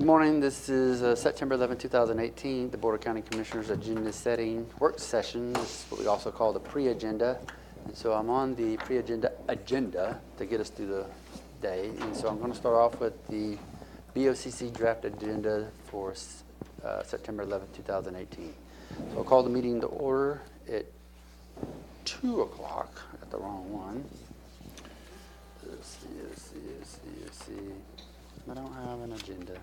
Good morning. This is September 11, 2018, the Board of County Commissioners agenda setting work session. This is what we also call the pre-agenda. And so I'm on the pre-agenda to get us through the day. And so I'm going to start off with the BoCC draft agenda for September 11, 2018. So I'll call the meeting to order at 2 o'clock. I got the wrong one. Let's see. I don't have an agenda.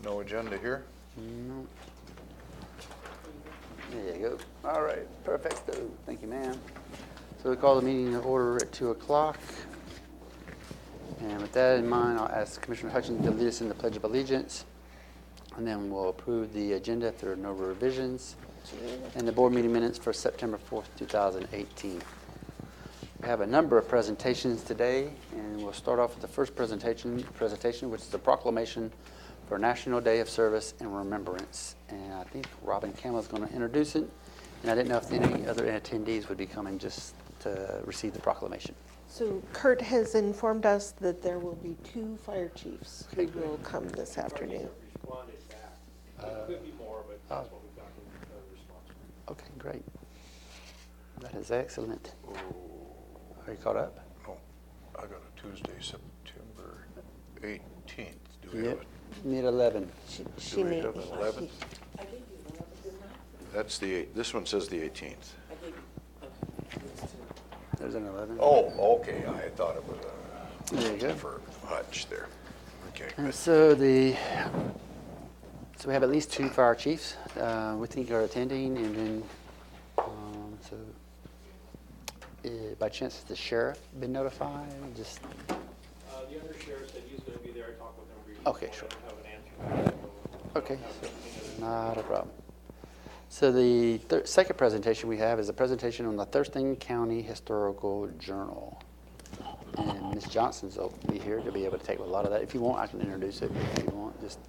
No agenda here? No. There you go. All right, perfect. Thank you, ma'am. So we call the meeting to order at 2 o'clock. And with that in mind, I'll ask Commissioner Hutchins to lead us in the Pledge of Allegiance. And then we'll approve the agenda if there are no revisions. And the board meeting minutes for September 4th, 2018. We have a number of presentations today, and we'll start off with the first presentation, which is the proclamation for National Day of Service and Remembrance. And I think Robin Campbell is going to introduce it. And I didn't know if any other attendees would be coming just to receive the proclamation. So Kurt has informed us that there will be 2 fire chiefs who will come this afternoon. Could be more, but that's what we've got in response. Okay, great. That is excellent. Are you caught up? No, I got a Tuesday, September 18th. Do we Yep. have it? Need 11. She we needs. have 11? That's the 8th. This one says the 18th. There's an 11. Oh, okay. I thought it was There you go. for Hutch there. Okay, And good. so we have at least 2 fire chiefs we think are attending, and then by chance has the sheriff been notified? Just The undersheriff said he's going to be there. I talked with him briefly. Okay, sure. I don't have an answer. okay, so not a problem. So the second presentation we have is a presentation on the Thurston County Historical Journal. And Ms. Johnson's will be here to be able to take a lot of that. If you want, I can introduce it. If you want, just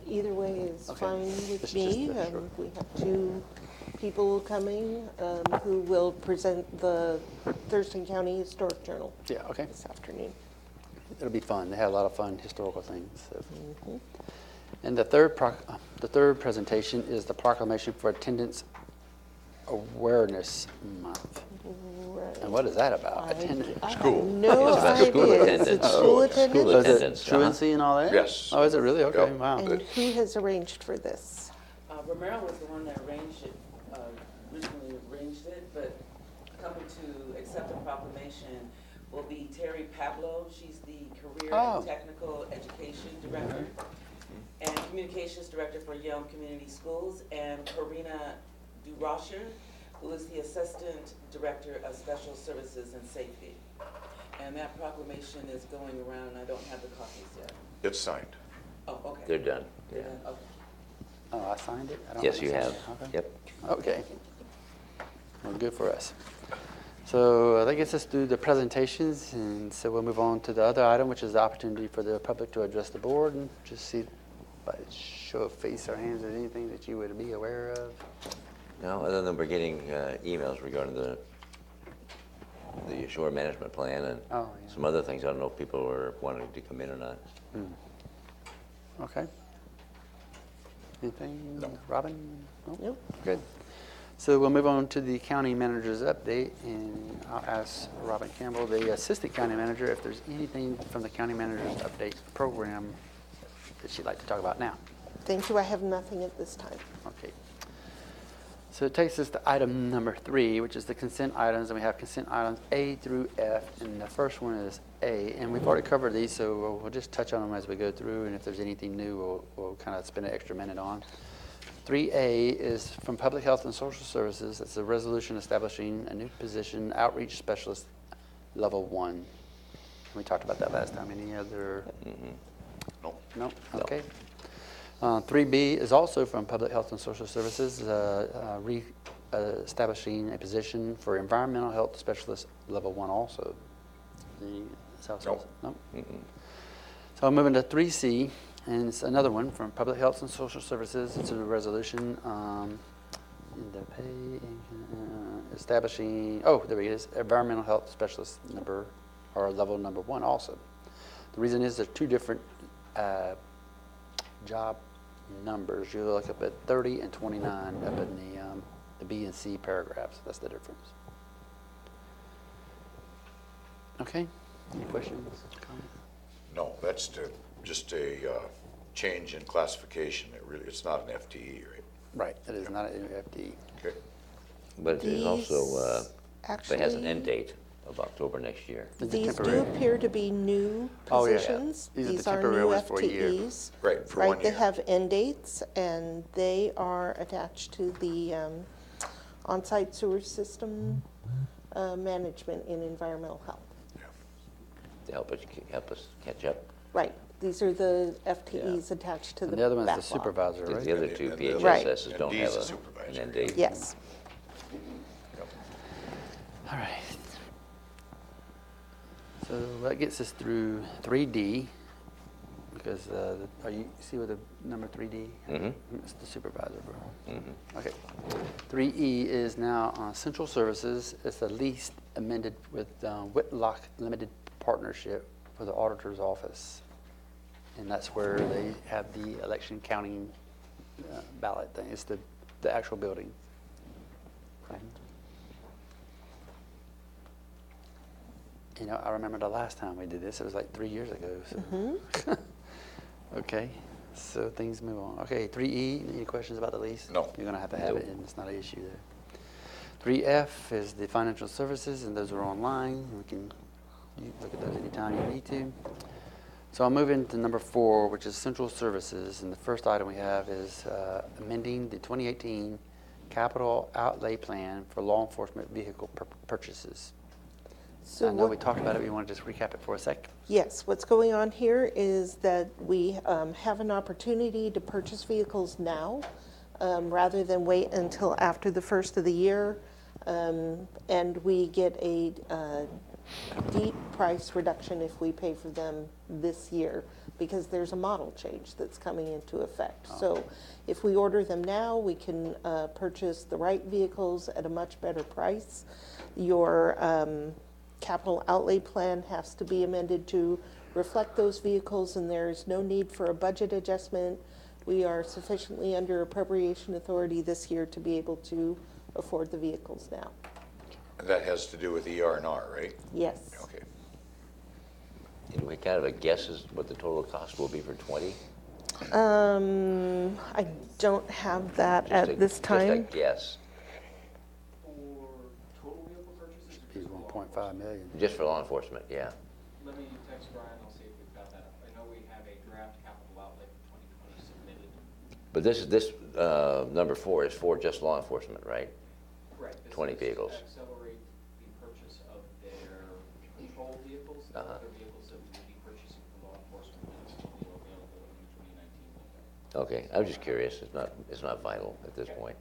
Either way is Okay. fine with This is me. just the- sure. We have 2 people coming who will present the Thurston County Historic Journal yeah, okay. this afternoon. It'll be fun. They have a lot of fun historical things. So. And the third presentation is the proclamation for Attendance Awareness Month. Right. And what is that about? I have School. no It's about idea. school Is attendance. it school Oh, attendance? school Oh, is it attendance, truancy and all that? Yes. Oh, is it really? Okay, Yep. wow. And who has arranged for this? Romero was the one that arranged it, originally arranged it, but coming to accept the proclamation will be Terry Pablo. She's the Career and Technical Education Director and Communications Director for Young Community Schools, and Karina DuRocher, who is the Assistant Director of Special Services and Safety. And that proclamation is going around. I don't have the copies yet. It's signed. Oh, okay. They're done. They're Yeah. done? Okay. Oh, I signed it? I don't Yes, you signed have. it. Okay. Yep. Okay. Well, good for us. So that gets us through the presentations, and so we'll move on to the other item, which is the opportunity for the public to address the board and just see by show of face or hands, is anything that you would be aware of? No, other than we're getting emails regarding the shore management plan and Oh, yeah. some other things. I don't know if people are wanting to come in or not. Okay. Anything? No. Robin? No? Nope. Good. So we'll move on to the county manager's update, and I'll ask Robin Campbell, the assistant county manager, if there's anything from the county manager's update program that she'd like to talk about now. Thank you. I have nothing at this time. Okay. So it takes us to item number 3, which is the consent items, and we have consent items A through F, and the first one is A, and we've already covered these, so we'll just touch on them as we go through, and if there's anything new, we'll kind of spend an extra minute on. 3A is from Public Health and Social Services. It's a resolution establishing a new position, Outreach Specialist Level 1. We talked about that last time. Any other? No. No? Okay. 3B is also from Public Health and Social Services, establishing a position for Environmental Health Specialist Level 1 also. No? So I'm moving to 3C, and it's another one from Public Health and Social Services. It's a resolution in the pay, establishing, oh, there it is, Environmental Health Specialist Level number 1 also. The reason is there's 2 different job numbers. You look up at 30 and 29 up in the B and C paragraphs. That's the difference. Okay, any questions, comments? No, that's just a change in classification. It's not an FTE, right? Right, it is not an FD. Okay. But it is also, These it has an actually- end date of October next year. These are These do temporary. appear to be new Oh, yeah. positions. These are the These are temporary new ones for a year. FTEs. Right, for 1 They year. have end dates, and they are attached to the on-site sewer system management in environmental health. To help us catch up. Right, these are the FTEs attached to the And the other one's the backlog. supervisor, Because right? the other two And the other- Right. PHSSs and don't D's have the an supervisor. end date. Yes. Yep. All right. So that gets us through 3D, because you see with the number 3D? Mhm. It's the supervisor, bro. Mhm. Okay. 3E is now central services. It's the lease amended with Whitlock Limited Partnership for the auditor's office. And that's where they have the election counting ballot thing. It's the actual building. Okay. You know, I remember the last time we did this, it was like 3 years ago. So. Okay, so things move on. Okay, 3E, any questions about the lease? No. You're gonna have to have Nope. it, and it's not an issue there. 3F is the financial services, and those are online. You look at those anytime you need to. So I'll move into number 4, which is central services, and the first item we have is amending the 2018 capital outlay plan for law enforcement vehicle purchases. So I know we what- talked about it, we want to just recap it for a sec. Yes, what's going on here is that we have an opportunity to purchase vehicles now, rather than wait until after the first of the year. And we get a deep price reduction if we pay for them this year, because there's a model change that's coming into effect. So if we order them now, we can purchase the right vehicles at a much better price. Your capital outlay plan has to be amended to reflect those vehicles, and there's no need for a budget adjustment. We are sufficiently under appropriation authority this year to be able to afford the vehicles now. And that has to do with ER&R, right? Yes. Okay. Do we kind of a guess as what the total cost will be for 20? I don't have that at this time. Just a guess, For total vehicle purchases? or Be just for law 1.5 million. just for law enforcement, yeah. Let me text Brian, I'll see if we've got that. I know we have a draft capital outlay for 2020 submitted. But this number 4 is for just law enforcement, right? Correct. This 20 is vehicles. to accelerate the purchase of their patrol vehicles, the Uh-huh. other vehicles that we will be purchasing for law enforcement when it's only available in the 2019 window. Okay, I was just curious. It's not vital at this point.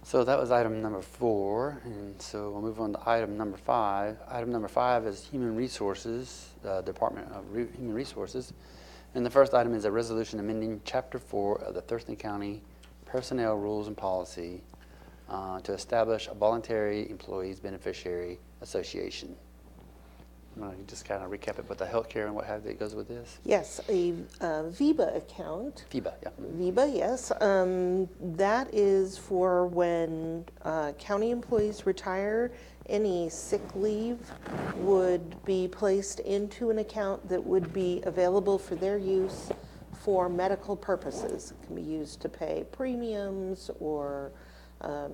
So that was item number 4, and so we'll move on to item number 5. Item number 5 is Human Resources, Department of Human Resources. And the first item is a resolution amending Chapter 4 of the Thurston County Personnel Rules and Policy to establish a voluntary employees beneficiary association. I'm going to just kind of recap it with the healthcare and what have that goes with this. Yes, a VIBA account. FIBA, yeah. VIBA, yes. That is for when county employees retire, any sick leave would be placed into an account that would be available for their use for medical purposes. It can be used to pay premiums or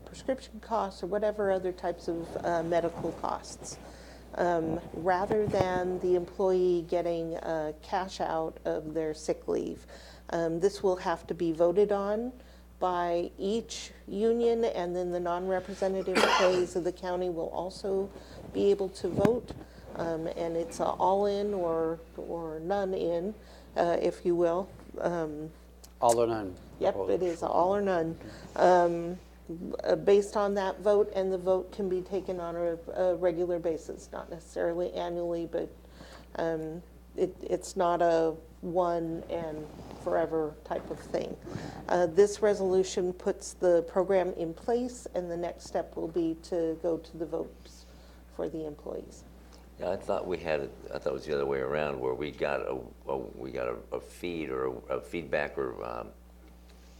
prescription costs or whatever other types of medical costs. Rather than the employee getting cash out of their sick leave. This will have to be voted on by each union, and then the non-representative employees of the county will also be able to vote. And it's all in or none in, if you will. All or none. Yep, it is all or none. Based on that vote, and the vote can be taken on a regular basis, not necessarily annually, but it's not a one and forever type of thing. This resolution puts the program in place, and the next step will be to go to the votes for the employees. Yeah, I thought it was the other way around, where we got a feed or a feedback or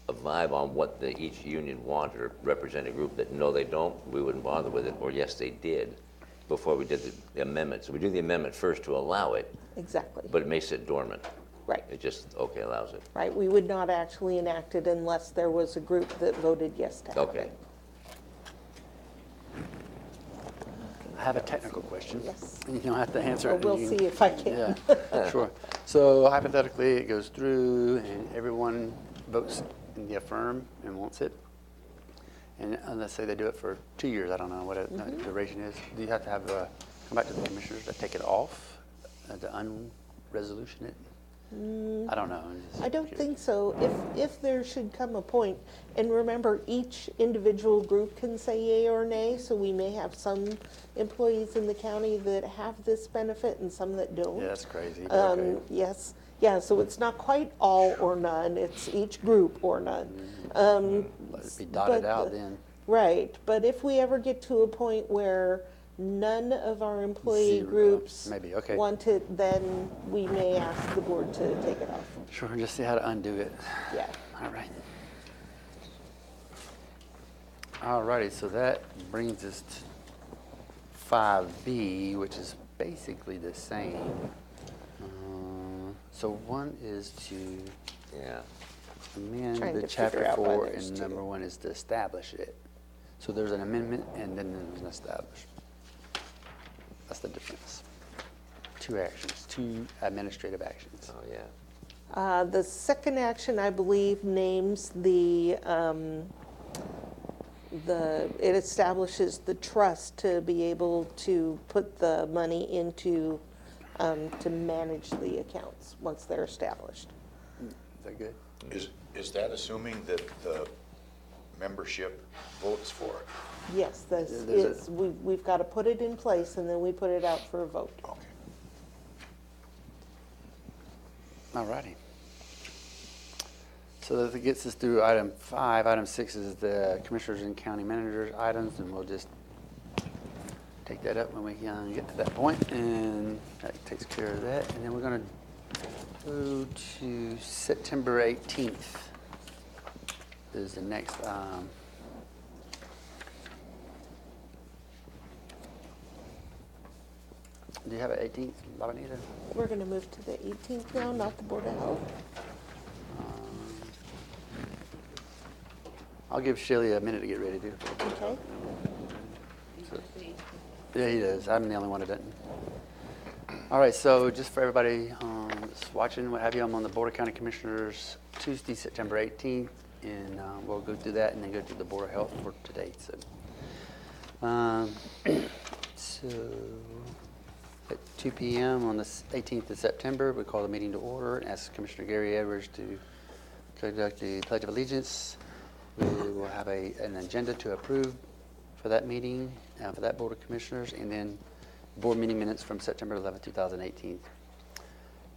a vibe on what each union wanted or represented group, that no, they don't, we wouldn't bother with it, or yes, they did, before we did the amendment. So we do the amendment first to allow it, Exactly. but it may sit dormant. Right. It just, okay, allows it. Right. We would not actually enact it unless there was a group that voted yes to have Okay. it. I have a technical question. Yes. You don't have to answer Well, it. we'll You see can- if I can. Yeah, sure. So hypothetically, it goes through and everyone votes in the affirm and wants it. And let's say they do it for 2 years, I don't know what the duration is. Do you have to have, come back to the commissioners to take it off, to unresolution it? I don't know. I'm just I don't curious. think so. If there should come a point, and remember, each individual group can say yea or nay, so we may have some employees in the county that have this benefit and some that don't. Yeah, that's crazy. but okay. Yes, yeah, so it's not quite all or none, it's each group or none. Let it be dotted but out the- then. Right, but if we ever get to a point where none of our employee Zero, groups maybe, okay. want it, then we may ask the board to take it off. Sure, just see how to undo it. Yeah. All right. All righty, so that brings us to 5B, which is basically the same. So one is to Yeah. amend Trying the to chapter figure out why 4, there's and two. number 1 is to establish it. So there's an amendment, and then there's an establishment. That's the difference. 2 actions, 2 administrative actions. Oh, yeah. The second action, I believe, names it establishes the trust to be able to put the money into, to manage the accounts once they're established. Is that good? Is that assuming that the membership votes for it? Yes, this There's a- is, we've got to put it in place and then we put it out for a vote. Okay. All righty. So that gets us through item 5. Item 6 is the commissioners and county managers items, and we'll just take that up when we get to that point, and that takes care of that. And then we're going to go to September 18th is the next. Do you have an 18th, Labanita? We're going to move to the 18th now, not the Board of Health. I'll give Shelley a minute to get ready, too. Okay. Yeah, he does. I'm the only one that doesn't. All right, so just for everybody that's watching, what have you, I'm on the Board of County Commissioners Tuesday, September 18th, and we'll go through that and then go to the Board of Health for today. So at 2 p.m. on the 18th of September, we call the meeting to order and ask Commissioner Gary Edwards to conduct the Pledge of Allegiance. We will have an agenda to approve for that meeting, for that Board of Commissioners, and then board meeting minutes from September 11, 2018.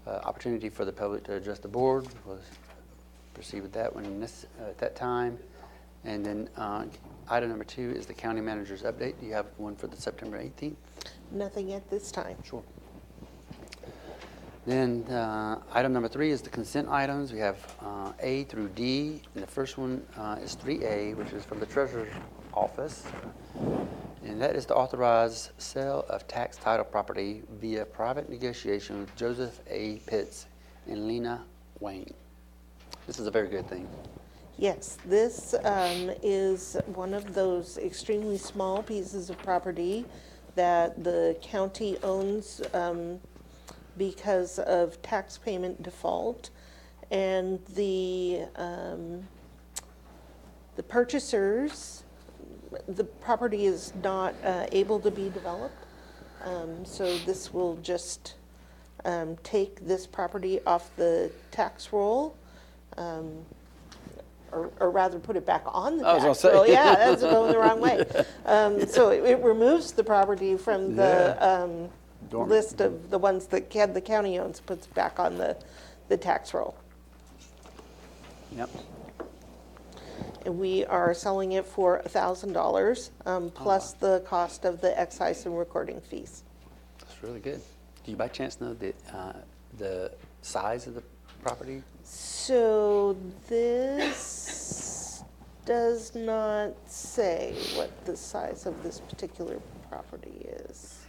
Opportunity for the public to address the board. We'll proceed with that at that time. And then item number 2 is the county manager's update. Do you have one for the September 18th? Nothing at this time. Sure. Then item number 3 is the consent items. We have A through D, and the first one is 3A, which is from the Treasurer's Office, and that is to authorize sale of tax title property via private negotiation with Joseph A. Pitts and Lena Wayne. This is a very good thing. Yes, this is one of those extremely small pieces of property that the county owns because of tax payment default, and the purchasers, the property is not able to be developed, so this will just take this property off the tax roll, or rather put it back on the I was gonna tax roll. say. Yeah, that's going the wrong way. So it removes the property from the Dormant. list of the ones that the county owns, puts it back on the tax roll. Yep. And we are selling it for $1,000 plus the cost of the excise and recording fees. That's That's really good. Do you by chance know the size of the property? So this does not say what the size of this particular property is.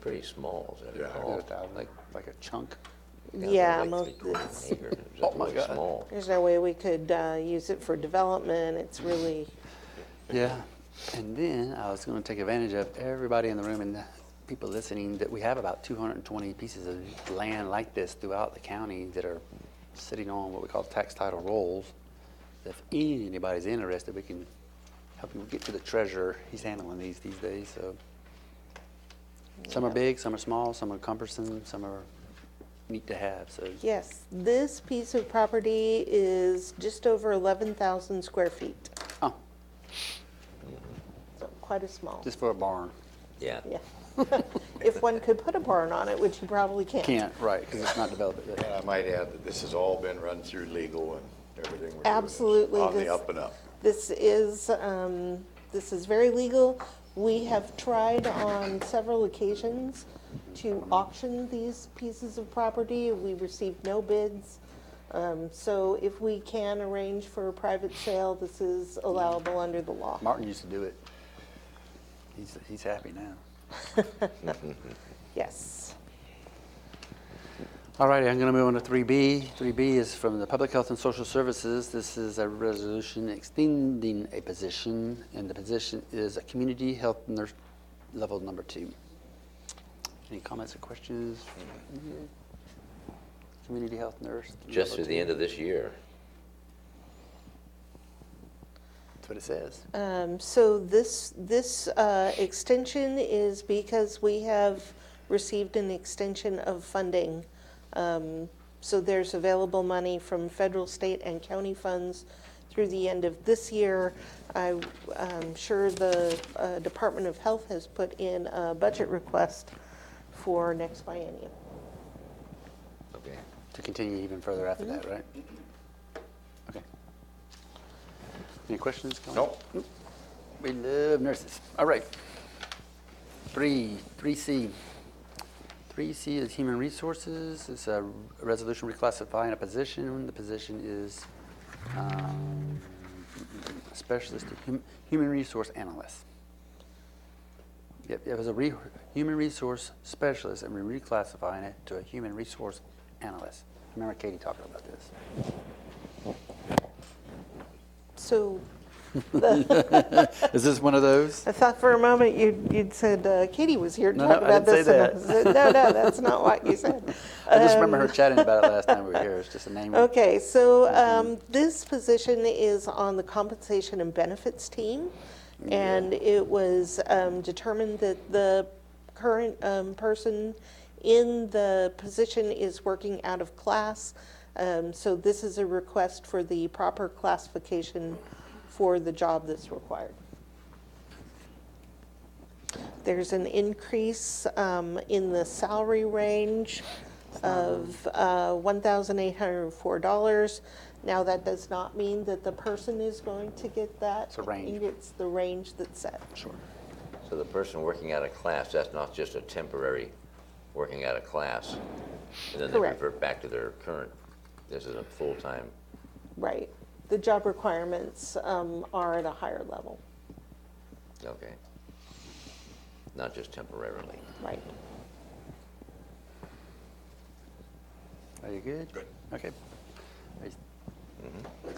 Pretty small, as I Yeah. recall. Like a chunk? Yeah, Like most, 3/4 it's, acre. It was Oh my really God. small. there's no way we could use it for development. It's really, Yeah. And then I was going to take advantage of everybody in the room and the people listening that we have about 220 pieces of land like this throughout the county that are sitting on what we call tax title rolls. If anybody's interested, we can help you get to the treasurer. He's handling these days. So some are big, some are small, some are cumbersome, some are neat to have. So yes, this piece of property is just over 11,000 square feet. oh, So quite a small. just for a barn. Yeah. Yeah. If one could put a barn on it, which you probably can't. Can't, right, because it's not developed yet. And I might add that this has all been run through legal and everything we're doing is Absolutely, on this- the up and up. This is very legal. We have tried on several occasions to auction these pieces of property. We received no bids. So if we can arrange for a private sale, this is allowable under the law. Martin used to do it. He's happy now. Yes. All righty, I'm going to move on to 3B. 3B is from the Public Health and Social Services. This is a resolution extending a position, and the position is a community health nurse level number 2. Any comments or questions? Community health nurse. Just level through the 2. end of this year. That's what it says. So this extension is because we have received an extension of funding. So there's available money from federal, state, and county funds through the end of this year. I'm sure the Department of Health has put in a budget request for next biennium. Okay. To continue even further after that, right? Okay. Any questions? comments? Nope. We love nurses. All right. 3C. 3C is human resources. It's a resolution reclassifying a position. The position is specialist human resource analyst. Yep, it was a human resource specialist, and we're reclassifying it to a human resource analyst. Remember Katie talking about this. So Is this one of those? I thought for a moment you'd said Katie was here to No, talk no, I about didn't this. say And I said, no, that's not what you said. I just remember her chatting about it last time we were here. It's just a name. Okay, so this position is on the compensation and benefits team. And it was determined that the current person in the position is working out of class. So this is a request for the proper classification for the job that's required. There's an increase in the salary range of $1,804. Now, that does not mean that the person is going to get that. It's a range. It's the range that's set. Sure. So the person working out of class, that's not just a temporary working out of class, and then they Correct. revert back to their current, this is a full-time, Right. The job requirements are at a higher level. okay. Not just temporarily. Right. Are you good? Good. Okay. Are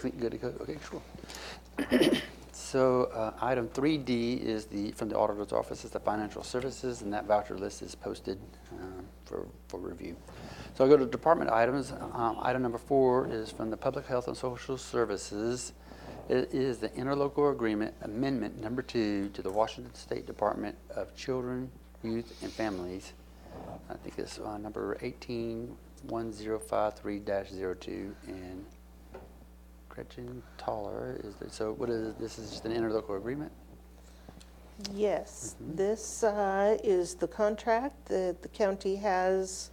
you good to go? Okay, sure. So item 3D is from the auditor's office, is the financial services, and that voucher list is posted for review. So I'll go to department items. Item number 4 is from the Public Health and Social Services. It is the interlocal agreement amendment number 2 to the Washington State Department of Children, Youth, and Families. I think it's number 181053-02, and Gretchen Toller is the, so what is this? Is just an interlocal agreement? Yes, this is the contract that the county has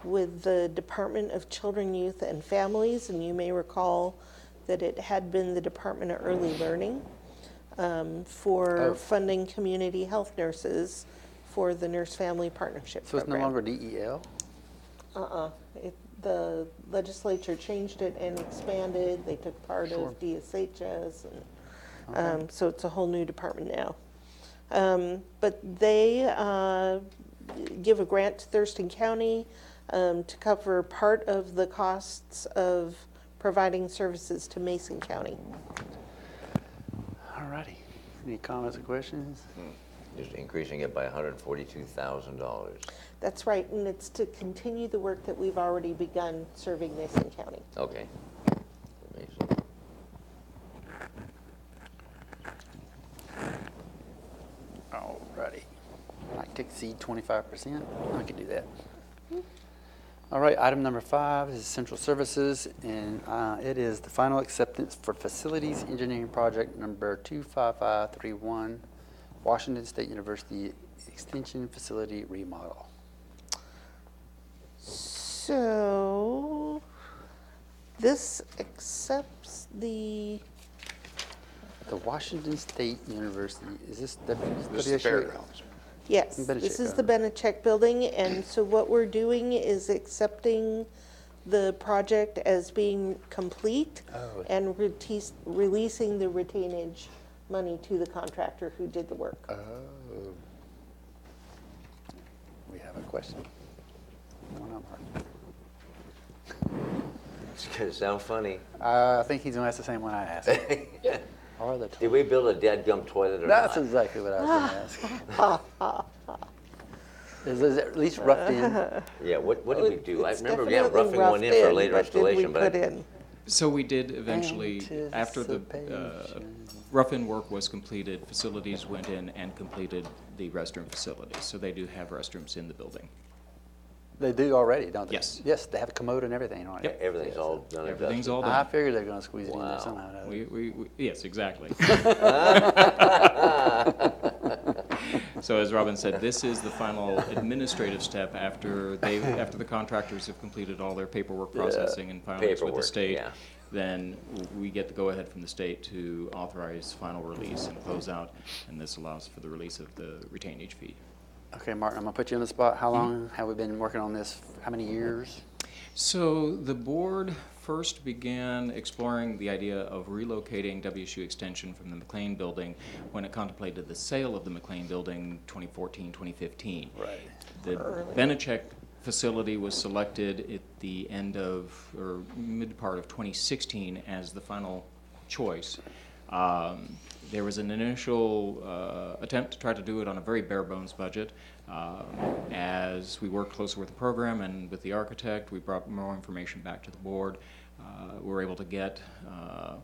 with the Department of Children, Youth, and Families, and you may recall that it had been the Department of Early Learning for funding community health nurses for the Nurse Family Partnership So it's no Program. longer DEL? The legislature changed it and expanded. They took part Sure. of DSHS, and Okay. so it's a whole new department now. But they give a grant to Thurston County to cover part of the costs of providing services to Mason County. All righty. Any comments or questions? Just increasing it by $142,000. That's right, and it's to continue the work that we've already begun serving Mason County. Okay. Amazing. All righty. Not to exceed 25%. I can do that. All right, item number 5 is Central Services, and it is the final acceptance for Facilities Engineering Project number 25531, Washington State University Extension Facility Remodel. So, this accepts the, The Washington State University, is this This is fairgrounds. yes, Benechek, this is the Benechek building, and so what we're doing is accepting the project as being complete Oh. and releasing the retainage money to the contractor who did the work. Oh. We have a question. One up, Mark. It's gonna sound funny. I think he's going to ask the same one I asked. Or the Did we build a dadgum toilet or That's not? exactly what I was going to ask. Is it at least roughed in? Yeah, what did we do? I It's remember, definitely roughing one in for roughed later but did we installation, put but in? So we did eventually, after the Anticipation. rough-in work was completed, facilities went in and completed the restroom facilities. So they do have restrooms in the building. They do already, don't they? Yes. Yes, they have a commode and everything on it. Yep. everything's all done and Everything's dusted. all I done. figured they're going to squeeze it in there Wow. somehow. or another. We yes, exactly. So as Robin said, this is the final administrative step after the contractors have completed all their paperwork processing and filings with the Paperwork, state. yeah. Then we get the go-ahead from the state to authorize final release and close out, and this allows for the release of the retainage fee. Okay, Martin, I'm going to put you on the spot. How long have we been working on this? How many years? So the board first began exploring the idea of relocating WSU Extension from the McLean Building when it contemplated the sale of the McLean Building 2014, 2015. Right. The Benechek facility was selected at the end of, or mid part of 2016 as the final choice. There was an initial attempt to try to do it on a very bare bones budget. As we worked closer with the program and with the architect, we brought more information back to the board. We were able to get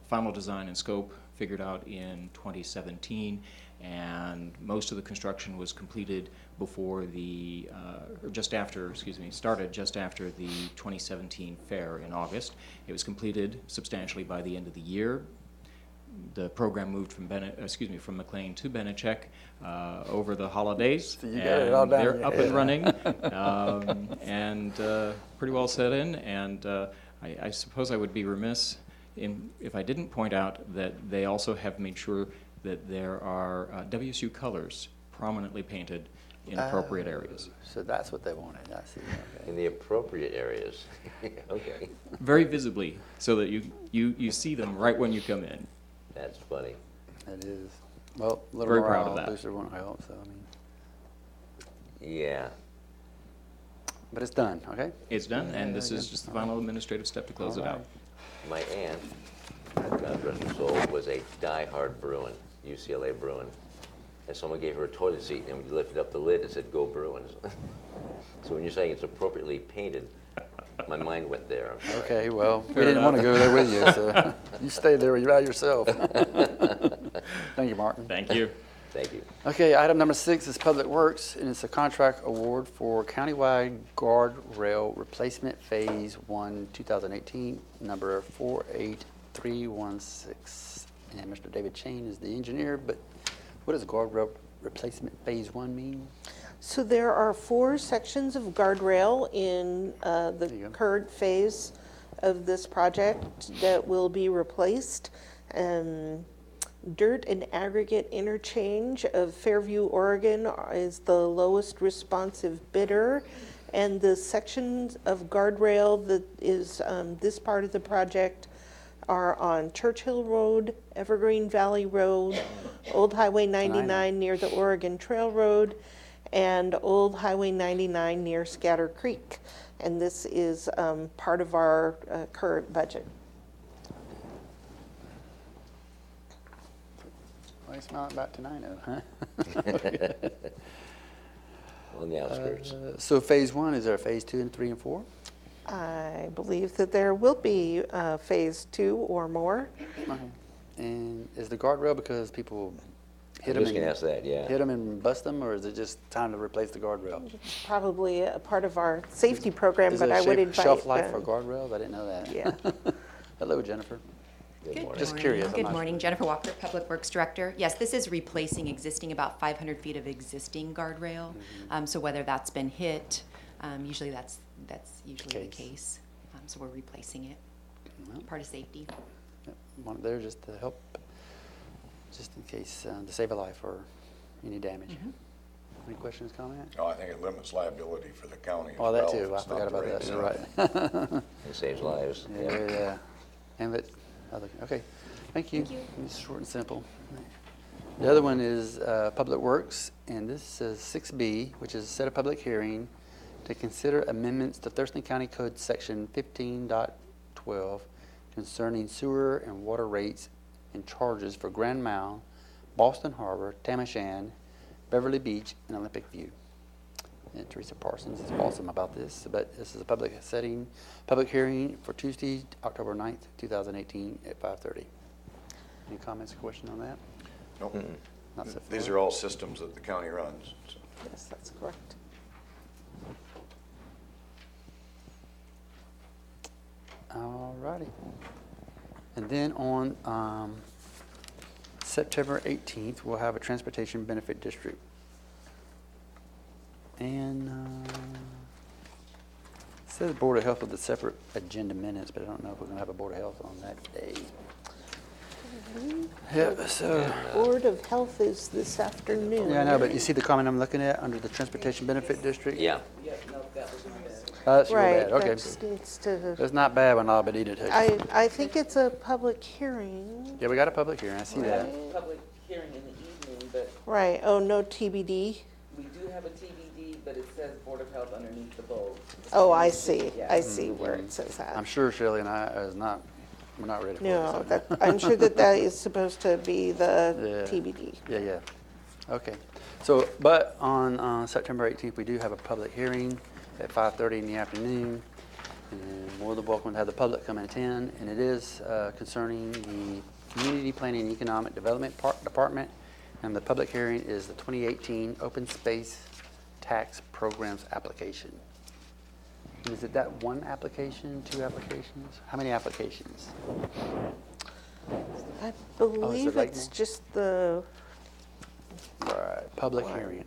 final design and scope figured out in 2017, and most of the construction was completed before the, or just after, excuse me, started just after the 2017 fair in August. It was completed substantially by the end of the year. The program moved from from McLean to Benechek over the holidays. So you got it all down They're here. up and running, and pretty well set in. And I suppose I would be remiss if I didn't point out that they also have made sure that there are WSU colors prominently painted in appropriate areas. So that's what they wanted. I see. Okay. In the appropriate areas. Okay, Very visibly, so that you see them right when you come in. that's funny. It is. Well, a little Very more proud of that. booster won't help, so I mean. Yeah. But it's done, okay? It's done, and this is just the final administrative step to close it out. My aunt, God rest her soul, was a die-hard Bruin, UCLA Bruin. And someone gave her a toilet seat, and we lifted up the lid, it said, "Go Bruins." So when you're saying it's appropriately painted, my mind went there. Okay, well, we Fair didn't want to enough. go there with you, so you stay there by yourself. Thank you, Martin. Thank you. Thank you. Okay, item number 6 is Public Works, and it's a contract award for countywide guardrail replacement Phase 1, 2018, number 48316. And Mr. David Chain is the engineer, but what does guardrail replacement Phase 1 mean? So there are 4 sections of guardrail in There you the go. current phase of this project that will be replaced. Dirt and aggregate interchange of Fairview, Oregon is the lowest responsive bidder. And the sections of guardrail that is this part of the project are on Churchill Road, Evergreen Valley Road, Old Highway 99 near the Oregon Trail Road, and Old Highway 99 near Scatter Creek. And this is part of our current budget. Well, it's not about Tenino, huh? On the outskirts. So phase 1, is there phase 2 and 3 and 4? I believe that there will be phase 2 or more. Okay. And is the guardrail because people hit I'm them just gonna ask that, yeah. hit them and bust them, or is it just time to replace the guardrail? Probably a part of our safety program, Is but there I a would invite. shelf life for guardrails? I didn't know that. Yeah. Hello, Jennifer. Good morning. Just curious. I'm Good not morning, Jennifer Walker, Public Works Director. Yes, this is replacing existing, about 500 feet of existing guardrail. So whether that's been hit, usually that's usually the case. So we're replacing it, Well. part of safety. Yep, one there just to help, just in case, to save a life or any damage. Any questions, comments? No, I think it limits liability for the county as Oh, well. that too. I It's not forgot the about that. rates. You're right. It saves lives. Yeah. And but, okay, thank you. Thank you. It's short and simple. The other one is Public Works, and this says 6B, which is set a public hearing to consider amendments to Thurston County Code Section 15.12 concerning sewer and water rates and charges for Grand Mound, Boston Harbor, Tamashan, Beverly Beach, and Olympic View. And Teresa Parsons is awesome about this, but this is a public hearing for Tuesday, October 9th, 2018 at 5:30. Any comments or questions on that? Nope. Not set These forth. are all systems that the county runs. So. Yes, that's correct. All righty. And then on September 18th, we'll have a transportation benefit district. And it says Board of Health with a separate agenda minutes, but I don't know if we're going to have a Board of Health on that day. Yep, so, Board of Health is this afternoon. yeah, I know, but you see the comment I'm looking at under the transportation benefit district? Yeah. Yeah, no, that was my bad. That's real Right, bad, okay. that just needs to, It's not bad when I'll be needed to. I think it's a public hearing. Yeah, we got a public hearing, I see We have that. a public hearing in the evening, but Right, oh, no TBD. we do have a TBD, but it says Board of Health underneath the bold. Oh, I see, Yeah. I see where it says that. I'm sure Shirley and I we're not ready for it. No, so. that, I'm sure that is supposed to be the Yeah. TBD. Yeah. Okay. So, but on September 18th, we do have a public hearing at 5:30 in the afternoon. And more than welcome to have the public come and attend. And it is concerning the Community Planning and Economic Development Department. And the public hearing is the 2018 Open Space Tax Programs application. And is it that one application, two applications? How many applications? I believe like it's more? just the, Right, public One. hearing.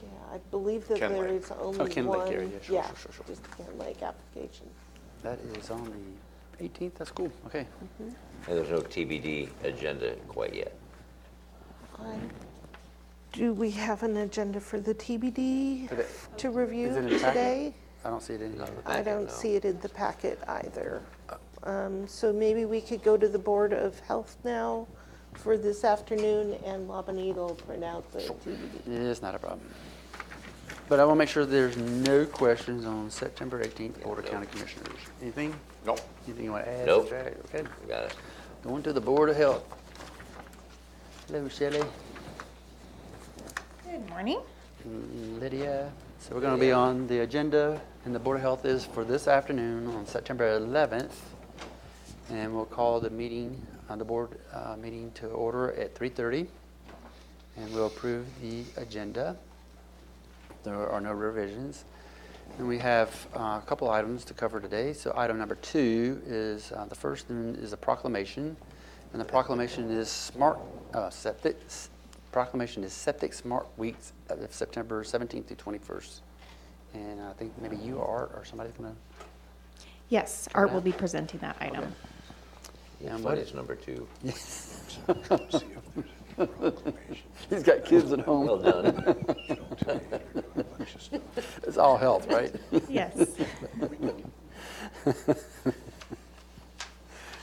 yeah, I believe that Ken there Lake. is only Oh, one. Ken Lake area, yeah, sure, Yeah, sure. just the Ken Lake application. That is on the 18th, that's cool, okay. And there's no TBD agenda quite yet. Do we have an agenda for the TBD Is it- to review is it in the packet? today? I don't see it in here. I Packet, don't no. see it in the packet either. So maybe we could go to the Board of Health now for this afternoon, and Labanito will print out the TBD. It's not a problem. But I want to make sure there's no questions on September 18th, Board of County Commissioners. Anything? Nope. Anything you want to add? Nope. subtract? Okay. We got it. Going to the Board of Health. Hello, Shelley. Good morning. Lydia. So we're going to be on the agenda, and the Board of Health is for this afternoon on September 11th. And we'll call the meeting, the board meeting to order at 3:30. And we'll approve the agenda. There are no revisions. And we have a couple items to cover today. So item number 2 is, the first one is a proclamation. And the proclamation is Septic Smart Weeks of September 17th through 21st. And I think maybe you, Art, or somebody's going to. Yes, Art will be presenting that item. And Funny, what it's number 2. He's got kids at home. Well done. It's all health, right? Yes.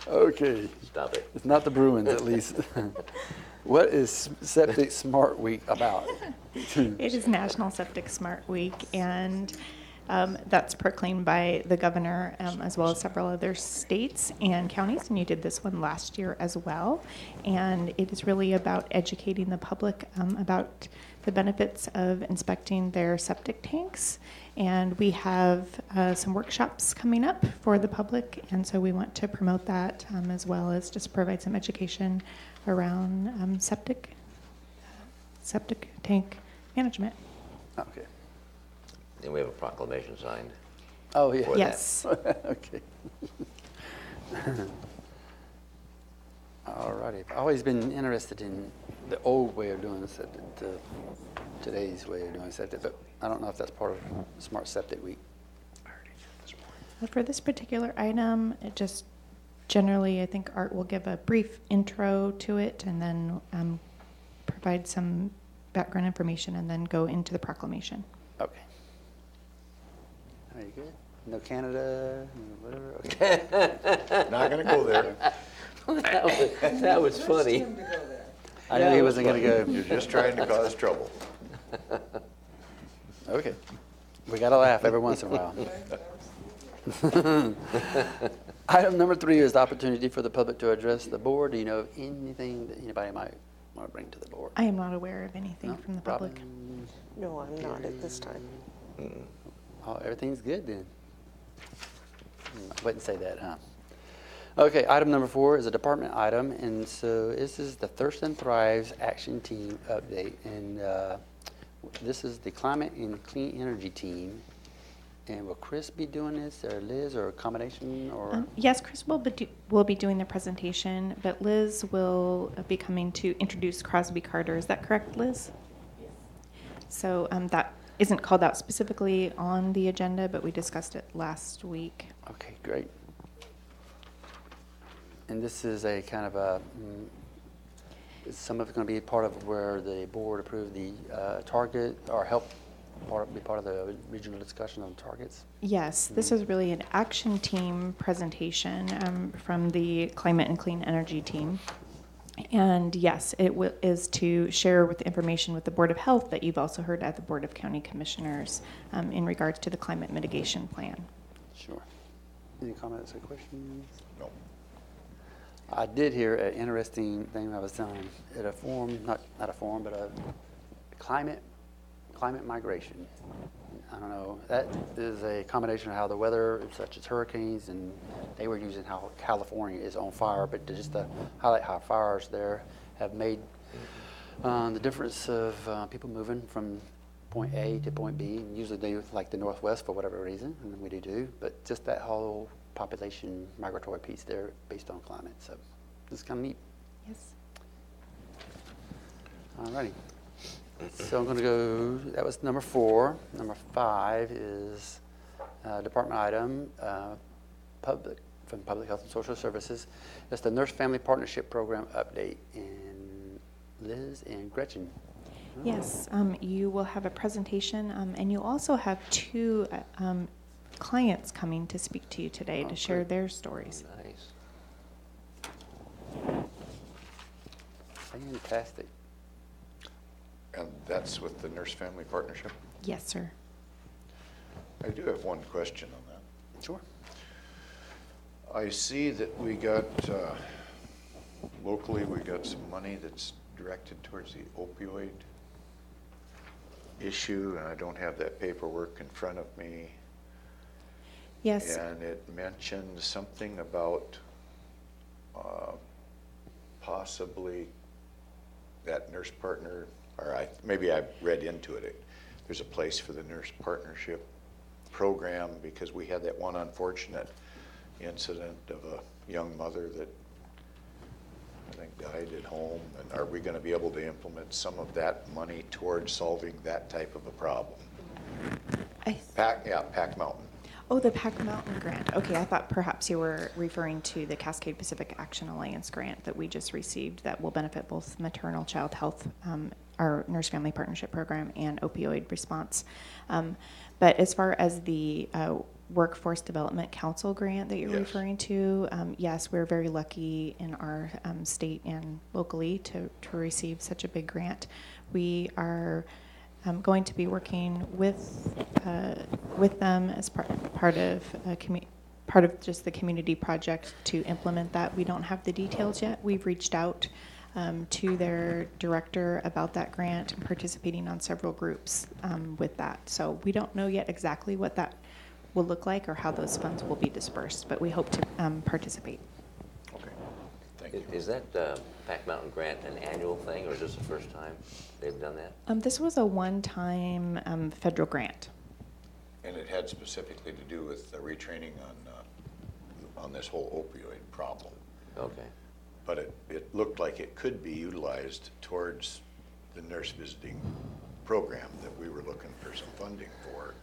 Okay, Stop it. it's not the Bruins at least. What is Septic Smart Week about? It is National Septic Smart Week, and that's proclaimed by the governor as well as several other states and counties, and you did this one last year as well. And it is really about educating the public about the benefits of inspecting their septic tanks. And we have some workshops coming up for the public, and so we want to promote that as well as just provide some education around septic tank management. Okay. And we have a proclamation signed. Oh, yeah. For that. Yes. Okay. All righty. I've always been interested in the old way of doing septic, to today's way of doing septic, but I don't know if that's part of Smart Septic Week. For this particular item, it just generally, I think Art will give a brief intro to it and then provide some background information and then go into the proclamation. Okay. Are you good? No Canada, no whatever? Okay. Not gonna go there. That was funny. Him to go there. I knew he wasn't going to go. You're just trying to cause trouble. Okay. We got to laugh every once in a while. Item number 3 is the opportunity for the public to address the board. Do you know of anything that anybody might want to bring to the board? I am not aware of anything No? from the public. Robin? No, I'm not at this time. Oh, everything's good then. I wouldn't say that, huh? Okay, item number 4 is a department item, and so this is the Thurston Thrives Action Team update, and this is the Climate and Clean Energy Team. And will Chris be doing this, or Liz, or a combination, or? Yes, Chris will be doing the presentation, but Liz will be coming to introduce Crosby Carter. Is that correct, Liz? Yes. So that isn't called out specifically on the agenda, but we discussed it last week. Okay, great. And this is a kind of a, is some of it going to be part of where the board approved the target, or help be part of the regional discussion on targets? Yes, this is really an action team presentation from the Climate and Clean Energy team. And yes, it is to share with information with the Board of Health that you've also heard at the Board of County Commissioners in regards to the climate mitigation plan. Sure. Any comments or questions? No. I did hear an interesting thing I was telling at a forum, not a forum, but a climate migration. I don't know, that is a combination of how the weather, such as hurricanes, and they were using how California is on fire, but just to highlight how fires there have made the difference of people moving from point A to point B, and usually they like the Northwest for whatever reason, and we do, but just that whole population migratory piece there based on climate, so it's kind of neat. Yes. All righty. So I'm going to go, that was number 4. Number 5 is a department item, from Public Health and Social Services. It's the Nurse Family Partnership Program update. And Liz and Gretchen. Yes, you will have a presentation, and you also have 2 clients coming to speak to you today to share great. their stories. Nice. Fantastic. And that's with the Nurse Family Partnership? Yes, sir. I do have one question on that. Sure. I see that we got, locally, we got some money that's directed towards the opioid issue, and I don't have that paperwork in front of me. Yes. And it mentioned something about possibly that nurse partner, or maybe I read into it. There's a place for the nurse partnership program, because we had that one unfortunate incident of a young mother that I think died at home. And are we going to be able to implement some of that money towards solving that type of a problem? Pack Mountain. Oh, the Pack Mountain grant. Okay, I thought perhaps you were referring to the Cascade Pacific Action Alliance grant that we just received that will benefit both maternal child health, our nurse family partnership program, and opioid response. But as far as the Workforce Development Council grant that you're Yes. referring to, yes, we're very lucky in our state and locally to receive such a big grant. We are going to be working with them as part of just the community project to implement that. We don't have the details yet. We've reached out to their director about that grant and participating on several groups with that. So we don't know yet exactly what that will look like or how those funds will be dispersed, but we hope to participate. Okay, thank you. Is that Pack Mountain grant an annual thing, or is this the first time they've done that? This was a one-time federal grant. And it had specifically to do with the retraining on this whole opioid problem. Okay. But it looked like it could be utilized towards the nurse visiting program that we were looking for some funding for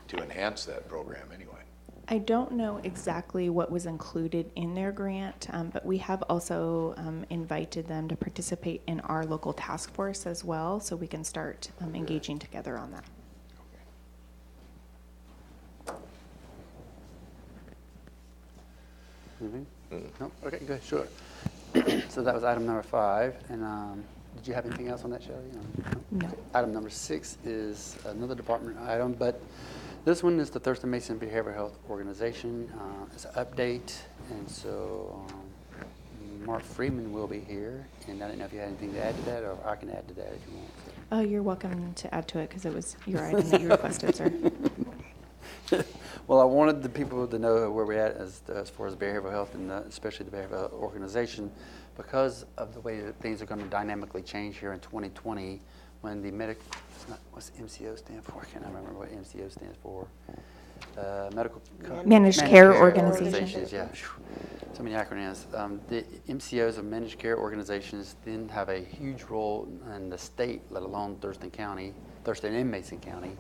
to enhance that program anyway. I don't know exactly what was included in their grant, but we have also invited them to participate in our local task force as well, so we can start engaging together on that. No? Okay, good, sure. So that was item number 5, and did you have anything else on that, Shelley? No. Okay. Item number 6 is another department item, but this one is the Thurston Mason Behavioral Health Organization. It's an update, and so Mark Freeman will be here, and I didn't know if you had anything to add to that, or I can add to that if you want. Oh, you're welcome to add to it because it was your item that you requested, sir. Well, I wanted the people to know where we're at as far as behavioral health, and especially the behavioral health organization, because of the way that things are going to dynamically change here in 2020 when the what's MCO stand for? I can't remember what MCO stands for. Managed Care Organizations. Yeah, so many acronyms. The MCOs of managed care organizations then have a huge role in the state, let alone Thurston and Mason County,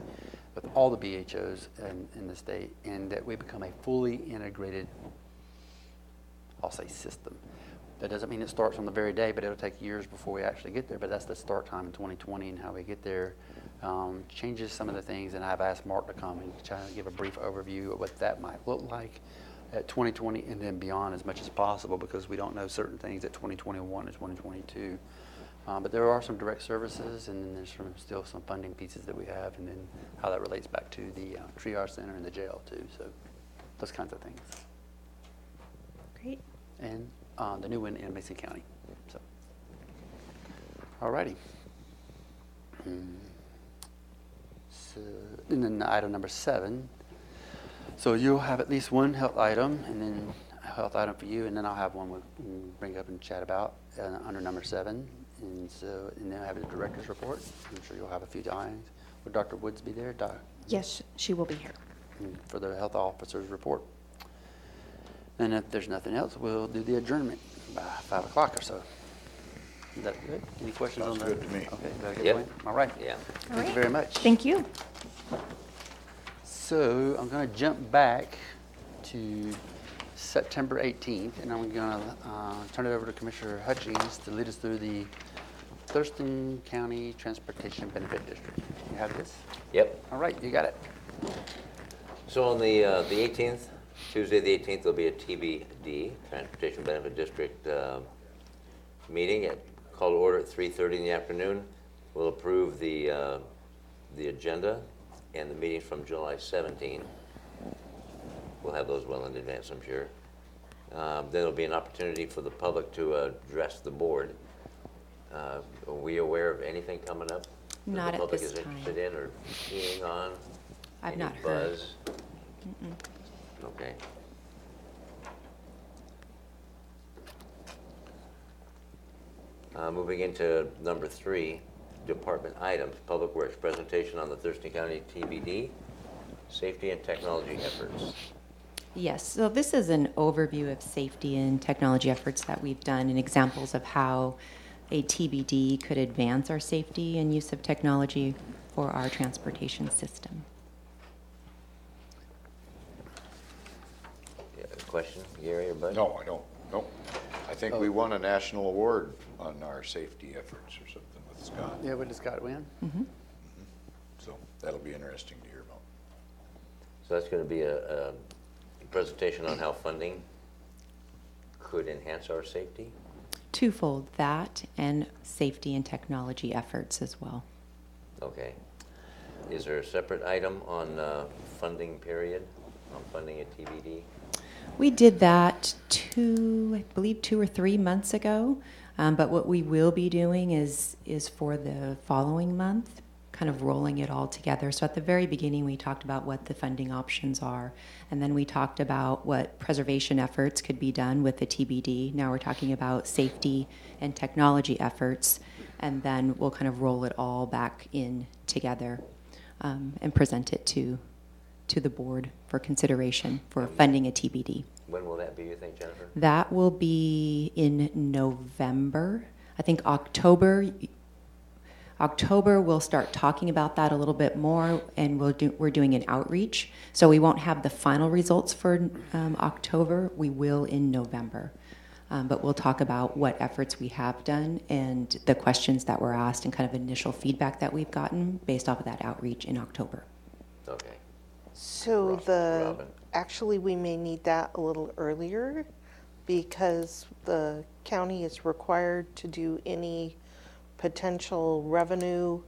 with all the BHOs in the state, and that we become a fully integrated, I'll say, system. That doesn't mean it starts on the very day, but it'll take years before we actually get there, but that's the start time in 2020, and how we get there changes some of the things, and I've asked Mark to come and try to give a brief overview of what that might look like at 2020 and then beyond as much as possible, because we don't know certain things at 2021 and 2022. But there are some direct services, and then there's still some funding pieces that we have, and then how that relates back to the triage center and the jail too. So those kinds of things. Great. And the new one in Mason County. So, all righty. So, and then item number 7. So you'll have at least one health item, and then a health item for you, and then I'll have one we'll bring up and chat about under number 7. And so, and then I have the director's report. I'm sure you'll have a few lines. Will Dr. Woods be there? Yes, she will be here. For the health officer's report. And if there's nothing else, we'll do the adjournment by 5 o'clock or so. Is that good? Any questions on that? Sounds good to me. Okay, is that a good Yep. plan? All right. Yeah. Thank you very much. Thank you. So I'm going to jump back to September 18th, and I'm going to turn it over to Commissioner Hutchings to lead us through the Thurston County Transportation Benefit District. You have this? Yep. All right, you got it. So on the 18th, Tuesday the 18th, there'll be a TBD, Transportation Benefit District meeting called to order at 3:30 in the afternoon. We'll approve the agenda and the meetings from July 17. We'll have those well in advance, I'm sure. Then there'll be an opportunity for the public to address the board. Are we aware of anything coming up Not that the at public this is time. interested in or keying on? I've Any not heard. buzz? Okay. Moving into number 3, department items, Public Works presentation on the Thurston County TBD, safety and technology efforts. Yes, so this is an overview of safety and technology efforts that we've done and examples of how a TBD could advance our safety and use of technology for our transportation system. question, Gary or Bud? No, I don't. Nope. I think we won a national award on our safety efforts or something with Scott. Yeah, what does Scott win? So that'll be interesting to hear about. So that's going to be a presentation on how funding could enhance our safety? Twofold, that and safety and technology efforts as well. Okay. Is there a separate item on funding period, on funding at TBD? We did that I believe 2 or 3 months ago. But what we will be doing is for the following month, kind of rolling it all together. So at the very beginning, we talked about what the funding options are, and then we talked about what preservation efforts could be done with the TBD. Now we're talking about safety and technology efforts, and then we'll kind of roll it all back in together and present it to the board for consideration for funding a TBD. When will that be, you think, Jennifer? That will be in November. I think October we'll start talking about that a little bit more, and we're doing an outreach. So we won't have the final results for October. We will in November. But we'll talk about what efforts we have done and the questions that were asked and kind of initial feedback that we've gotten based off of that outreach in October. Okay. So Robin. actually, we may need that a little earlier because the county is required to do any potential revenue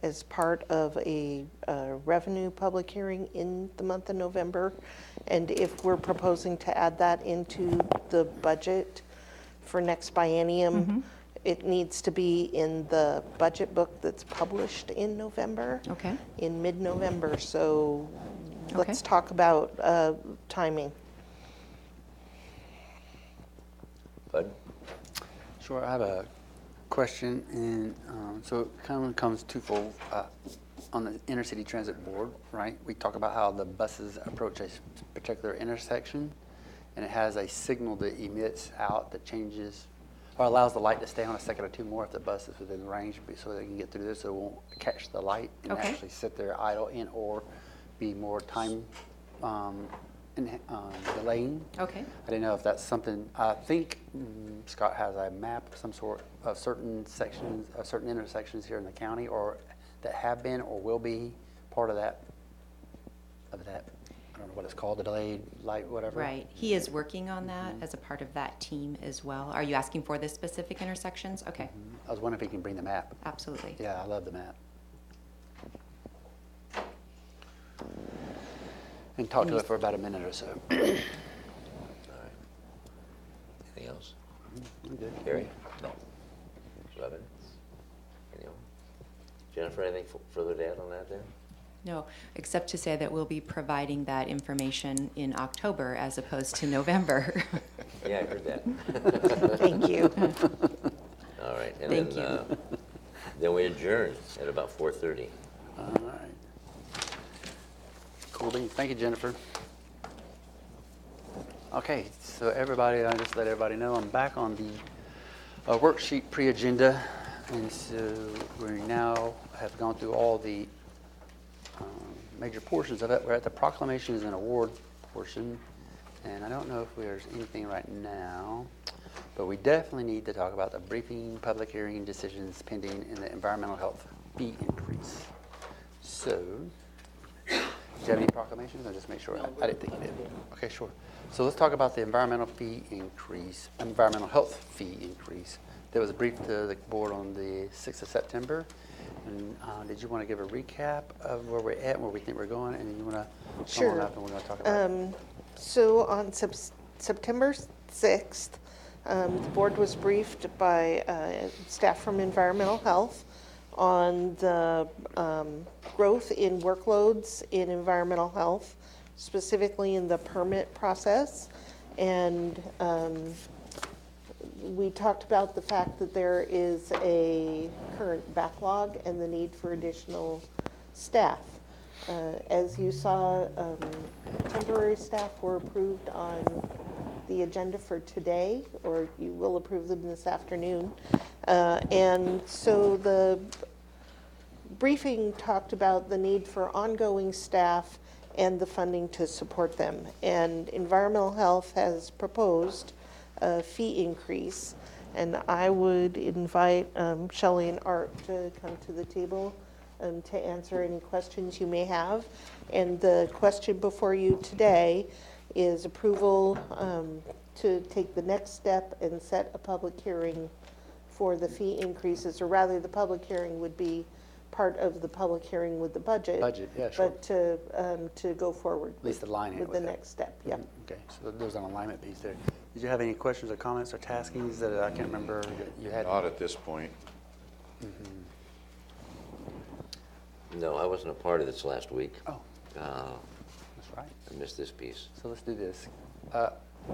as part of a revenue public hearing in the month of November. And if we're proposing to add that into the budget for next biennium, it needs to be in the budget book that's published in November. Okay. In mid-November, so Okay. let's talk about timing. Bud? Sure, I have a question, and so it kind of comes twofold. On the intercity transit board, right, we talk about how the buses approach a particular intersection, and it has a signal that emits out that changes or allows the light to stay on a second or two more if the bus is within range, so they can get through this, so it won't catch the light and Okay. actually sit there idle and or be more time delaying. Okay. I didn't know if that's something. I think Scott has a map of some sort of certain sections, of certain intersections here in the county, or that have been or will be part of that. I don't know what it's called, the delayed light, whatever. Right. He is working on that as a part of that team as well. Are you asking for the specific intersections? Okay. I was wondering if he can bring the map. Absolutely. Yeah, I love the map. And talk to it for about a minute or so. All right. Anything else? I'm good. Gary? No. Robin? Anything else? Jennifer, anything further to add on that there? No, except to say that we'll be providing that information in October as opposed to November. Yeah, I heard that. Thank you. All right. And Thank then we adjourn at about 4:30. All right. Cool beans. Thank you, Jennifer. Okay, so everybody, I just let everybody know I'm back on the worksheet pre-agenda, and so we now have gone through all the major portions of it. We're at the proclamations and award portion, and I don't know if there's anything right now, but we definitely need to talk about the briefing, public hearing, decisions pending in the environmental health fee increase. So, do you have any proclamations? I'll just make sure. I didn't think you did. Okay, sure. So let's talk about the environmental health fee increase. That was briefed to the board on the 6th of September. And did you want to give a recap of where we're at, where we think we're going, and then you want to come on Sure. up and we're going to talk about it? So on September 6th, the board was briefed by staff from Environmental Health on the growth in workloads in environmental health, specifically in the permit process. And we talked about the fact that there is a current backlog and the need for additional staff. As you saw, temporary staff were approved on the agenda for today, or you will approve them this afternoon. And so the briefing talked about the need for ongoing staff and the funding to support them. And Environmental Health has proposed a fee increase, and I would invite Shelley and Art to come to the table to answer any questions you may have. And the question before you today is approval to take the next step and set a public hearing for the fee increases, or rather the public hearing would be part of the public hearing with the budget. Budget, yeah, sure. But to go forward. At least align it with with the it. next step, yeah. Okay, so there's an alignment piece there. Did you have any questions or comments or taskings that I can't remember that you had? Not at this point. No, I wasn't a part of this last week. Oh, Uh, that's right. I missed this piece. So let's do this.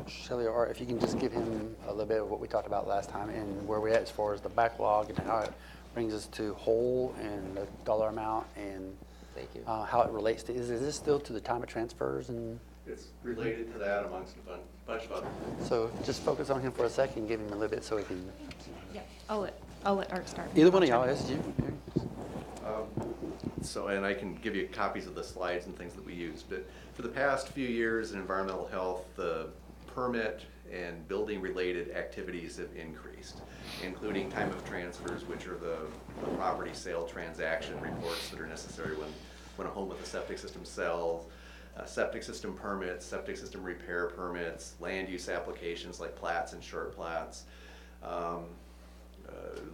Shelley or Art, if you can just give him a little bit of what we talked about last time and where we're at as far as the backlog and how it brings us to whole and the dollar amount and Thank you. how it relates to, is this still to the time of transfers? And It's related to that amongst a bunch of other. so just focus on him for a second, give him a little bit so he can, Yeah, I'll let Art start. either one of y'all, it's you. So, and I can give you copies of the slides and things that we use, but for the past few years in environmental health, the permit and building related activities have increased, including time of transfers, which are the property sale transaction reports that are necessary when a home with a septic system sells, septic system permits, septic system repair permits, land use applications like plats and short plats,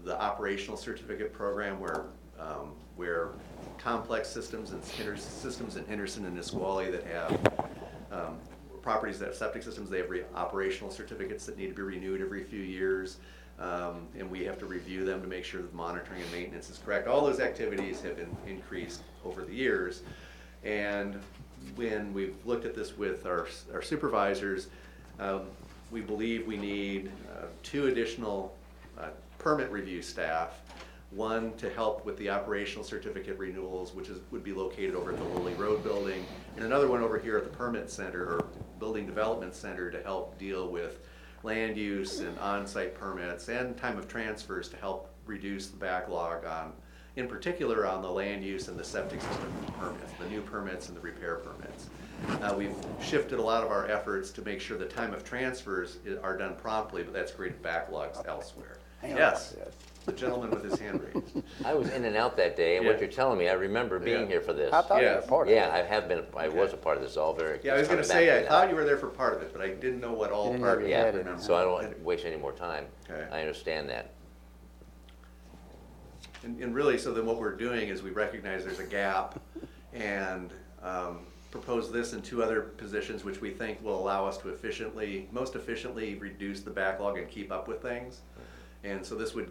the operational certificate program where complex systems and systems in Henderson and Nisqually that have properties that have septic systems, they have operational certificates that need to be renewed every few years, and we have to review them to make sure that the monitoring and maintenance is correct. All those activities have been increased over the years, and when we've looked at this with our supervisors, we believe we need 2 additional permit review staff. One to help with the operational certificate renewals, which would be located over at the Lilly Road building, and another one over here at the Permit Center or Building Development Center to help deal with land use and on-site permits and time of transfers to help reduce the backlog on, in particular on the land use and the septic system permits, the new permits and the repair permits. We've shifted a lot of our efforts to make sure the time of transfers are done promptly, but that's created backlogs elsewhere. Yes. The gentleman with his hand raised. I was in and out that day, and what Yeah. you're telling me, I remember being Yeah. here for this. I thought you were Yeah. part of it. Yeah, I have been, I was a part of this, all very. Yeah, I was it's gonna coming say, back I to me thought now. you were there for part of it, but I didn't know what all You didn't part have of your it. head in remember. So I don't want to waste any more time. Okay. I understand that. And really, so then what we're doing is we recognize there's a gap and propose this in 2 other positions, which we think will allow us to most efficiently reduce the backlog and keep up with things. And so this would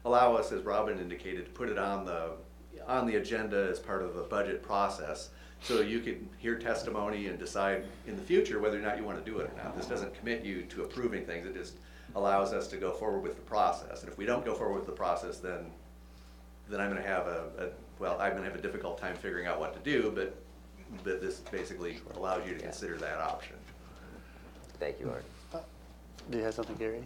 allow us, as Robin indicated, to put it on the agenda as part of the budget process. So you could hear testimony and decide in the future whether or not you want to do it or not. This doesn't commit you to approving things, it just allows us to go forward with the process. And if we don't go forward with the process, then I'm gonna have I'm gonna have a difficult time figuring out what to do, but this basically allows you to consider that option. Thank you, Art. Do you have something, Gary?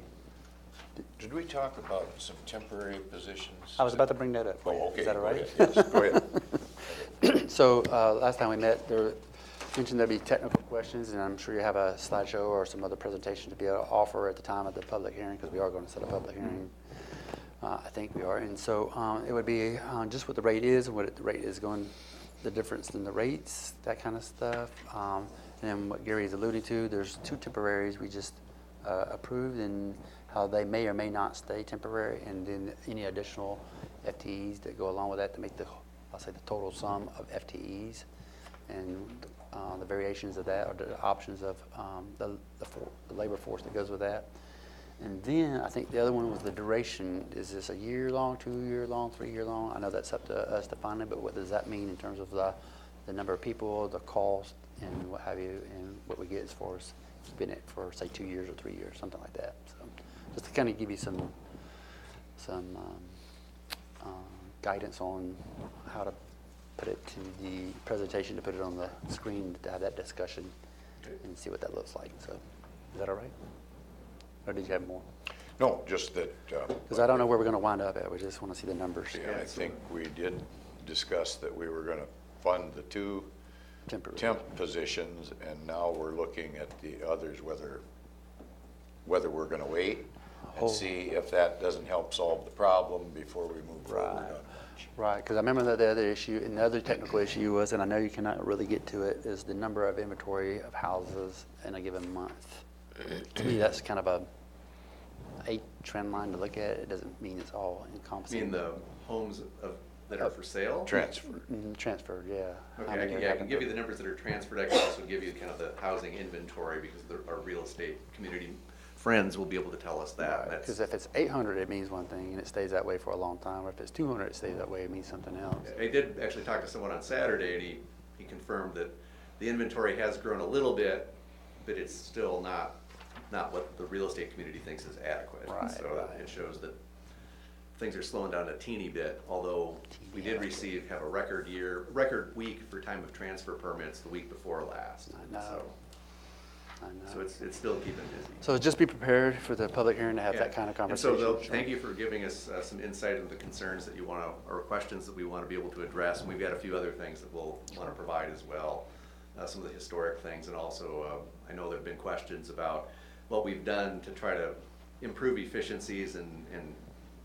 Did we talk about some temporary positions? I was about to bring that up. for you. Oh, okay. Is that all Go right? ahead. Yes, go ahead. So last time we met, there mentioned there'd be technical questions, and I'm sure you have a slideshow or some other presentation to be able to offer at the time of the public hearing, because we are going to set a public hearing. I think we are. And so it would be just what the rate is, and what the rate is going, the difference in the rates, that kind of stuff. And then what Gary's alluding to, there's 2 temporaries we just approved, and how they may or may not stay temporary, and then any additional FTEs that go along with that to make I'll say the total sum of FTEs, and the variations of that, or the options of the labor force that goes with that. And then I think the other one was the duration. Is this a year long, 2 year long, 3 year long? I know that's up to us to find it, but what does that mean in terms of the number of people, the cost, and what have you, and what we get as far as keeping it for, say, 2 years or 3 years, something like that. So just to kind of give you some guidance on how to put it to the presentation, to put it on the screen, to have that discussion and see what that looks like. So is that all right? Or did you have more? No, just that. Because I don't know where we're going to wind up at. We just want to see the numbers. Yeah, I think we did discuss that we were going to fund the 2 Temporary. temp positions, and now we're looking at the others, whether we're gonna wait and see if that doesn't help solve the problem before we move forward on it. Right, because I remember that the other issue, and the other technical issue was, and I know you cannot really get to it, is the number of inventory of houses in a given month. To me, that's kind of a trend line to look at. It doesn't mean it's all I encompassing. mean, the homes that are for sale? Transfer. Transferred, yeah. How Okay, many are I can happening? give you the numbers that are transferred. I can also give you kind of the housing inventory, because our real estate community friends will be able to tell us that. That's- Because if it's 800, it means one thing, and it stays that way for a long time. Or if it's 200, it stays that way, it means something else. I did actually talk to someone on Saturday, and he confirmed that the inventory has grown a little bit, but it's still not what the real estate community thinks is adequate. Right, So right. it shows that things are slowing down a teeny bit, although we did have a record week for time of transfer permits the week before last. I know. So it's still keeping busy. So just be prepared for the public hearing to have Yeah. that kind of And conversation. so thank you for giving us some insight into the concerns that you want to, or questions that we want to be able to address. And we've got a few other things that we'll want to provide as well. Some of the historic things, and also I know there have been questions about what we've done to try to improve efficiencies and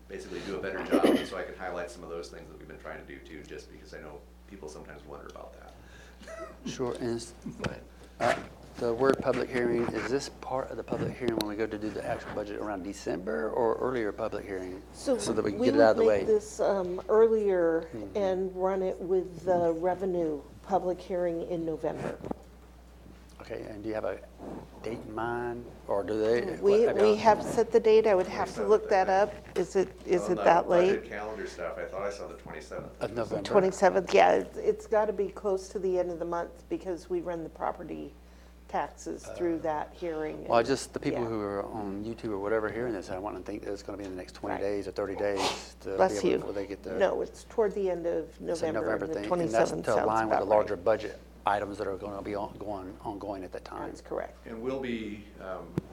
basically do a better job. And so I can highlight some of those things that we've been trying to do too, just because I know people sometimes wonder about that. Sure, and the word public hearing, is this part of the public hearing when we go to do the actual budget around December, or earlier public hearing? So that we can get it out of the way? We would make this earlier and run it with the revenue public hearing in November. Okay, and do you have a date in mind, or do they? We have set the date. I would have to look that up. Is it that late? Budget calendar stuff, I thought I saw the 27th. Of November? 27th, yeah. It's got to be close to the end of the month, because we run the property taxes through that hearing. Well, just the people Yeah. who are on YouTube or whatever hearing this, I want to think that it's going to be in the next 20 Right. days or 30 days to Bless be able, you. before they get their. No, it's toward the end of It's a November. November and the thing, 27th and that's to sounds align with the about larger right. budget items that are going to be ongoing at that time. That's correct. And we'll be,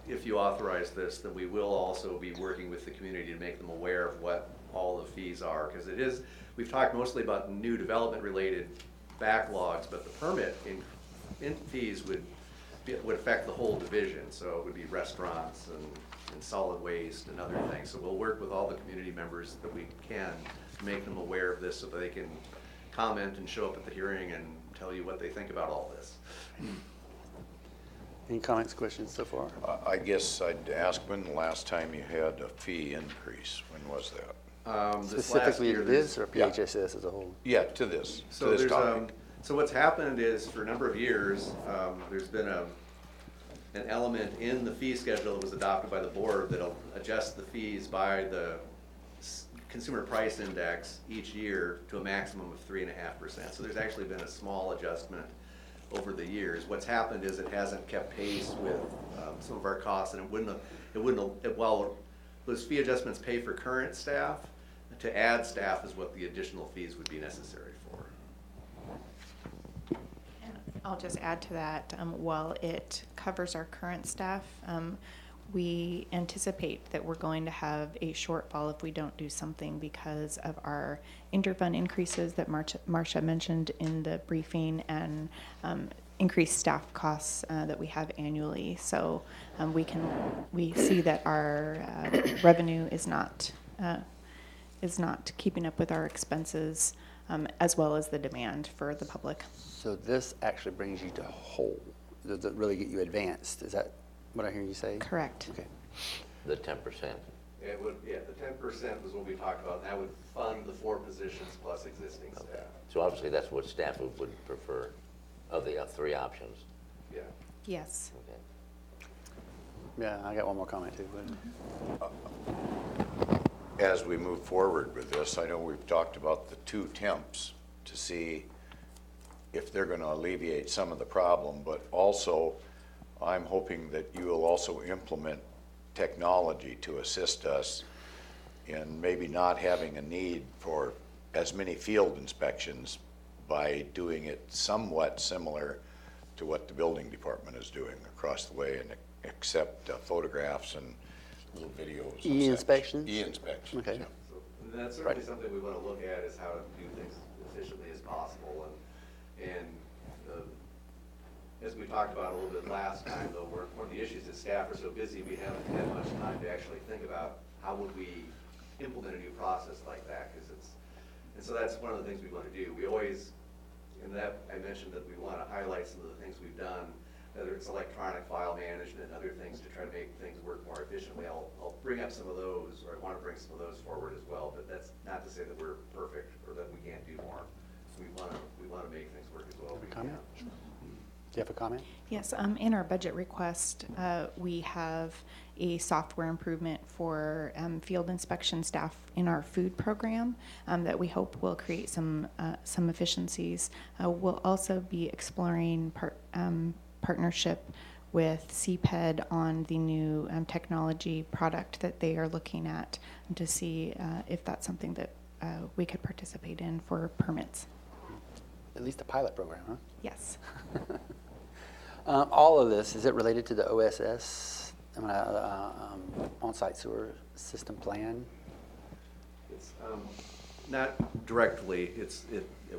if you authorize this, then we will also be working with the community to make them aware of what all the fees are. Because it is, we've talked mostly about new development related backlogs, but the permit in fees would affect the whole division. So it would be restaurants and solid waste and other things. So we'll work with all the community members that we can to make them aware of this, so that they can comment and show up at the hearing and tell you what they think about all this. Any comments, questions so far? I guess I'd ask, when the last time you had a fee increase? When was that? This last Specifically year, to this, or yeah. PHSS as a whole? Yeah, to this So there's, topic. so what's happened is, for a number of years, there's been an element in the fee schedule that was adopted by the board that'll adjust the fees by the consumer price index each year to a maximum of 3.5%. So there's actually been a small adjustment over the years. What's happened is it hasn't kept pace with some of our costs, and while those fee adjustments pay for current staff, to add staff is what the additional fees would be necessary for. I'll just add to that, while it covers our current staff, we anticipate that we're going to have a shortfall if we don't do something because of our interfund increases that Marcia mentioned in the briefing, and increased staff costs that we have annually. So we see that our revenue is not keeping up with our expenses, as well as the demand for the public. So this actually brings you to whole. Does it really get you advanced? Is that what I hear you say? Correct. Okay. The 10%. It would, yeah, the 10% was what we talked about, and that would fund the 4 positions plus existing staff. So obviously that's what staff would prefer of the 3 options. Yeah. Yes. Okay. Yeah, I got one more comment too. But As we move forward with this, I know we've talked about the 2 temps to see if they're going to alleviate some of the problem, but also I'm hoping that you will also implement technology to assist us in maybe not having a need for as many field inspections by doing it somewhat similar to what the building department is doing across the way, and accept photographs and little videos. and such. E-inspections? E-inspections, Okay. yeah. So that's certainly something we want to look at, is how to do things as efficiently as possible. And we talked about a little bit last time, though, one of the issues is staff are so busy, we haven't had much time to actually think about how would we implement a new process like that, and so that's one of the things we want to do. We always, in that, I mentioned that we want to highlight some of the things we've done, whether it's electronic file management and other things to try to make things work more efficiently. I'll bring up some of those, or I want to bring some of those forward as well, but that's not to say that we're perfect or that we can't do more. We want to make things work as well as we can. Comment? Do you have a comment? Yes, in our budget request, we have a software improvement for field inspection staff in our food program that we hope will create some efficiencies. We'll also be exploring partnership with CPED on the new technology product that they are looking at to see if that's something that we could participate in for permits. At least a pilot program, huh? Yes. All of this, is it related to the OSS, on-site sewer system plan? It's not directly.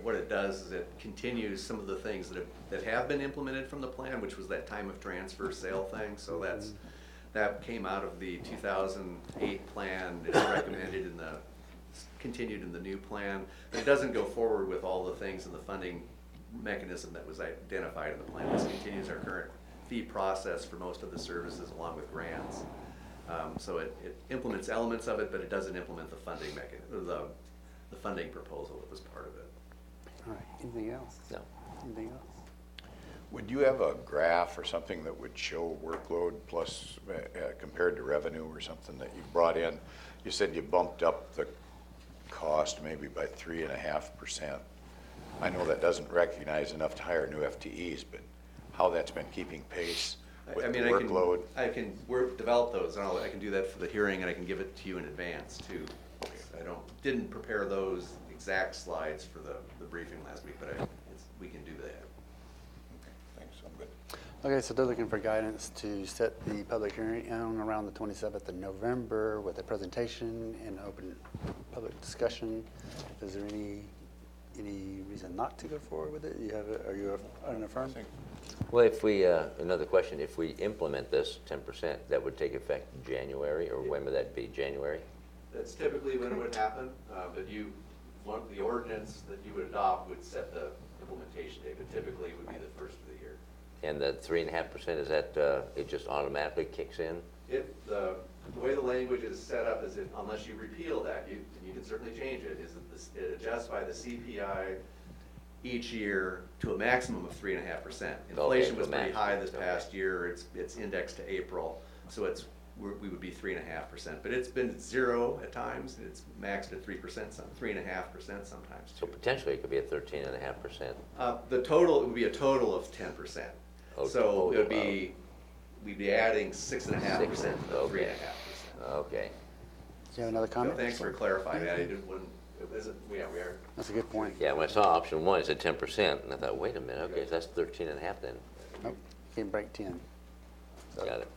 What it does is it continues some of the things that have been implemented from the plan, which was that time of transfer sale thing. So that came out of the 2008 plan. It's recommended continued in the new plan. But it doesn't go forward with all the things in the funding mechanism that was identified in the plan. This continues our current fee process for most of the services along with grants. So it implements elements of it, but it doesn't implement the funding the funding proposal that was part of it. All right, anything else? No. Anything else? Would you have a graph or something that would show workload plus compared to revenue or something that you brought in? You said you bumped up the cost maybe by 3.5%. I know that doesn't recognize enough to hire new FTEs, but how that's been keeping pace with the workload? I can develop those, and I can do that for the hearing, and I can give it to you in advance too. I didn't prepare those exact slides for the briefing last week, but we can do that. Okay, thanks, I'm good. Okay, so they're looking for guidance to set the public hearing on around the 27th of November with a presentation and open public discussion. Is there any reason not to go forward with it? Are you unaffirmed? Well, if we, another question, if we implement this 10%, that would take effect in January, or when would that be, January? That's typically when it would happen, but the ordinance that you would adopt would set the implementation date, but typically it would be the first of the year. And the 3.5%, is that, it just automatically kicks in? The way the language is set up is unless you repeal that, you can certainly change it, is that it adjusts by the CPI each year to a maximum of 3.5%. Inflation was pretty high this past year. It's indexed to April, so we would be 3.5%. But it's been 0 at times, and it's maxed at 3%, 3.5% sometimes too. So potentially it could be a 13.5%. It would be a total of 10%. Oh, So it would be, we'd be adding 6.5% to 3.5%. Okay. Do you have another comment? Thanks for clarifying that. It isn't, we are. That's a good point. Yeah, when I saw option 1, it said 10%, and I thought, wait a minute, okay, so that's 13.5 then. Nope, can't break 10. So- Got it.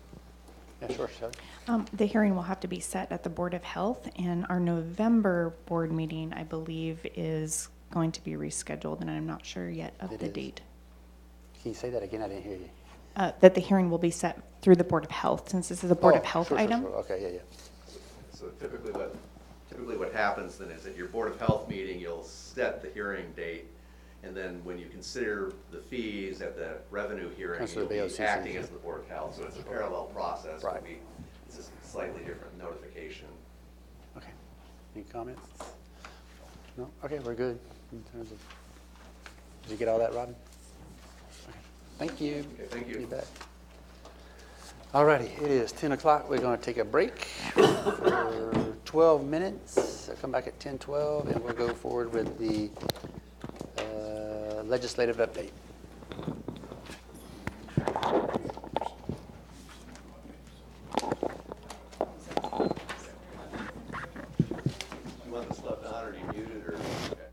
Yeah, sure, Shelley. The hearing will have to be set at the Board of Health, and our November board meeting, I believe, is going to be rescheduled, and I'm not sure yet of It the is. date. Can you say that again? I didn't hear you. That the hearing will be set through the Board of Health, since this is a Board of Health Sure, item. Sure. Okay, yeah. So typically what happens then is at your Board of Health meeting, you'll set the hearing date, and then when you consider the fees at the revenue hearing, Comes to you'll the be BoCC. acting as the Board of Health. So it's a parallel process. Right. It's just slightly different notification. Okay. Any comments? No? Okay, we're good in terms of, did you get all that, Robin? Okay. Thank you. Okay, thank you. You bet. All righty, it is 10 o'clock. We're going to take a break for 12 minutes. I'll come back at 10:12, and we'll go forward with the legislative update. You want this left on, or do you mute it, or? Okay.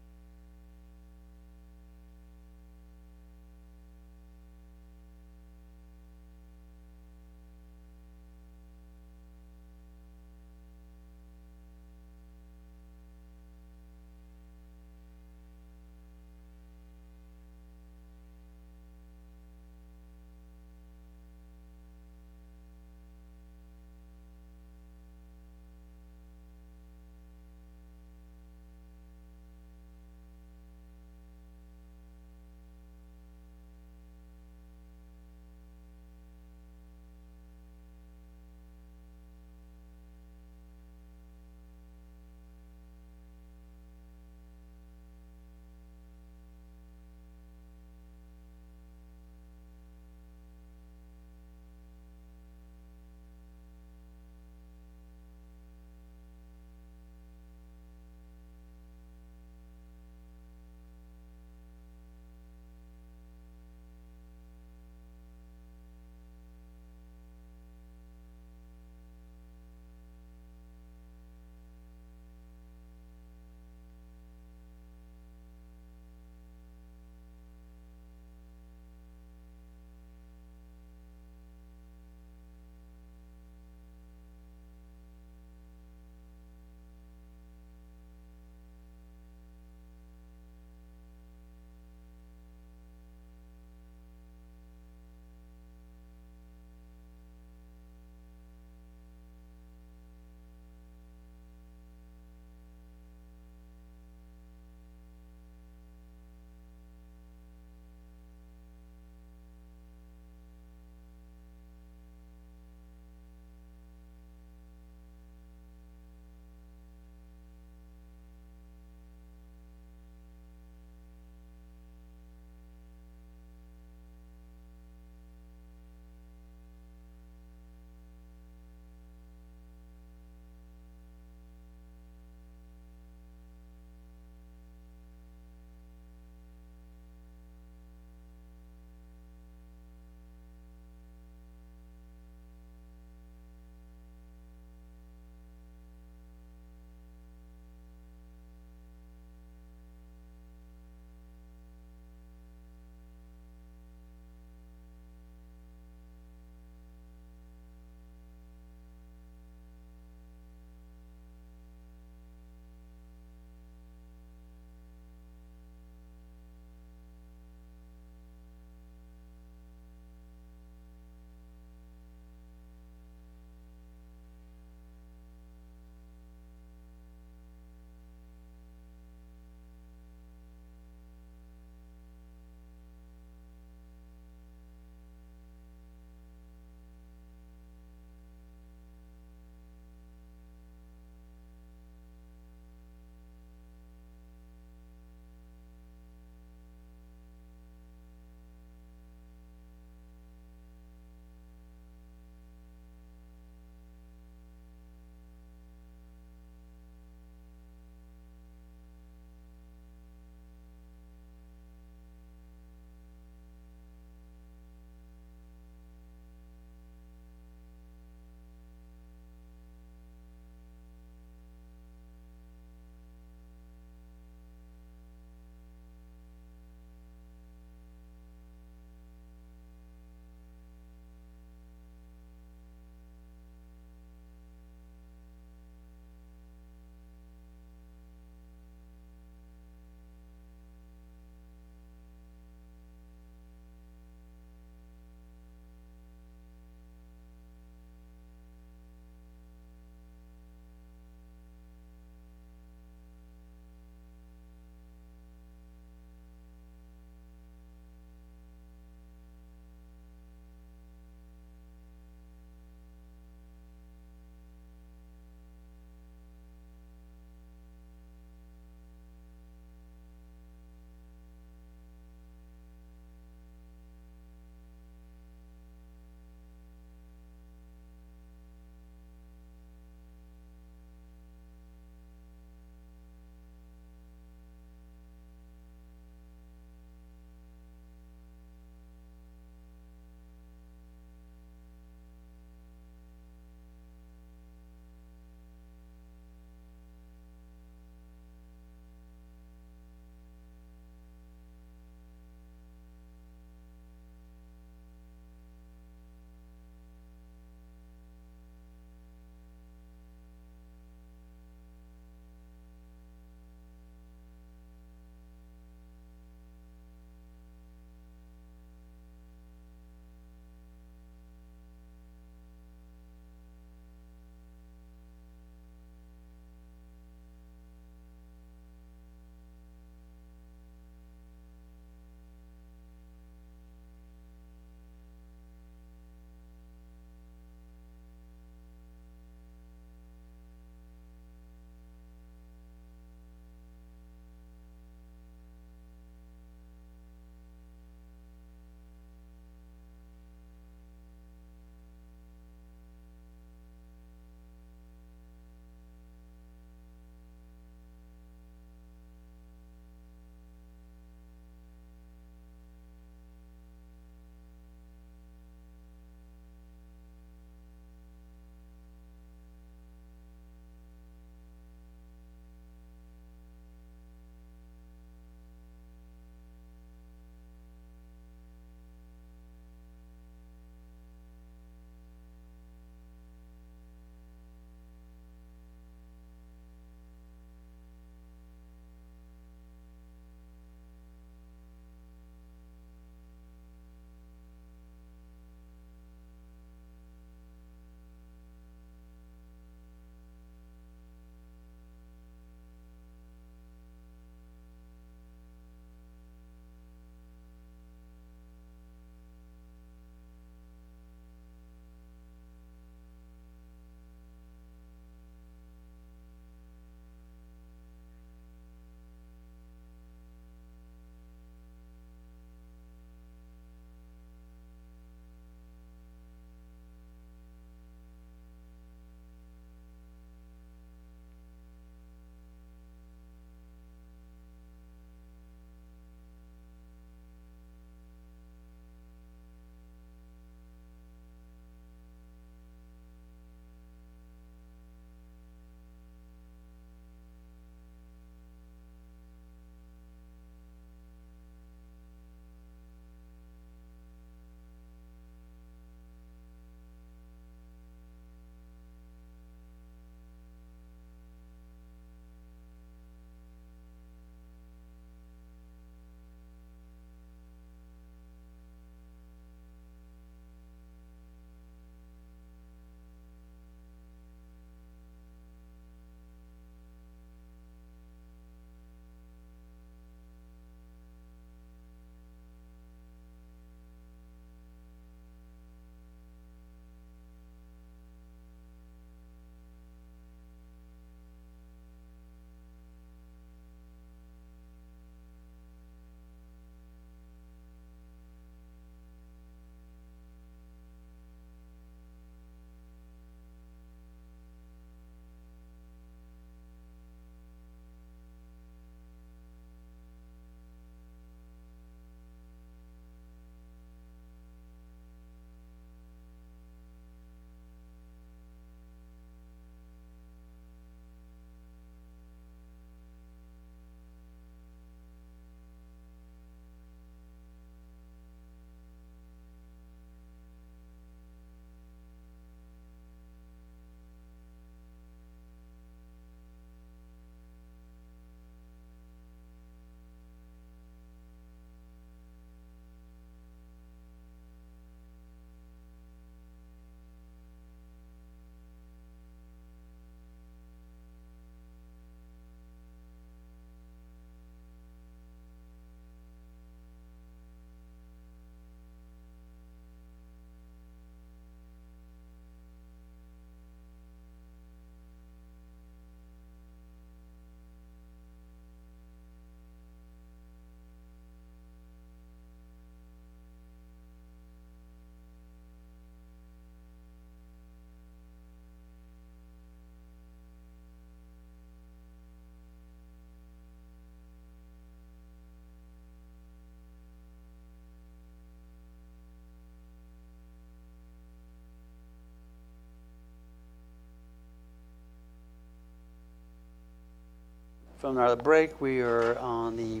From our break, we are on the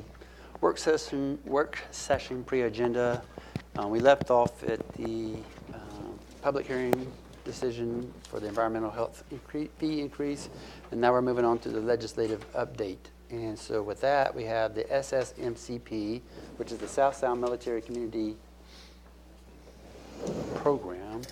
work session pre-agenda. We left off at the public hearing decision for the environmental health fee increase, and now we're moving on to the legislative update. And so with that, we have the SSMCP, which is the South Sound Military Community Program.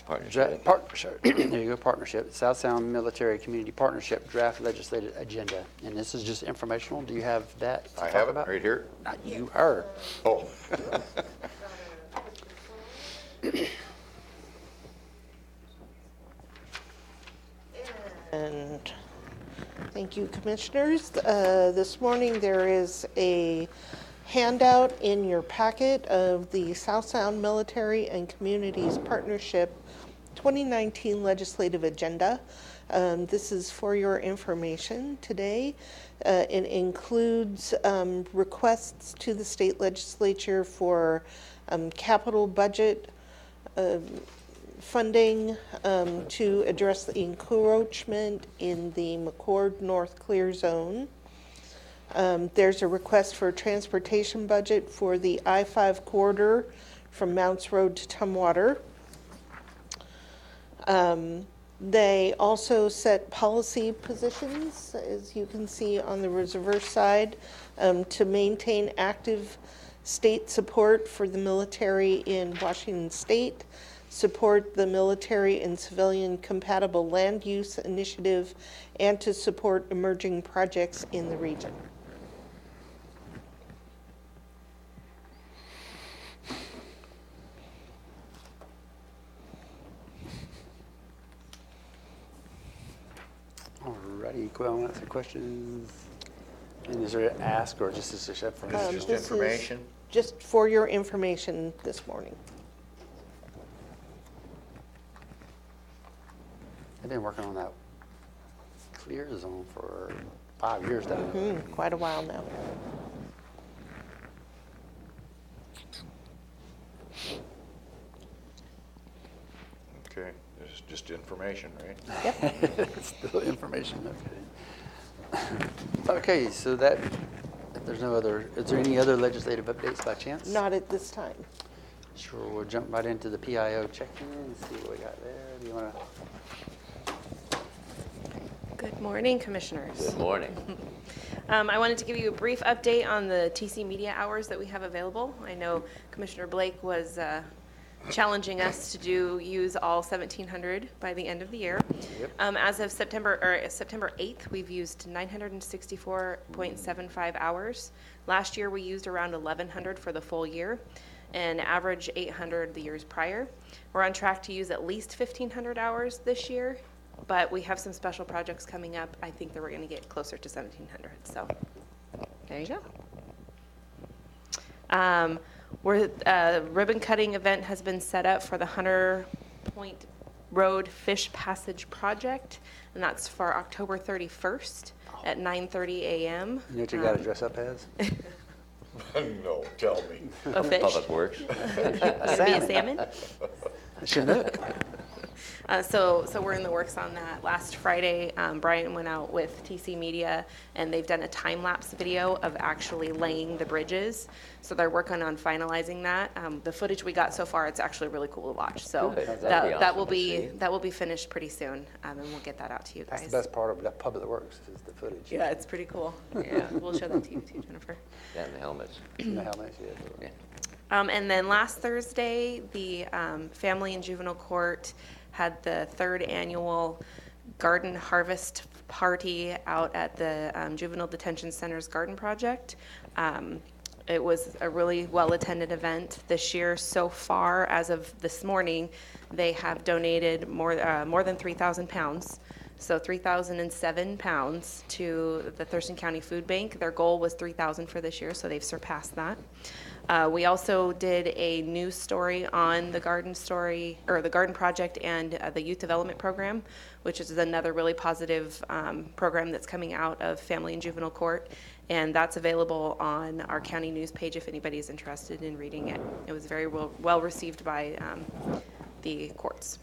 Partnership. There you go, partnership. South Sound Military Community Partnership draft legislative agenda. And this is just informational. Do you have that to I talk have it about? right here. You are. Oh. And thank you, commissioners. This morning there is a handout in your packet of the South Sound Military and Communities Partnership 2019 legislative agenda. This is for your information today. It includes requests to the state legislature for capital budget funding to address the encroachment in the McCord North Clear Zone. There's a request for transportation budget for the I-5 corridor from Mounts Road to Tumwater. They also set policy positions, as you can see on the reverse side, to maintain active state support for the military in Washington State, support the military and civilian compatible land use initiative, and to support emerging projects in the region. Alrighty, Quill, want to answer questions? And is there an ask or just as a chef for This is just This is information? Just for your information this morning. I've been working on that clear zone for 5 years now. Quite a while now. Okay, this is just information, right? Still information, okay. Okay, so that, if there's no other, is there any other legislative updates by chance? Not at this time. Sure, we'll jump right into the PIO check-in and see what we got there. Do you want to? Good morning, Commissioners. Good morning. I wanted to give you a brief update on the TC Media hours that we have available. I know Commissioner Blake was challenging us to use all 1,700 by the end of the year. Yep. As of September 8th, we've used 964.75 hours. Last year, we used around 1,100 for the full year, and average 800 the years prior. We're on track to use at least 1,500 hours this year, but we have some special projects coming up. I think that we're going to get closer to 1,700. So there you go. Ribbon cutting event has been set up for the Hunter Point Road Fish Passage Project, and that's for October 31st at 9:30 a.m. You know what you got to dress up as? No, tell me. A fish? Public Works. Maybe a salmon? Sure do. So we're in the works on that. Last Friday, Brian went out with TC Media, and they've done a time-lapse video of actually laying the bridges. So they're working on finalizing that. The footage we got so far, it's actually really cool to watch. So Good. That'd be that awesome will to be see. that will be finished pretty soon, and we'll get that out to you guys. That's the best part of that Public Works is the footage. Yeah, it's pretty cool. Yeah. We'll show that to you too, Jennifer. Yeah, and the helmets. You know how much it is. Yeah. And then last Thursday, the Family and Juvenile Court had the 3rd annual garden harvest party out at the Juvenile Detention Center's garden project. It was a really well-attended event this year. So far, as of this morning, they have donated more than 3,000 pounds. So 3,007 pounds to the Thurston County Food Bank. Their goal was 3,000 for this year, so they've surpassed that. We also did a news story on the garden project and the youth development program, which is another really positive program that's coming out of Family and Juvenile Court, and that's available on our county news page if anybody's interested in reading it. It was very well received by the courts.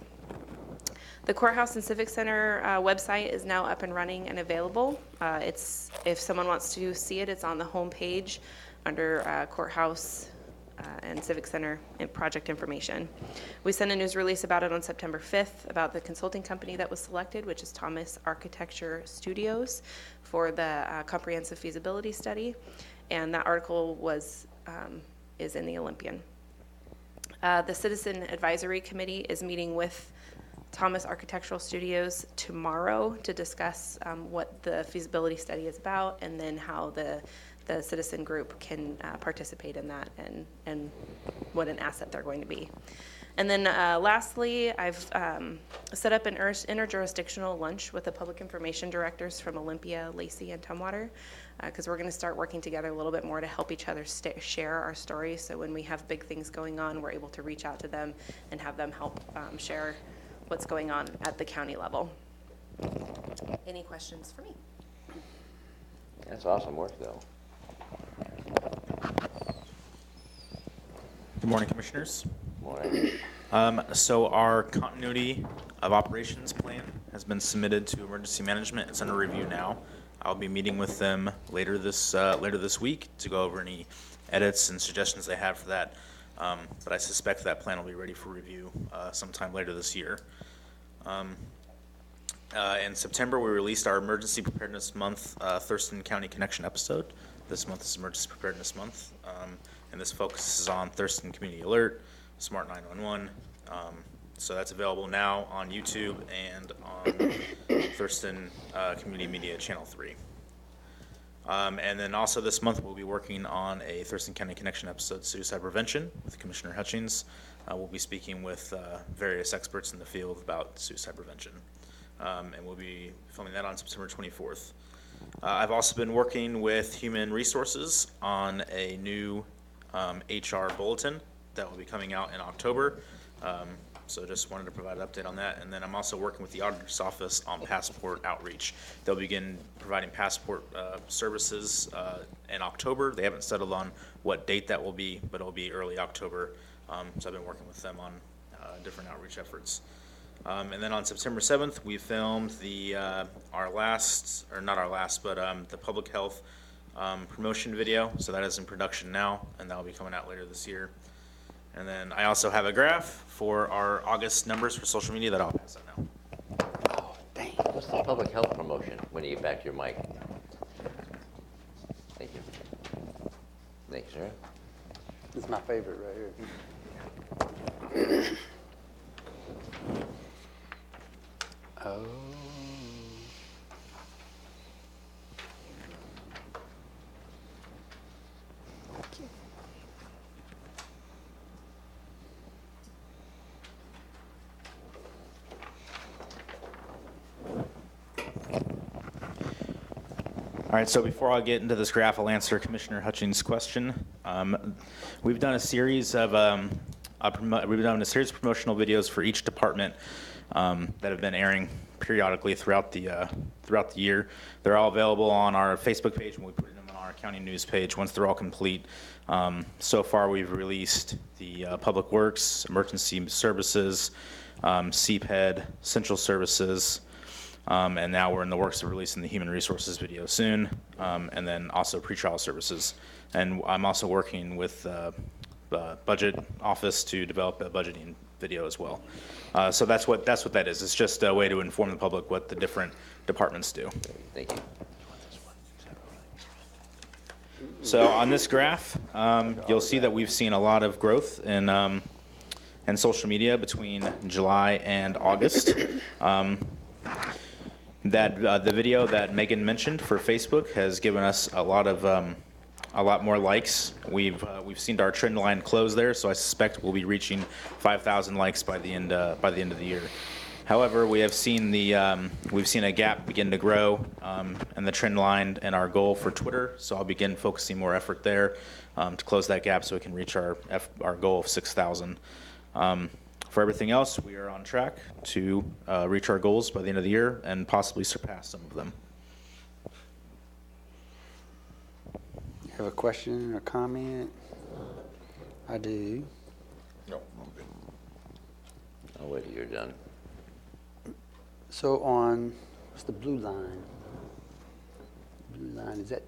The Courthouse and Civic Center website is now up and running and available. If someone wants to see it, it's on the home page under Courthouse and Civic Center and project information. We sent a news release about it on September 5th about the consulting company that was selected, which is Thomas Architecture Studios, for the comprehensive feasibility study, and that article is in the Olympian. The Citizen Advisory Committee is meeting with Thomas Architectural Studios tomorrow to discuss what the feasibility study is about, and then how the citizen group can participate in that, and what an asset they're going to be. And then lastly, I've set up an interjurisdictional lunch with the public information directors from Olympia, Lacey, and Tumwater, because we're going to start working together a little bit more to help each other share our stories. So when we have big things going on, we're able to reach out to them and have them help share what's going on at the county level. Any questions for me? That's awesome work, though. Good morning, Commissioners. Morning. So our continuity of operations plan has been submitted to emergency management. It's under review now. I'll be meeting with them later this week to go over any edits and suggestions they have for that. But I suspect that plan will be ready for review sometime later this year. In September, we released our Emergency Preparedness Month Thurston County Connection episode. This month is Emergency Preparedness Month, and this focuses on Thurston Community Alert, Smart 911. So that's available now on YouTube and on Thurston Community Media Channel 3. And then also this month, we'll be working on a Thurston County Connection episode, Suicide Prevention, with Commissioner Hutchings. We'll be speaking with various experts in the field about suicide prevention. And we'll be filming that on September 24th. I've also been working with Human Resources on a new HR bulletin that will be coming out in October. So just wanted to provide an update on that. And then I'm also working with the Auditor's Office on passport outreach. They'll begin providing passport services in October. They haven't settled on what date that will be, but it'll be early October. So I've been working with them on different outreach efforts. And then on September 7th, we filmed the the public health promotion video. So that is in production now, and that will be coming out later this year. And then I also have a graph for our August numbers for social media that I'll pass out now. Oh, dang. What's the public health promotion when you get back to your mic? Thank you. Thank you, sir. This is my favorite right here. Oh. All right, so before I get into this graph, I'll answer Commissioner Hutchings' question. We've done a series of promotional videos for each department that have been airing periodically throughout the year. They're all available on our Facebook page, and we put them on our county news page once they're all complete. So far, we've released the Public Works, Emergency Services, CPED, Central Services, and now we're in the works of releasing the Human Resources video soon, and then also pretrial services. And I'm also working with the budget office to develop a budgeting video as well. So that's what that is. It's just a way to inform the public what the different departments do. Thank you. So on this graph, you'll see that we've seen a lot of growth in social media between July and August. The video that Megan mentioned for Facebook has given us a lot more likes. We've seen our trend line close there, so I suspect we'll be reaching 5,000 likes by the end of the year. However, we've seen a gap begin to grow in the trend line and our goal for Twitter. So I'll begin focusing more effort there to close that gap so we can reach our goal of 6,000. For everything else, we are on track to reach our goals by the end of the year and possibly surpass some of them. You have a question or comment? I do. No, I'm good. I'll wait till you're done. So on, what's the blue line? Blue line, is that,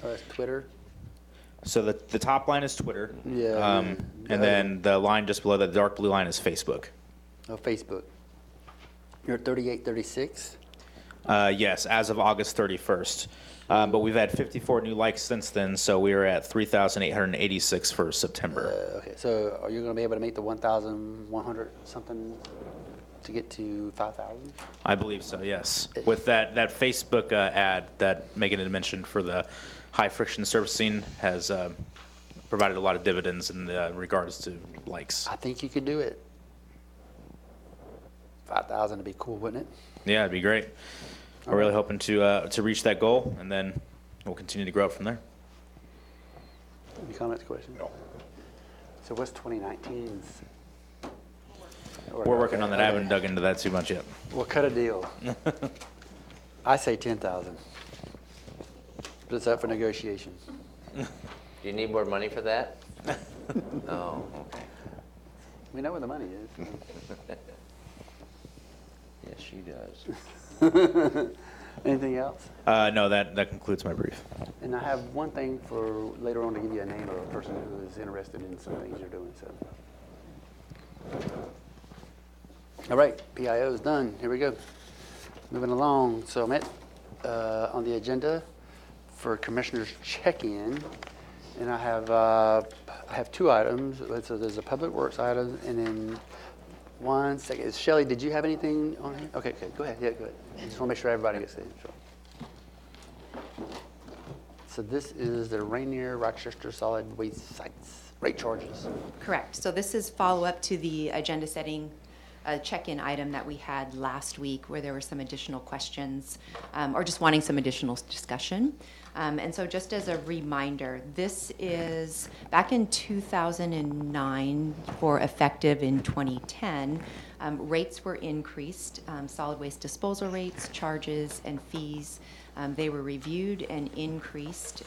that's Twitter? So the top line is Twitter. Yeah, Um, yeah. and then the line just below that dark blue line is Facebook. Oh, Facebook. You're at 3836? Yes, as of August 31st. But we've had 54 new likes since then, so we are at 3,886 for September. Okay, so are you going to be able to make the 1,100 something to get to 5,000? I believe so, yes. With that Facebook ad that Megan had mentioned for the high friction surfacing has provided a lot of dividends in regards to likes. I think you could do it. 5,000 would be cool, wouldn't it? Yeah, it'd be great. We're really hoping to reach that goal, and then we'll continue to grow up from there. Any comments, questions? No. So what's 2019's? We're working on that. I haven't dug into that too much yet. We'll cut a deal. I say 10,000. But it's up for negotiation. Do you need more money for that? Oh, okay. We know where the money is. Yes, she does. Anything else? No, that concludes my brief. And I have one thing for later on to give you a name of a person who is interested in some things you're doing. So, all right, PIO is done. Here we go. Moving along. So I'm at on the agenda for commissioners check-in, and I have two items. So there's a public works item, and then one second. Shelley, did you have anything on here? Okay, go ahead. Yeah, go ahead. I just want to make sure everybody gets it. So this is the Rainier Rochester Solid Waste Sites rate charges. Correct. So this is follow-up to the agenda setting check-in item that we had last week where there were some additional questions or just wanting some additional discussion. And so just as a reminder, this is back in 2009 for effective in 2010, rates were increased, solid waste disposal rates, charges, and fees. They were reviewed and increased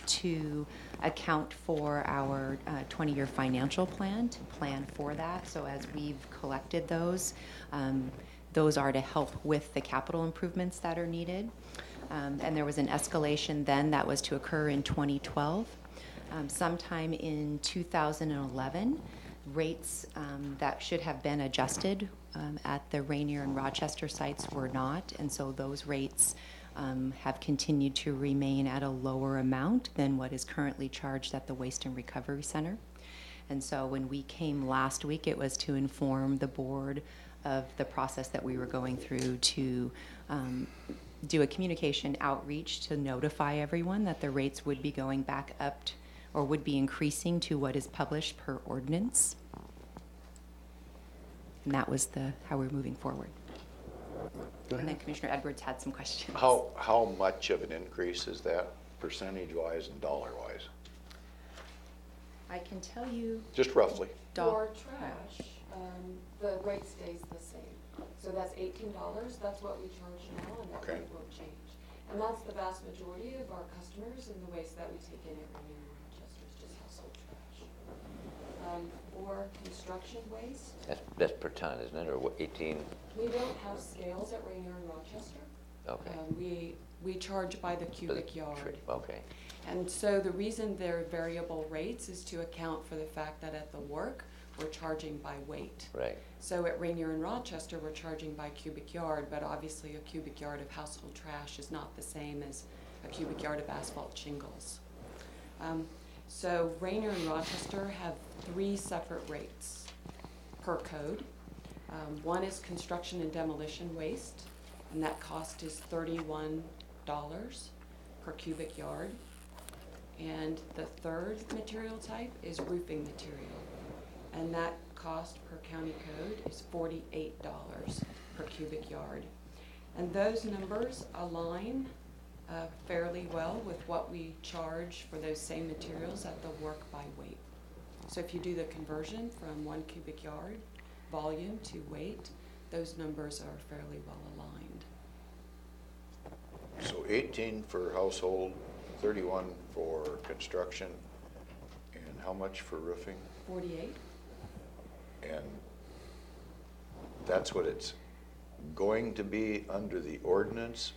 to account for our 20-year financial plan, to plan for that. So as we've collected those are to help with the capital improvements that are needed. And there was an escalation then that was to occur in 2012. Sometime in 2011, rates that should have been adjusted at the Rainier and Rochester sites were not, and so those rates have continued to remain at a lower amount than what is currently charged at the Waste and Recovery Center. And so when we came last week, it was to inform the board of the process that we were going through to do a communication outreach to notify everyone that the rates would be going back up or would be increasing to what is published per ordinance. And that was how we're moving forward. And then Commissioner Edwards had some questions. How much of an increase is that, percentage-wise and dollar-wise? I can tell you. Just roughly. For trash, the rate stays the same. So that's $18, that's what we charge now, and that Okay. rate won't change. And that's the vast majority of our customers and the waste that we take in at Rainier and Rochester is just household trash. For construction waste, That's per ton, isn't it, or what, 18? we don't have scales at Rainier and Rochester. Okay. We charge by the cubic yard. Okay. And so the reason they're variable rates is to account for the fact that at the work, we're charging by weight. Right. So at Rainier and Rochester, we're charging by cubic yard, but obviously a cubic yard of household trash is not the same as a cubic yard of asphalt shingles. So Rainier and Rochester have 3 separate rates per code. One is construction and demolition waste, and that cost is $31 per cubic yard. And the third material type is roofing material, and that cost per county code is $48 per cubic yard. And those numbers align fairly well with what we charge for those same materials at the work by weight. So if you do the conversion from 1 cubic yard volume to weight, those numbers are fairly well aligned. So 18 for household, 31 for construction, and how much for roofing? 48? And that's what it's going to be under the ordinance?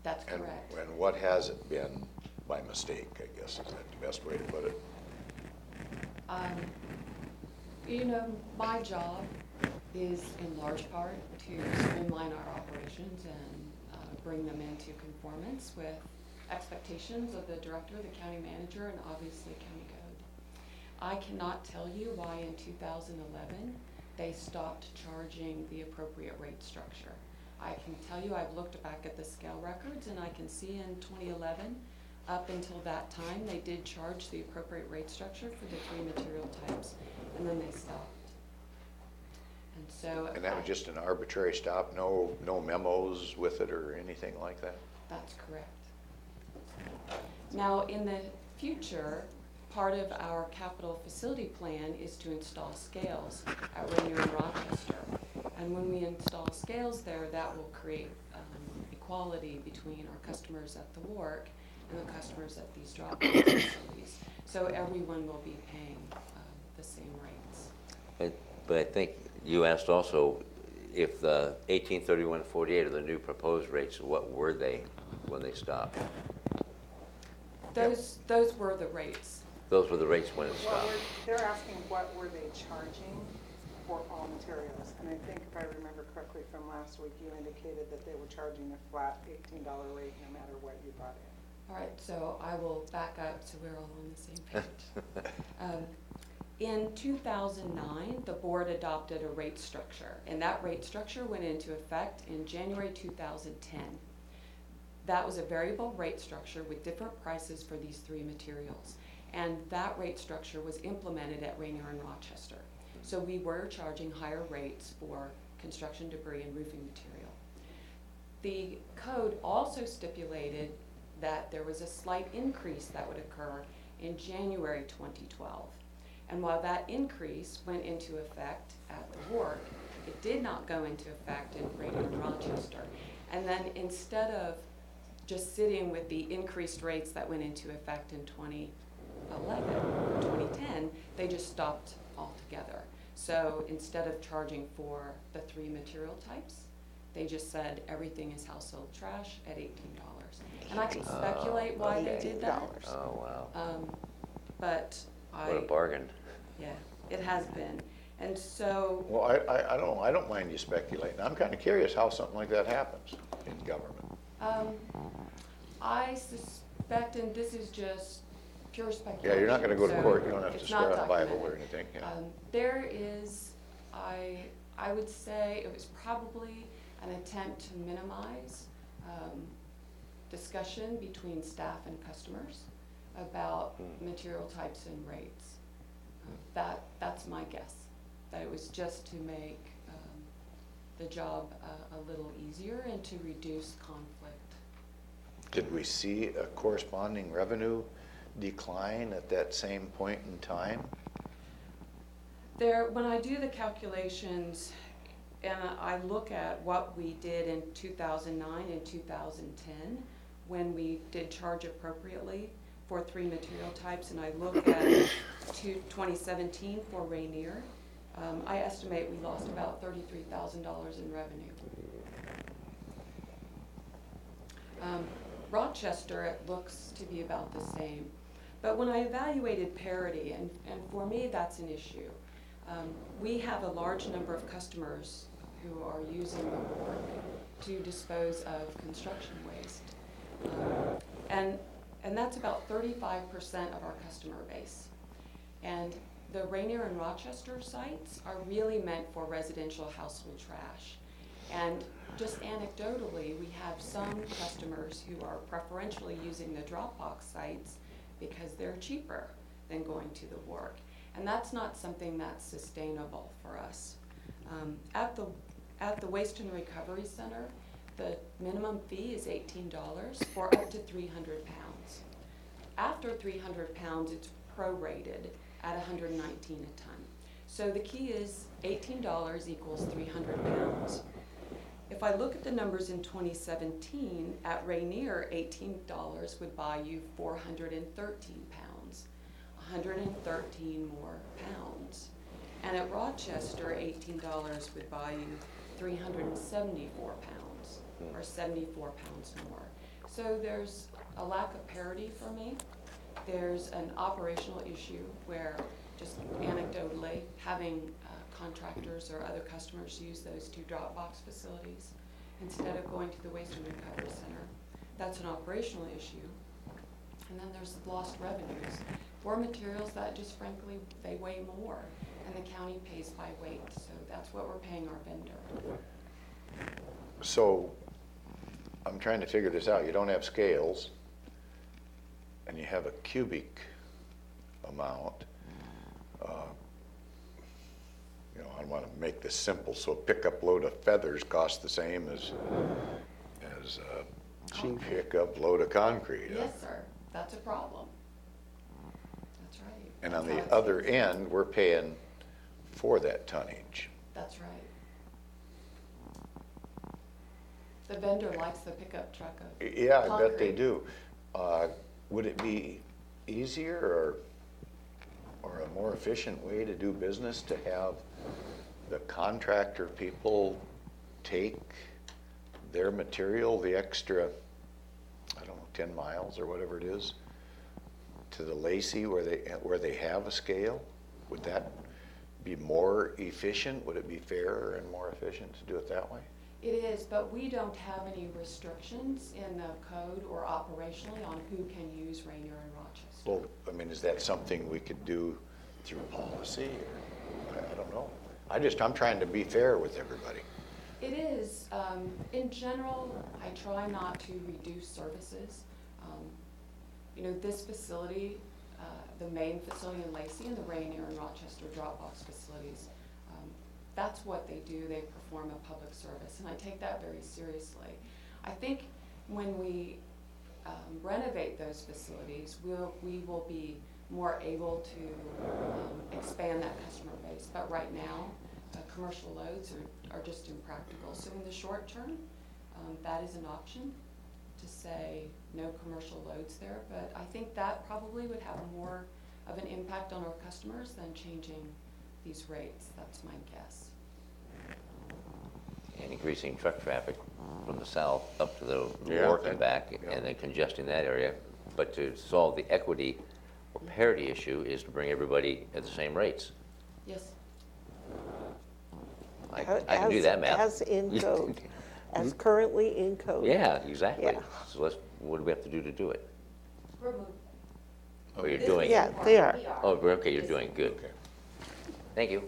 That's And- correct. And what has it been by mistake, I guess, is that the best way to put it? You know, my job is in large part to streamline our operations and bring them into conformance with expectations of the director, the county manager, and obviously county code. I cannot tell you why in 2011 they stopped charging the appropriate rate structure. I can tell you I've looked back at the scale records and I can see in 2011, up until that time, they did charge the appropriate rate structure for the 3 material types, and then they stopped. And so. And that was just an arbitrary stop, no memos with it or anything like that? That's correct. Now, in the future, part of our capital facility plan is to install scales at Rainier and Rochester. And when we install scales there, that will create equality between our customers at the WARC and the customers at these drop-off facilities. So everyone will be paying the same rates. But I think you asked also if the 1831.48 are the new proposed rates, what were they when they stopped? Those were the rates. Those were the rates when it Well, stopped. they're asking what were they charging for all materials? And I think if I remember correctly from last week, you indicated that they were charging a flat $18 rate no matter what you brought in. All right, so I will back up so we're all on the same page. In 2009, the board adopted a rate structure, and that rate structure went into effect in January 2010. That was a variable rate structure with different prices for these 3 materials. And that rate structure was implemented at Rainier and Rochester. So we were charging higher rates for construction debris and roofing material. The code also stipulated that there was a slight increase that would occur in January 2012. And while that increase went into effect at the WARC, it did not go into effect in Rainier and Rochester. And then instead of just sitting with the increased rates that went into effect in 2011 or 2010, they just stopped altogether. So instead of charging for the 3 material types, they just said everything is household trash at $18. And I can speculate why they did that. Oh, wow. But What a bargain. Yeah, it has been. And so. Well, I don't mind you speculating. I'm kind of curious how something like that happens in government. I suspect, and this is just pure speculation. Yeah, you're not going to go to so court. You don't have to it's swear not on the Bible or documented. anything. Yeah. There is, I would say it was probably an attempt to minimize discussion between staff and customers about material types and rates. That's my guess, that it was just to make the job a little easier and to reduce conflict. Did we see a corresponding revenue decline at that same point in time? When I do the calculations and I look at what we did in 2009 and 2010, when we did charge appropriately for 3 material types, and I look at 2017 for Rainier, I estimate we lost about $33,000 in revenue. Rochester, it looks to be about the same. But when I evaluated parity, and for me that's an issue, we have a large number of customers who are using the WARC to dispose of construction waste. And that's about 35% of our customer base. And the Rainier and Rochester sites are really meant for residential household trash. And just anecdotally, we have some customers who are preferentially using the Dropbox sites because they're cheaper than going to the WARC. And that's not something that's sustainable for us. At the Waste and Recovery Center, the minimum fee is $18 for up to 300 pounds. After 300 pounds, it's prorated at 119 a ton. So the key is $18 equals 300 pounds. If I look at the numbers in 2017, at Rainier, $18 would buy you 413 pounds, 113 more pounds. And at Rochester, $18 would buy you 374 pounds, or 74 pounds more. So there's a lack of parity for me. There's an operational issue where, just anecdotally, having contractors or other customers use those two drop box facilities instead of going to the Waste and Recovery Center. That's an operational issue. And then there's lost revenues for materials that just frankly, they weigh more, and the county pays by weight, so that's what we're paying our vendor. So I'm trying to figure this out. You don't have scales, and you have a cubic amount. You know, I want to make this simple. So a pickup load of feathers costs the same as a pickup load of concrete. Yes, sir, that's a problem. That's right. And on That's the how other it's- end, we're paying for that tonnage. That's right. The vendor likes the pickup truck of Yeah, I bet they concrete. do. Would it be easier or a more efficient way to do business to have the contractor people take their material, the extra, I don't know, 10 miles or whatever it is, to the Lacey where they have a scale? Would that be more efficient? Would it be fairer and more efficient to do it that way? It is, but we don't have any restrictions in the code or operationally on who can use Rainier and Rochester. Well, I mean, is that something we could do through policy, or, I don't know. I'm trying to be fair with everybody. It is. In general, I try not to reduce services. You know, this facility, the main facility in Lacey and the Rainier and Rochester drop-box facilities, that's what they do. They perform a public service, and I take that very seriously. I think when we renovate those facilities, we will be more able to expand that customer base. But right now, commercial loads are just impractical. So in the short term, that is an option to say no commercial loads there. But I think that probably would have more of an impact on our customers than changing these rates. That's my guess. And increasing truck traffic from the south up to the Yeah, north that- and back, yeah. and then congesting that area. But to solve the equity or parity issue is to bring everybody at the same rates. Yes. I can do that math. As in code, as currently in code. Yeah, exactly. Yeah. So what do we have to do to do it? We're moving. Oh, you're doing it? Yeah, they are. Oh, okay, you're doing good. Okay. Thank you.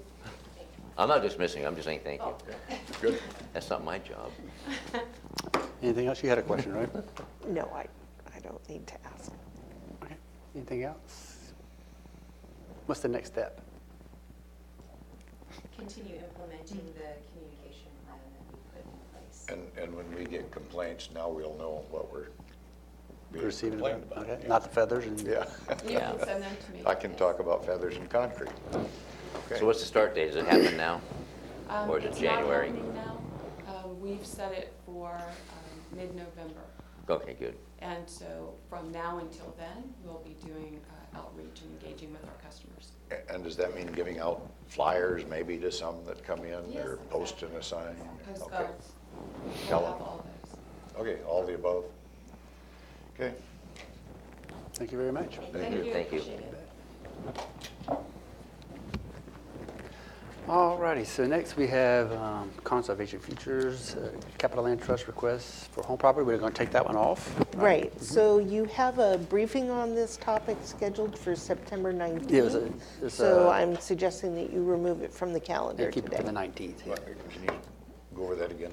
I'm not dismissing, I'm just saying thank you. Good. That's not my job. Anything else? You had a question, right? No, I don't need to ask. Okay. Anything else? What's the next step? Continue implementing the communication plan that we put in place. And when we get complaints, now we'll know what we're being Receiving complained about, about. okay, not the feathers and. Yeah. You Yeah. can send them to me. I can talk about feathers and concrete. Okay. So what's the start date? Does it happen now? Or is it It's January? not happening now. We've set it for mid-November. Okay, good. And so from now until then, we'll be doing outreach and engaging with our customers. And does that mean giving out flyers maybe to some that come in, Yes, or posting a sign? Okay. Postcards. Tell We'll them. have all those. Okay, all the above. Okay. Thank you very much. Thank you. Appreciate it. All righty, so next we have Conservation Futures, Capital Land Trust requests for home property. We're going to take that one off. Right, so you have a briefing on this topic scheduled for September 19th. Yeah, it's So I'm suggesting that you remove it from the Yeah, calendar keep it today. for the 19th. yeah. Can you go over that again?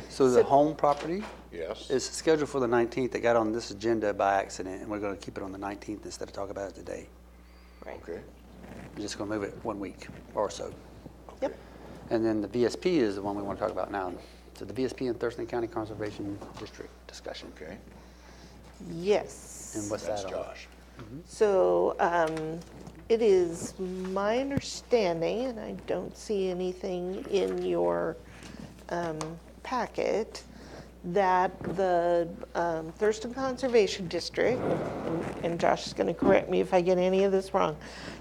So the home property Yes? is scheduled for the 19th. It got on this agenda by accident, and we're going to keep it on the 19th instead of talking about it today. Right. Okay. We're just going to move it 1 week or so. Yep. And then the VSP is the one we want to talk about now. So the VSP and Thurston County Conservation District discussion. Okay. Yes. And what's That's that all? Josh. So it is my understanding, and I don't see anything in your packet, that the Thurston Conservation District, and Josh is going to correct me if I get any of this wrong,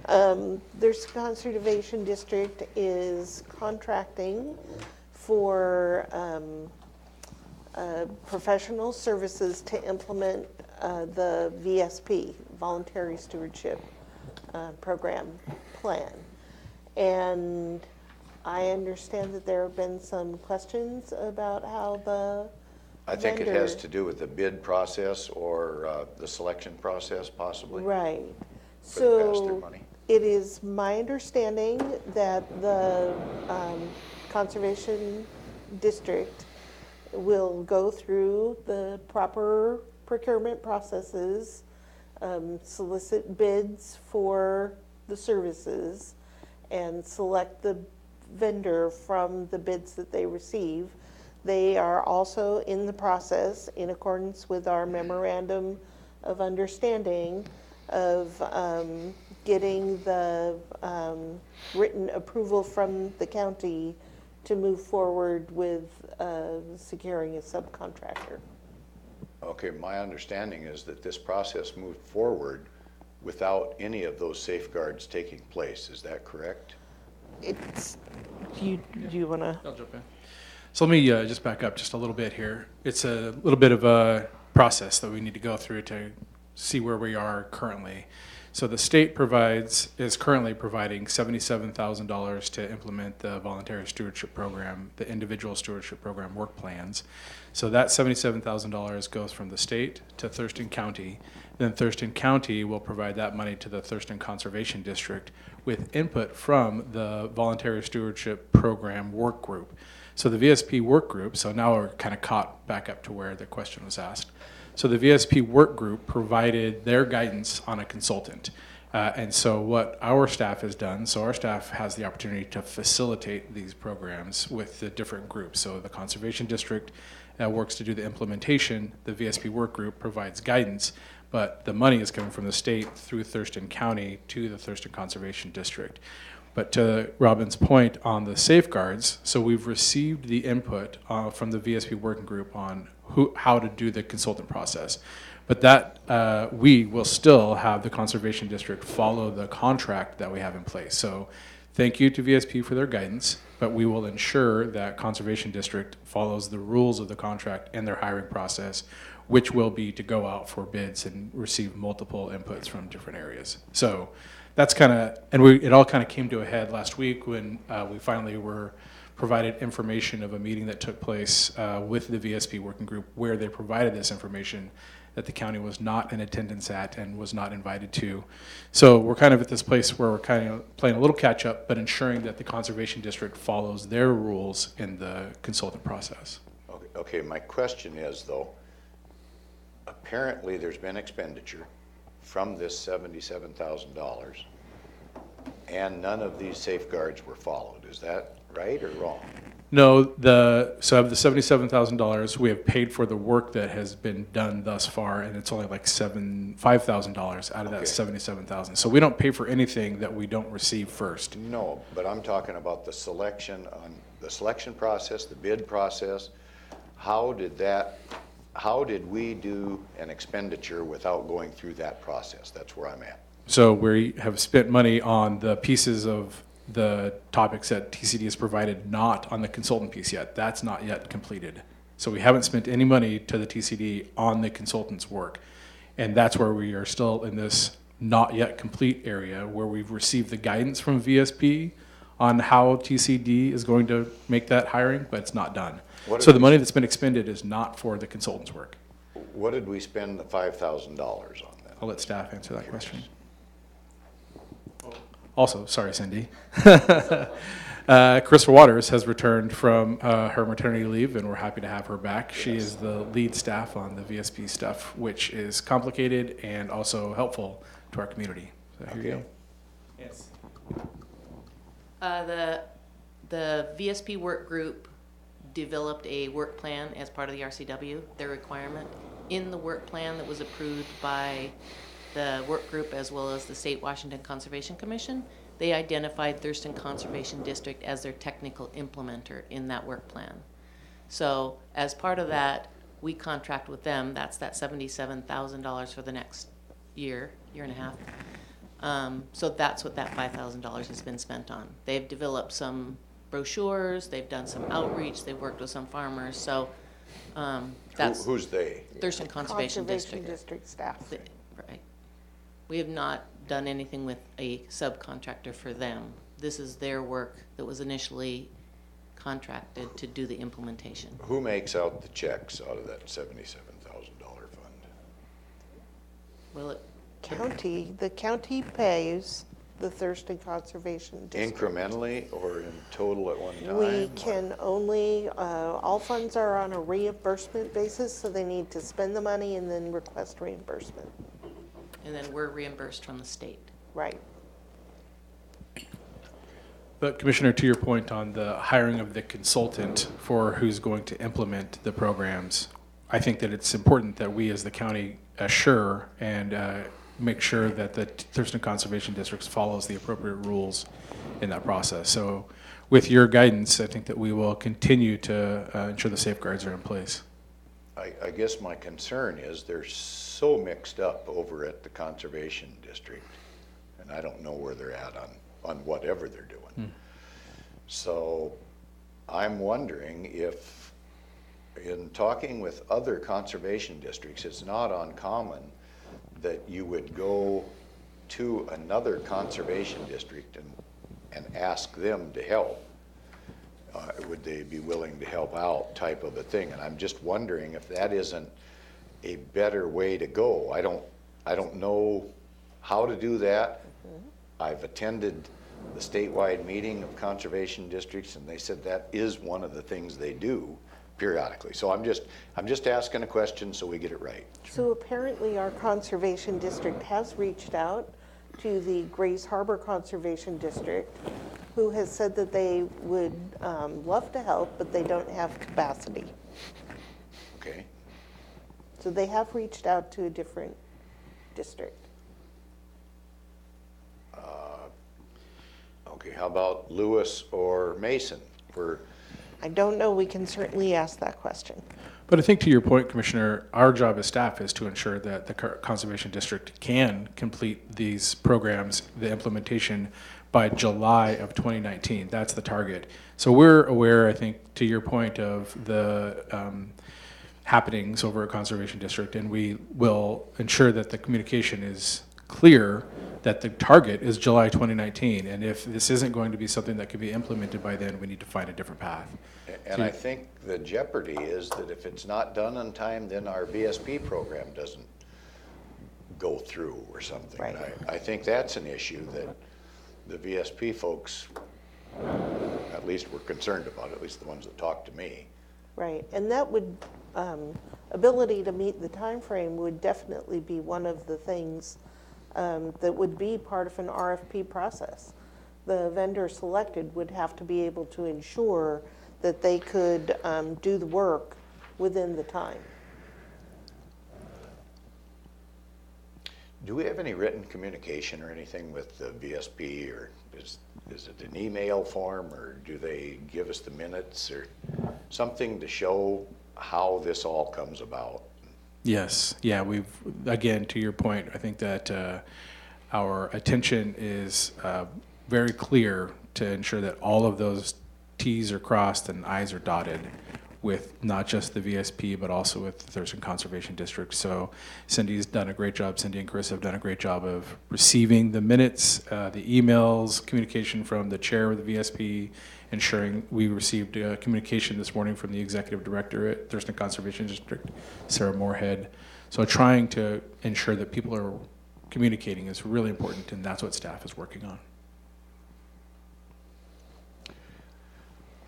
Thurston Conservation District is contracting for professional services to implement the VSP, Voluntary Stewardship Program Plan. And I understand that there have been some questions about how the I think it vendor- has to do with the bid process or the selection process possibly. Right. For the pass-through So money. it is my understanding that the Conservation District will go through the proper procurement processes, solicit bids for the services, and select the vendor from the bids that they receive. They are also in the process, in accordance with our memorandum of understanding, of getting the written approval from the county to move forward with securing a subcontractor. Okay, my understanding is that this process moved forward without any of those safeguards taking place. Is that correct? It's, do you want to? I'll jump in. So let me just back up just a little bit here. It's a little bit of a process that we need to go through to see where we are currently. So the state is currently providing $77,000 to implement the voluntary stewardship program, the individual stewardship program work plans. So that $77,000 goes from the state to Thurston County. Then Thurston County will provide that money to the Thurston Conservation District with input from the voluntary stewardship program work group. So the VSP work group, so now we're kind of caught back up to where the question was asked. So the VSP work group provided their guidance on a consultant. And so what our staff has done, so our staff has the opportunity to facilitate these programs with the different groups. So the Conservation District works to do the implementation. The VSP work group provides guidance, but the money is coming from the state through Thurston County to the Thurston Conservation District. But to Robin's point on the safeguards, so we've received the input from the VSP working group on how to do the consultant process. But that we will still have the Conservation District follow the contract that we have in place. So thank you to VSP for their guidance, but we will ensure that Conservation District follows the rules of the contract and their hiring process, which will be to go out for bids and receive multiple inputs from different areas. So that's kind of, and it all kind of came to a head last week when we finally were provided information of a meeting that took place with the VSP working group where they provided this information that the county was not in attendance at and was not invited to. So we're kind of at this place where we're kind of playing a little catch up, but ensuring that the Conservation District follows their rules in the consultant process. Okay, my question is though, apparently there's been expenditure from this $77,000 and none of these safeguards were followed. Is that right or wrong? No, so of the $77,000, we have paid for the work that has been done thus far, and it's only like $5,000 out of that $77,000. So we don't pay for anything that we don't receive first. No, but I'm talking about the selection process, the bid process. How did we do an expenditure without going through that process? That's where I'm at. So we have spent money on the pieces of the topics that TCD has provided, not on the consultant piece yet. That's not yet completed. So we haven't spent any money to the TCD on the consultant's work. And that's where we are still in this not yet complete area where we've received the guidance from VSP on how TCD is going to make that hiring, but it's not done. So the money that's been expended is not for the consultant's work. What did we spend the $5,000 on then? I'll let staff answer that question. Also, sorry, Cindy. Christopher Waters has returned from her maternity leave, and we're happy to have her back. Yes. She is the lead staff on the VSP stuff, which is complicated and also helpful to our community. So here you go. Yes. The VSP work group developed a work plan as part of the RCW, their requirement. In the work plan that was approved by the work group as well as the State Washington Conservation Commission, they identified Thurston Conservation District as their technical implementer in that work plan. So as part of that, we contract with them. That's that $77,000 for the next year and a half. So that's what that $5,000 has been spent on. They've developed some brochures, they've done some outreach, they've worked with some farmers, so that's Who's they? Thurston Conservation Conservation District. District staff. Right. We have not done anything with a subcontractor for them. This is their work that was initially contracted to do the implementation. Who makes out the checks out of that $77,000 fund? Well, The county pays the Thurston Conservation District. Incrementally or in total at one time? We can only, all funds are on a reimbursement basis, so they need to spend the money and then request reimbursement. and then we're reimbursed from the state. Right. But Commissioner, to your point on the hiring of the consultant for who's going to implement the programs, I think that it's important that we as the county assure and make sure that the Thurston Conservation District follows the appropriate rules in that process. So with your guidance, I think that we will continue to ensure the safeguards are in place. I guess my concern is they're so mixed up over at the Conservation District, and I don't know where they're at on whatever they're doing. So I'm wondering if, in talking with other conservation districts, it's not uncommon that you would go to another conservation district and ask them to help. Would they be willing to help out, type of a thing? And I'm just wondering if that isn't a better way to go. I don't know how to do that. I've attended the statewide meeting of conservation districts, and they said that is one of the things they do periodically. So I'm just asking a question so we get it right. So apparently our conservation district has reached out to the Grays Harbor Conservation District, who has said that they would love to help, but they don't have capacity. Okay. So they have reached out to a different district. Okay, how about Lewis or Mason? I don't know, we can certainly ask that question. But I think to your point, Commissioner, our job as staff is to ensure that the Conservation District can complete these programs, the implementation, by July of 2019. That's the target. So we're aware, I think, to your point, of the happenings over at Conservation District, and we will ensure that the communication is clear that the target is July 2019. And if this isn't going to be something that can be implemented by then, we need to find a different path. And I think the jeopardy is that if it's not done on time, then our VSP program doesn't go through or something. Right. I think that's an issue that the VSP folks, at least were concerned about, at least the ones that talked to me. Right, and that would, ability to meet the time frame would definitely be one of the things that would be part of an RFP process. The vendor selected would have to be able to ensure that they could do the work within the time. Do we have any written communication or anything with the VSP, or is it an email form, or do they give us the minutes or something to show how this all comes about? Yes, yeah, we've, again, to your point, I think that our attention is very clear to ensure that all of those T's are crossed and I's are dotted with not just the VSP, but also with the Thurston Conservation District. So Cindy's done a great job, Cindy and Chris have done a great job of receiving the minutes, the emails, communication from the chair of the VSP, ensuring we received communication this morning from the executive director at Thurston Conservation District, Sarah Moorhead. So trying to ensure that people are communicating is really important, and that's what staff is working on.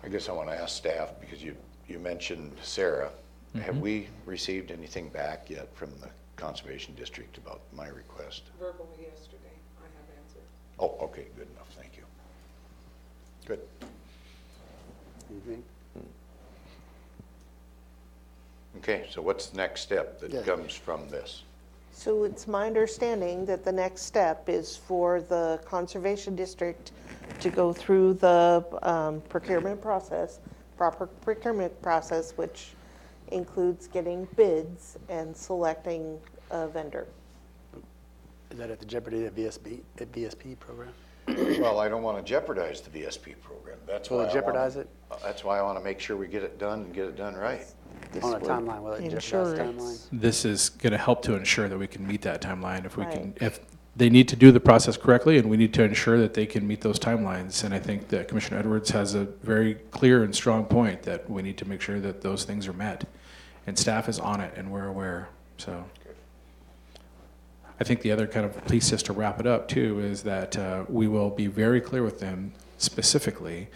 I guess I want to ask staff, because you mentioned Sarah. Mm-hmm. Have we received anything back yet from the Conservation District about my request? Verbally yesterday, I have answered. Oh, okay, good enough, thank you. Good. Anything? Okay, so what's the next step that comes from this? So it's my understanding that the next step is for the Conservation District to go through the procurement process, proper procurement process, which includes getting bids and selecting a vendor. Is that at the jeopardy of VSP program? Well, I don't want to jeopardize the VSP program. That's Will why it I jeopardize wanna- it? That's why I want to make sure we get it done and get it done right. On a timeline, will it jeopardize the timeline? Insurance. This is going to help to ensure that we can meet that timeline. If we can, Right. if they need to do the process correctly, and we need to ensure that they can meet those timelines. And I think that Commissioner Edwards has a very clear and strong point that we need to make sure that those things are met. And staff is on it, and we're aware, so. I think the other kind of piece, just to wrap it up too, is that we will be very clear with them specifically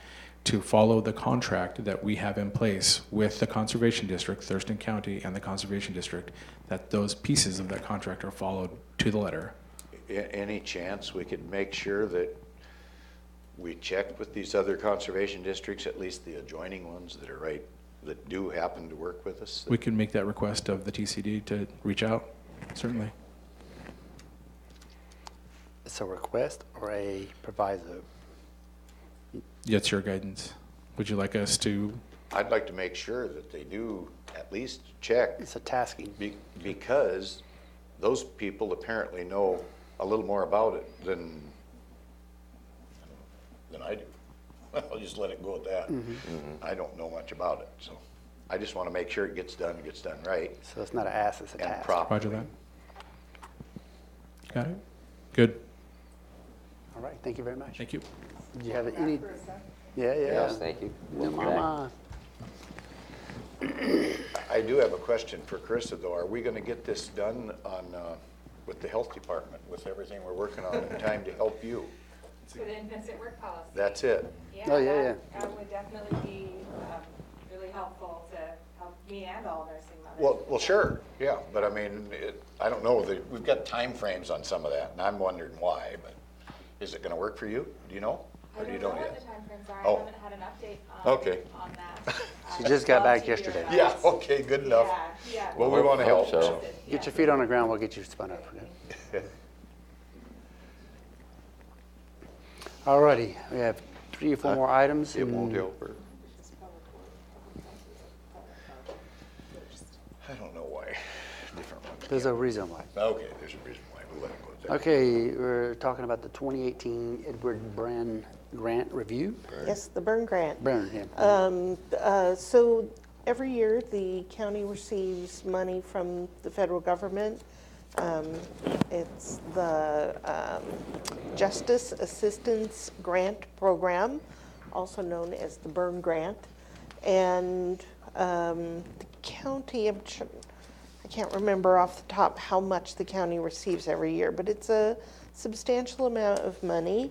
to follow the contract that we have in place with the Conservation District, Thurston County, and the Conservation District, that those pieces of that contract are followed to the letter. Any chance we could make sure that we check with these other conservation districts, at least the adjoining ones that are right, that do happen to work with us? We can make that request of the TCD to reach out, certainly. It's a request or a proviso? That's your guidance. Would you like us to? I'd like to make sure that they do at least check. It's a tasking. Because those people apparently know a little more about it than I do. I'll just let it go at that. I don't know much about it, so I just want to make sure it gets done right. So it's not an ask, it's a And task. properly. Roger that. Got it? Good. All right, thank you very much. Thank you. Do you have any? Yeah, yeah. Yes, thank you. Yeah, mama. I do have a question for Carissa, though. Are we going to get this done on, with the health department, with everything we're working on in time to help you? For the infants at work policy. That's it? Oh, yeah, That would definitely be really helpful to help me and all nursing mothers. Well, sure, yeah, but I mean, I don't know, we've got time frames on some of that, and I'm wondering why, but is it going to work for you? Do you know? Or I do you don't know yet? what the timeframes are. Oh. I haven't had an update Okay. on that. She just got I'd love back to yesterday. hear Yeah, that. okay, good enough. Yeah. Well, we want to help, Hope so. so. Get your feet on the ground, we'll get you spun up. All righty, we have 3 or 4 more items. It won't and help her. I don't know why. Different ones. There's a reason why. Okay, there's a reason why. We'll let it go at that. Okay, we're talking about the 2018 Edward Brand Grant Review. Yes, the burn grant. Burn, yeah. So every year, the county receives money from the federal government. It's the Justice Assistance Grant Program, also known as the Burn Grant. And the county, I can't remember off the top how much the county receives every year, but it's a substantial amount of money.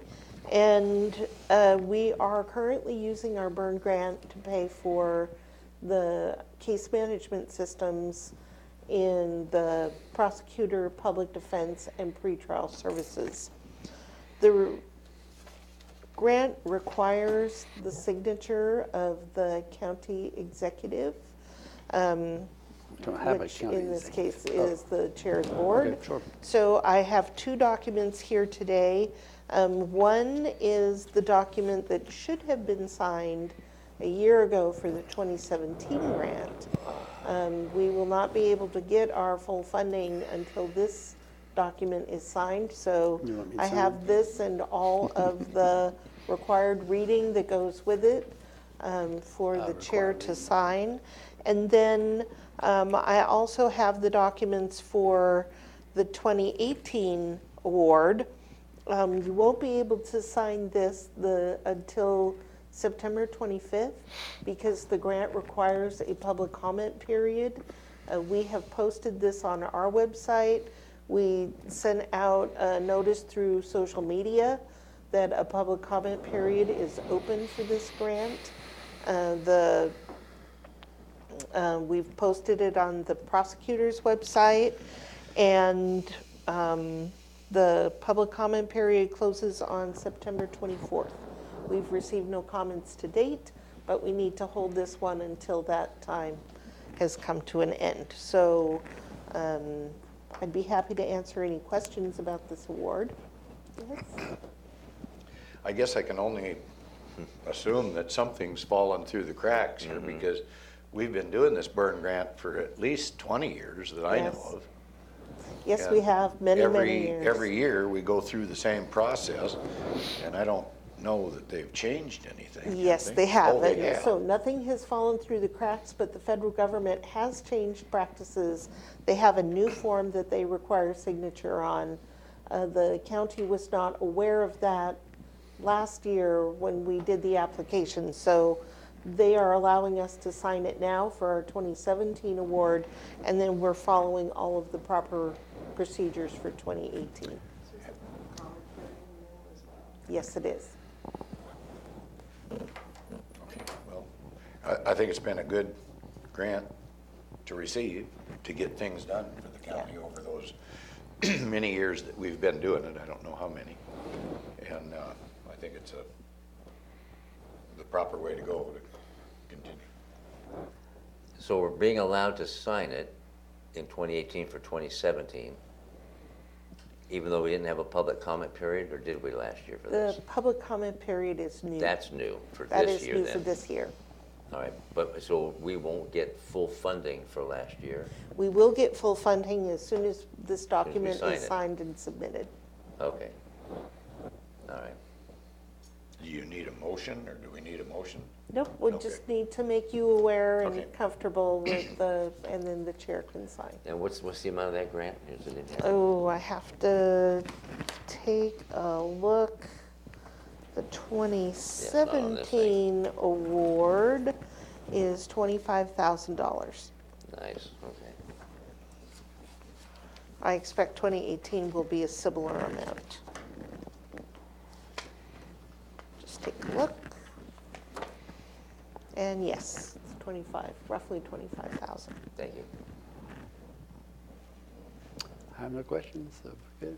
And we are currently using our burn grant to pay for the case management systems in the prosecutor, public defense, and pretrial services. The grant requires the signature of the county executive, Don't have a which county in this case executive. is the chair's board. Okay, sure. So I have 2 documents here today. One is the document that should have been signed a year ago for the 2017 grant. We will not be able to get our full funding until this document is signed, so You want me to I sign have it? this and all of the required reading that goes with it for the chair to sign. And then I also have the documents for the 2018 award. You won't be able to sign this until September 25th because the grant requires a public comment period. We have posted this on our website. We sent out a notice through social media that a public comment period is open for this grant. We've posted it on the prosecutor's website, and the public comment period closes on September 24th. We've received no comments to date, but we need to hold this one until that time has come to an end. So I'd be happy to answer any questions about this award. Yes? I guess I can only assume that something's fallen through the cracks here because we've been doing this burn grant for at least 20 years that I know Yes. of. Yes, And we have, many every years. Every year, we go through the same process, and I don't know that they've changed anything. Yes, they have. Oh, they have. So nothing has fallen through the cracks, but the federal government has changed practices. They have a new form that they require signature on. The county was not aware of that last year when we did the application. So they are allowing us to sign it now for our 2017 award, and then we're following all of the proper procedures for 2018. Yes, it is. Well, I think it's been a good grant to receive, to get things done for the county over those many years that we've been doing it. I don't know how many. And I think it's the proper way to go to continue. So we're being allowed to sign it in 2018 for 2017, even though we didn't have a public comment period, or did we last year for this? The public comment period is new. That's new for That this is year new then? for this year. All right, but so we won't get full funding for last year? We will get full funding as soon as this document sign is it. signed and submitted. Okay. All right. Do you need a motion, or do we need a motion? Nope, we Okay. just need to make you aware and Okay. comfortable with and then the chair can sign. And what's the amount of that grant? Is it in here? Oh, I have to take a look. The 2017 award is $25,000. Nice, okay. I expect 2018 will be a similar amount. Just take a look. And yes, it's roughly 25,000. Thank you. I have no questions, so we're good.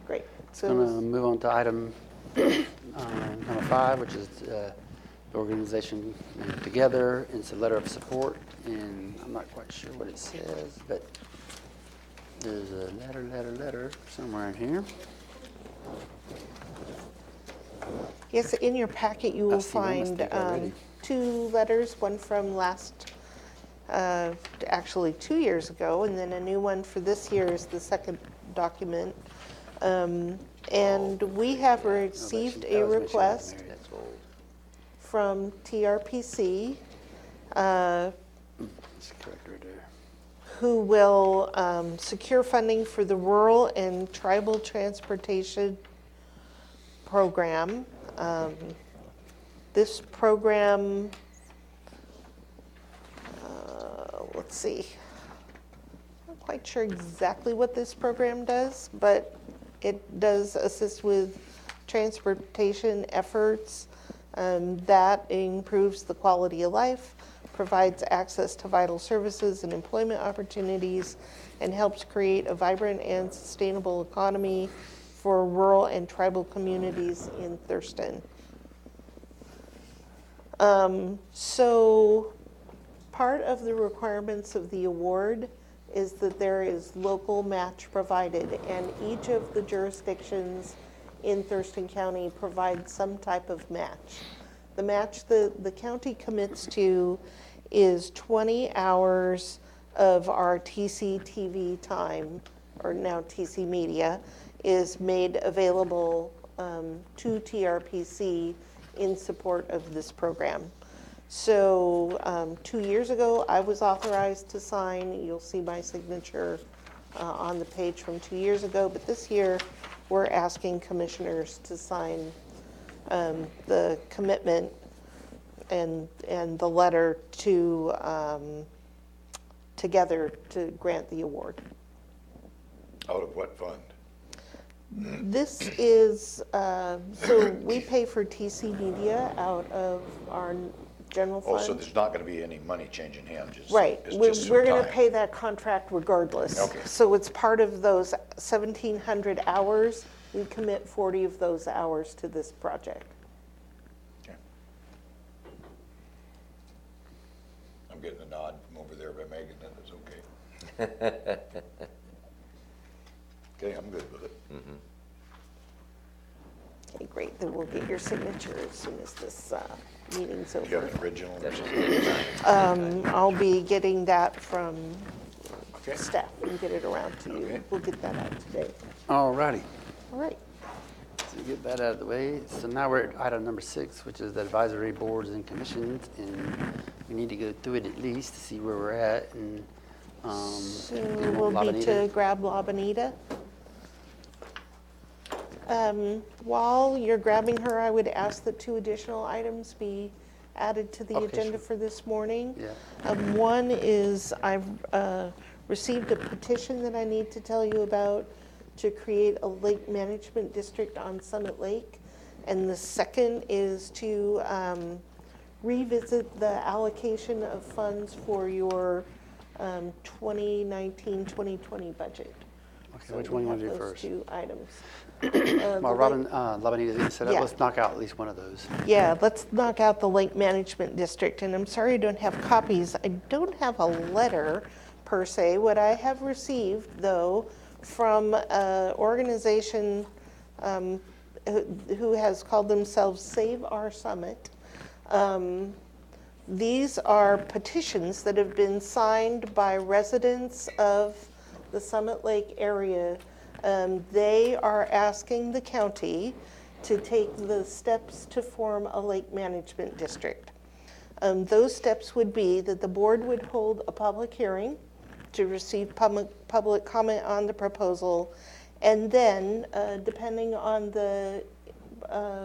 Great. So I'm going to move on to item number 5, which is the organization together. It's a letter of support, and I'm not quite sure what it says, but there's a letter somewhere in here. Yes, in your packet, you I will see one find mistake already. 2 letters, one from actually 2 years ago, and then a new one for this year is the second document. And we have received a request That's old. from TRPC, That's correct right there. who will secure funding for the Rural and Tribal Transportation Program. This program, let's see, I'm not quite sure exactly what this program does, but it does assist with transportation efforts that improves the quality of life, provides access to vital services and employment opportunities, and helps create a vibrant and sustainable economy for rural and tribal communities in Thurston. So part of the requirements of the award is that there is local match provided, and each of the jurisdictions in Thurston County provide some type of match. The match the county commits to is 20 hours of our TC-TV time, or now TC Media, is made available to TRPC in support of this program. So 2 years ago, I was authorized to sign. You'll see my signature on the page from 2 years ago, but this year we're asking commissioners to sign the commitment and the letter to together to grant the award. Out of what fund? This is, so we pay for TC Media out of our general fund. Oh, so there's not going to be any money changing hands? Right, It's we're just some going to time. pay that contract regardless. Okay. So it's part of those 1,700 hours. We commit 40 of those hours to this project. Okay. I'm getting a nod from over there by Megan that it's okay. Okay, I'm good with it. Okay, great, then we'll get your signature as soon as this meeting's Do you have over. an original or something? I'll be getting that from Okay. staff and get it around to you. Okay. We'll get that out today. All righty. All right. So get that out of the way. So now we're at item number 6, which is the advisory boards and commissions, and we need to go through it at least to see where we're at. And So you we'll want need Labanita? to grab Labanita. While you're grabbing her, I would ask that 2 additional items be added to the Okay, agenda sure. for this morning. Yeah. One is I've received a petition that I need to tell you about to create a lake management district on Summit Lake. And the second is to revisit the allocation of funds for your 2019-2020 budget. Okay, So which we one you want have to do those first? 2 items. While Robin, Labanita's getting set up, Yeah. let's knock out at least one of those. Yeah, let's knock out the Lake Management District, and I'm sorry I don't have copies. I don't have a letter per se. What I have received, though, from an organization who has called themselves Save Our Summit, these are petitions that have been signed by residents of the Summit Lake area. They are asking the county to take the steps to form a lake management district. Those steps would be that the board would hold a public hearing to receive public comment on the proposal, and then, depending on the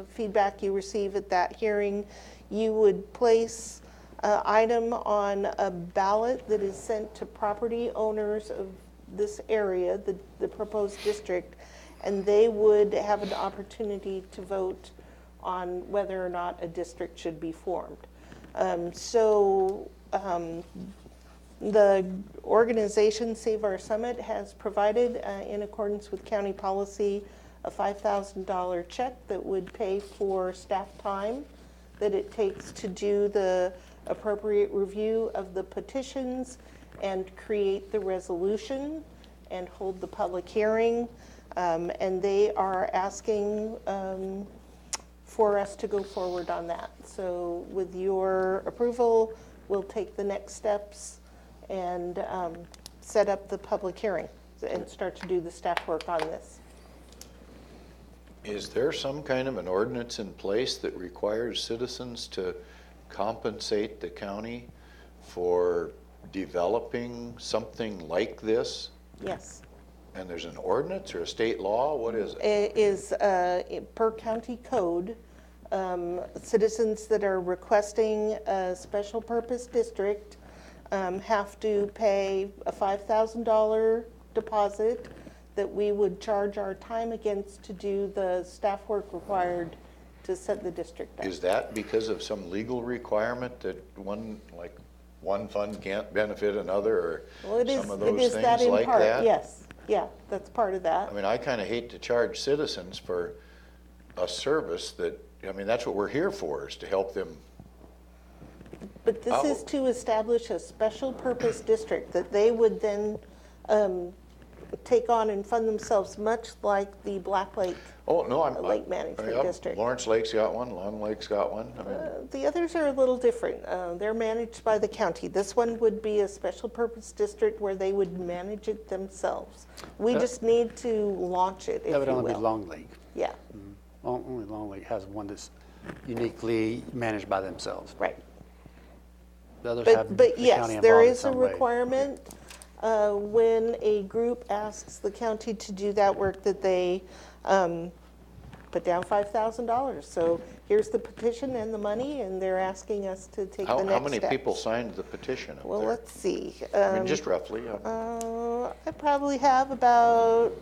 feedback you receive at that hearing, you would place an item on a ballot that is sent to property owners of this area, the proposed district, and they would have an opportunity to vote on whether or not a district should be formed. The organization Save Our Summit has provided, in accordance with county policy, a $5,000 check that would pay for staff time that it takes to do the appropriate review of the petitions and create the resolution and hold the public hearing. And they are asking for us to go forward on that. So with your approval, we'll take the next steps and set up the public hearing and start to do the staff work on this. Is there some kind of an ordinance in place that requires citizens to compensate the county for developing something like this? Yes. And there's an ordinance or a state law? What is it? It is per county code. Citizens that are requesting a special purpose district have to pay a $5,000 deposit that we would charge our time against to do the staff work required to set the district up. Is that because of some legal requirement that one fund can't benefit another, or Well, it is, some of it those is that things in like part, that? yes. Yeah, that's part of that. I mean, I kind of hate to charge citizens for a service that, I mean, that's what we're here for, is to help them. But this is to establish a special purpose district that they would then take on and fund themselves, much like the Black Lake Lake Management District. Lawrence Lake's got one, Long Lake's got one. I mean, The others are a little different. They're managed by the county. This one would be a special purpose district where they would manage it themselves. We just need to launch it, if That would you only be will. Long Lake. Yeah, Only Long Lake has one that's uniquely managed by themselves. right. The others have But the yes, county there involved in is a some way. requirement when a group asks the county to do that work that they put down $5,000. So here's the petition and the money, and they're asking us to take the next how many steps. people signed the petition up Well, there? let's see. I mean, just roughly. I probably have about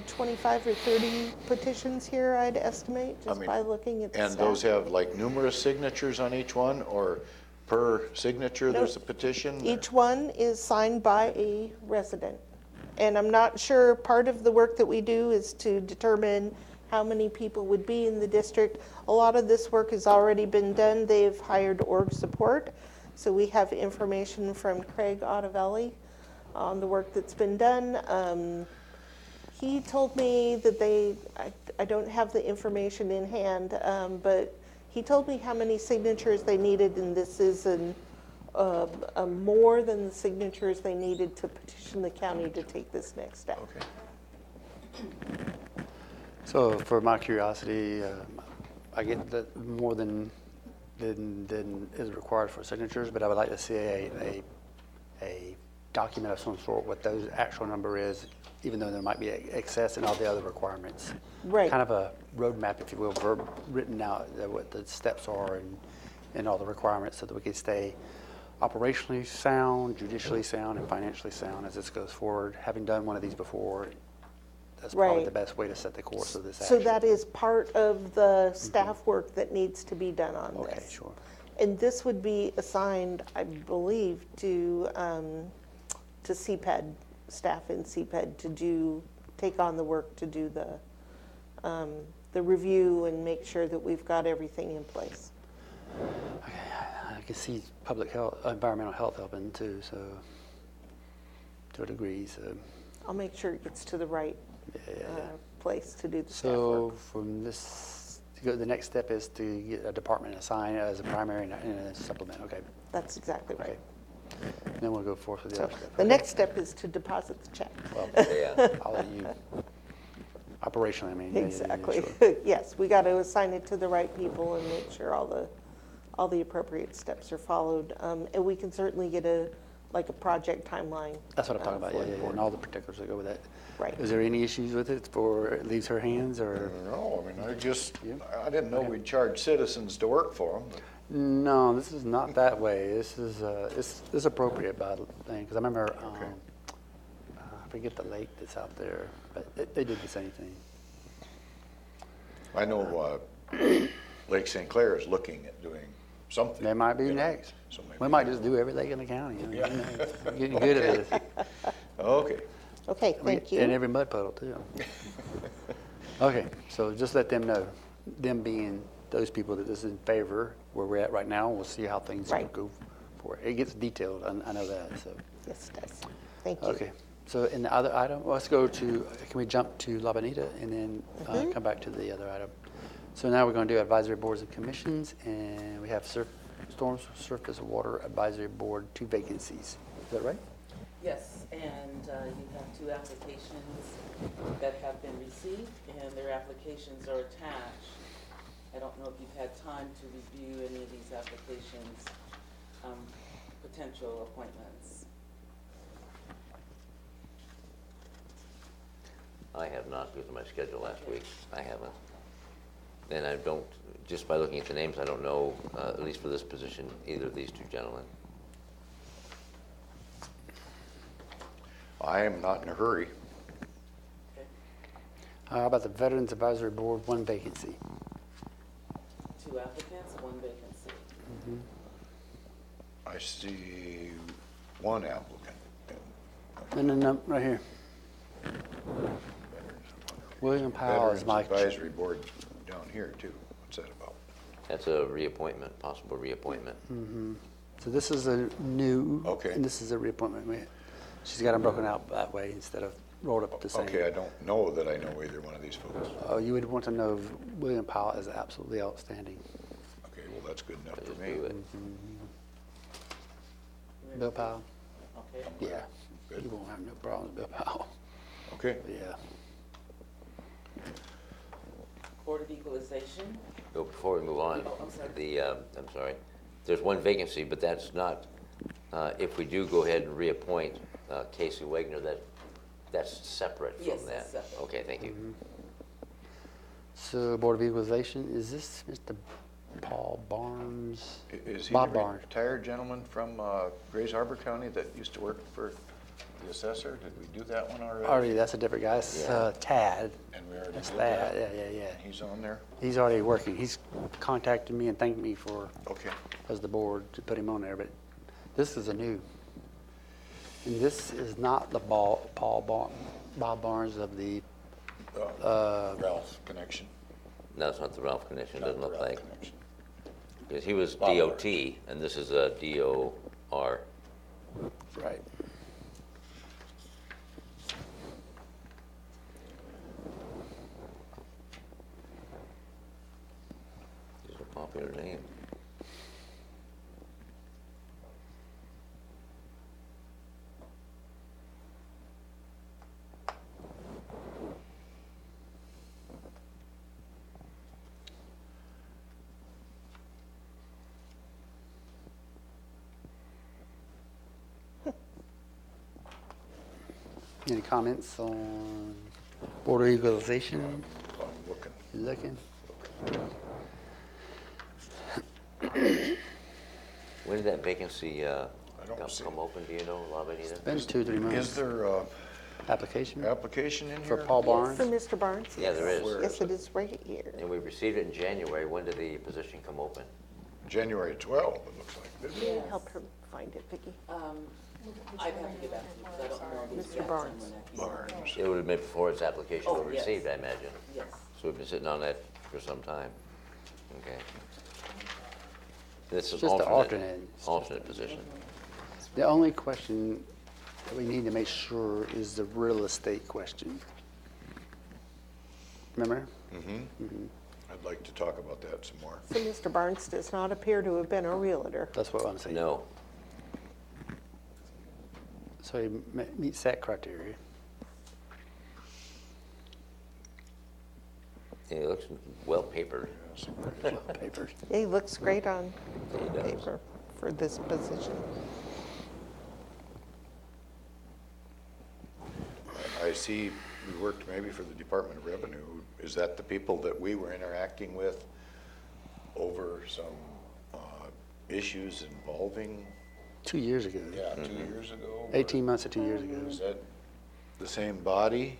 25 or 30 petitions here, I'd estimate, I just mean, by looking at the And those staff. have like numerous signatures on each one, or per signature there's a petition? or- Each one is signed by a resident. And I'm not sure, part of the work that we do is to determine how many people would be in the district. A lot of this work has already been done. They've hired org support. So we have information from Craig Ottavelli on the work that's been done. He told me that I don't have the information in hand, but he told me how many signatures they needed, and this is an more than the signatures they needed to petition the county to take this next step. Okay. So for my curiosity, I get that more than is required for signatures, but I would like to see a document of some sort what those actual number is, even though there might be excess and all the other requirements. Right. Kind of a roadmap, if you will, written out what the steps are and all the requirements so that we can stay operationally sound, judicially sound, and financially sound as this goes forward. Having done one of these before, that's probably Right. the best way to set the course of this So action. that is part of the staff work that needs to be done on this. Okay, sure. And this would be assigned, I believe, to CPED, staff in CPED to take on the work to do the review and make sure that we've got everything in place. I can see public health, environmental health helping too, so to a degree, so. I'll make sure it gets to the right place to do the staff So work. from this, the next step is to get a department assigned as a primary and a supplement, okay. That's exactly right. And then we'll go forth with the So other step. the next step is to deposit the check. Well, Yeah. I'll let you, operationally, I mean. yeah, Exactly. sure. Yes, we got to assign it to the right people and make sure all the appropriate steps are followed. And we can certainly get a project timeline. That's what I'm talking about, for yeah, the yeah, board. and all the particulars that go with that. Right. Is there any issues with it for it leaves her hands or? No, I mean, Yeah. I didn't know we'd charge citizens to work for them. No, this is not that way. This is, it's appropriate by the thing, because I remember, I forget the lake that's out there, but they did the same thing. I know Lake St. Clair is looking at doing something. They might be you know, next. so maybe- We might just do every lake in the county. You know, Yeah. you know, getting good at this. Okay. Okay, thank you. And every mud puddle too. Okay, so just let them know, them being those people that is in favor where we're at right now. We'll see how things Right. go forward. It gets detailed, I know that, so. Yes, it does. Thank you. Okay, so in the other item, let's go to, can we jump to La Bonita and then come back to the other item? So now we're going to do advisory boards and commissions, and we have Storm Surface Water Advisory Board, 2 vacancies. Is that right? Yes, and you have 2 applications that have been received, and their applications are attached. I don't know if you've had time to review any of these applications, potential appointments. I have not, because of my schedule last week. I haven't. And I don't, just by looking at the names, I don't know, at least for this position, either of these 2 gentlemen. I am not in a hurry. Okay, How about the Veterans Advisory Board, 1 vacancy? 2 applicants, 1 vacancy. I see 1 applicant. No, right here. William Powell is my. Veterans Advisory Board down here too. What's that about? That's a reappointment, possible reappointment. So this is a new. Okay. And this is a reappointment. She's got them broken out that way instead of rolled up the same. Okay, I don't know that I know either one of these folks. Oh, you would want to know William Powell is absolutely outstanding. Okay, well, that's good enough I for just me. do it. Bill Powell? Okay, Yeah. Good. You won't have no problems with Bill Powell. Okay. Yeah. Board of Equalization. So before we move on, Oh, I'm sorry. I'm sorry, there's 1 vacancy, but that's not, if we do go ahead and reappoint Casey Wagner, that's separate from Yes, that? that's separate. Okay, thank you. So Board of Equalization, is this Mr. Paul Barnes? Is he Bob the Barnes. retired gentleman from Grays Harbor County that used to work for the assessor? Did we do that one already? Already, that's a different guy. It's Tad. And we already That's did Tad, that? yeah. He's on there? He's already working. He's contacted me and thanked me for, Okay. as the board, to put him on there, but this is a new. And this is not the Bob Barnes of the, Ralph connection. No, it's not the Ralph connection, Not doesn't the look Ralph like. connection. Because he was Bob DOT, and this is a DOR. right. He's a popular name. Any comments on border equalization? I'm looking. You looking? When did that vacancy don't see come open, do you know, Labanita? Been 2-3 months. Is there Application application in for here? Paul Barnes? For Mr. Barnes? Yeah, there is. Where Yes, it is right here. And we received it in January. When did the position come open? January 12th, it looks like. Can you help her find it, Vicki? I'd have to get back to you, because I don't know the Mr. exact time Barnes. when that came out. It would have been before its application Oh, was yes. received, I imagine. Yes. So we've been sitting on that for some time. Okay. This is Just the alternate. alternate position. The only question that we need to make sure is the real estate question. Remember? I'd like to talk about that some more. So Mr. Barnes does not appear to have been a realtor. That's what I'm saying. No. So he meets that criteria. Yeah, it looks well papered. Papers. Yeah, he looks great on He does. paper for this position. I see we worked maybe for the Department of Revenue. Is that the people that we were interacting with over some issues involving? 2 years ago. Yeah, 2 years ago? 18 months or 2 years ago. Is that the same body?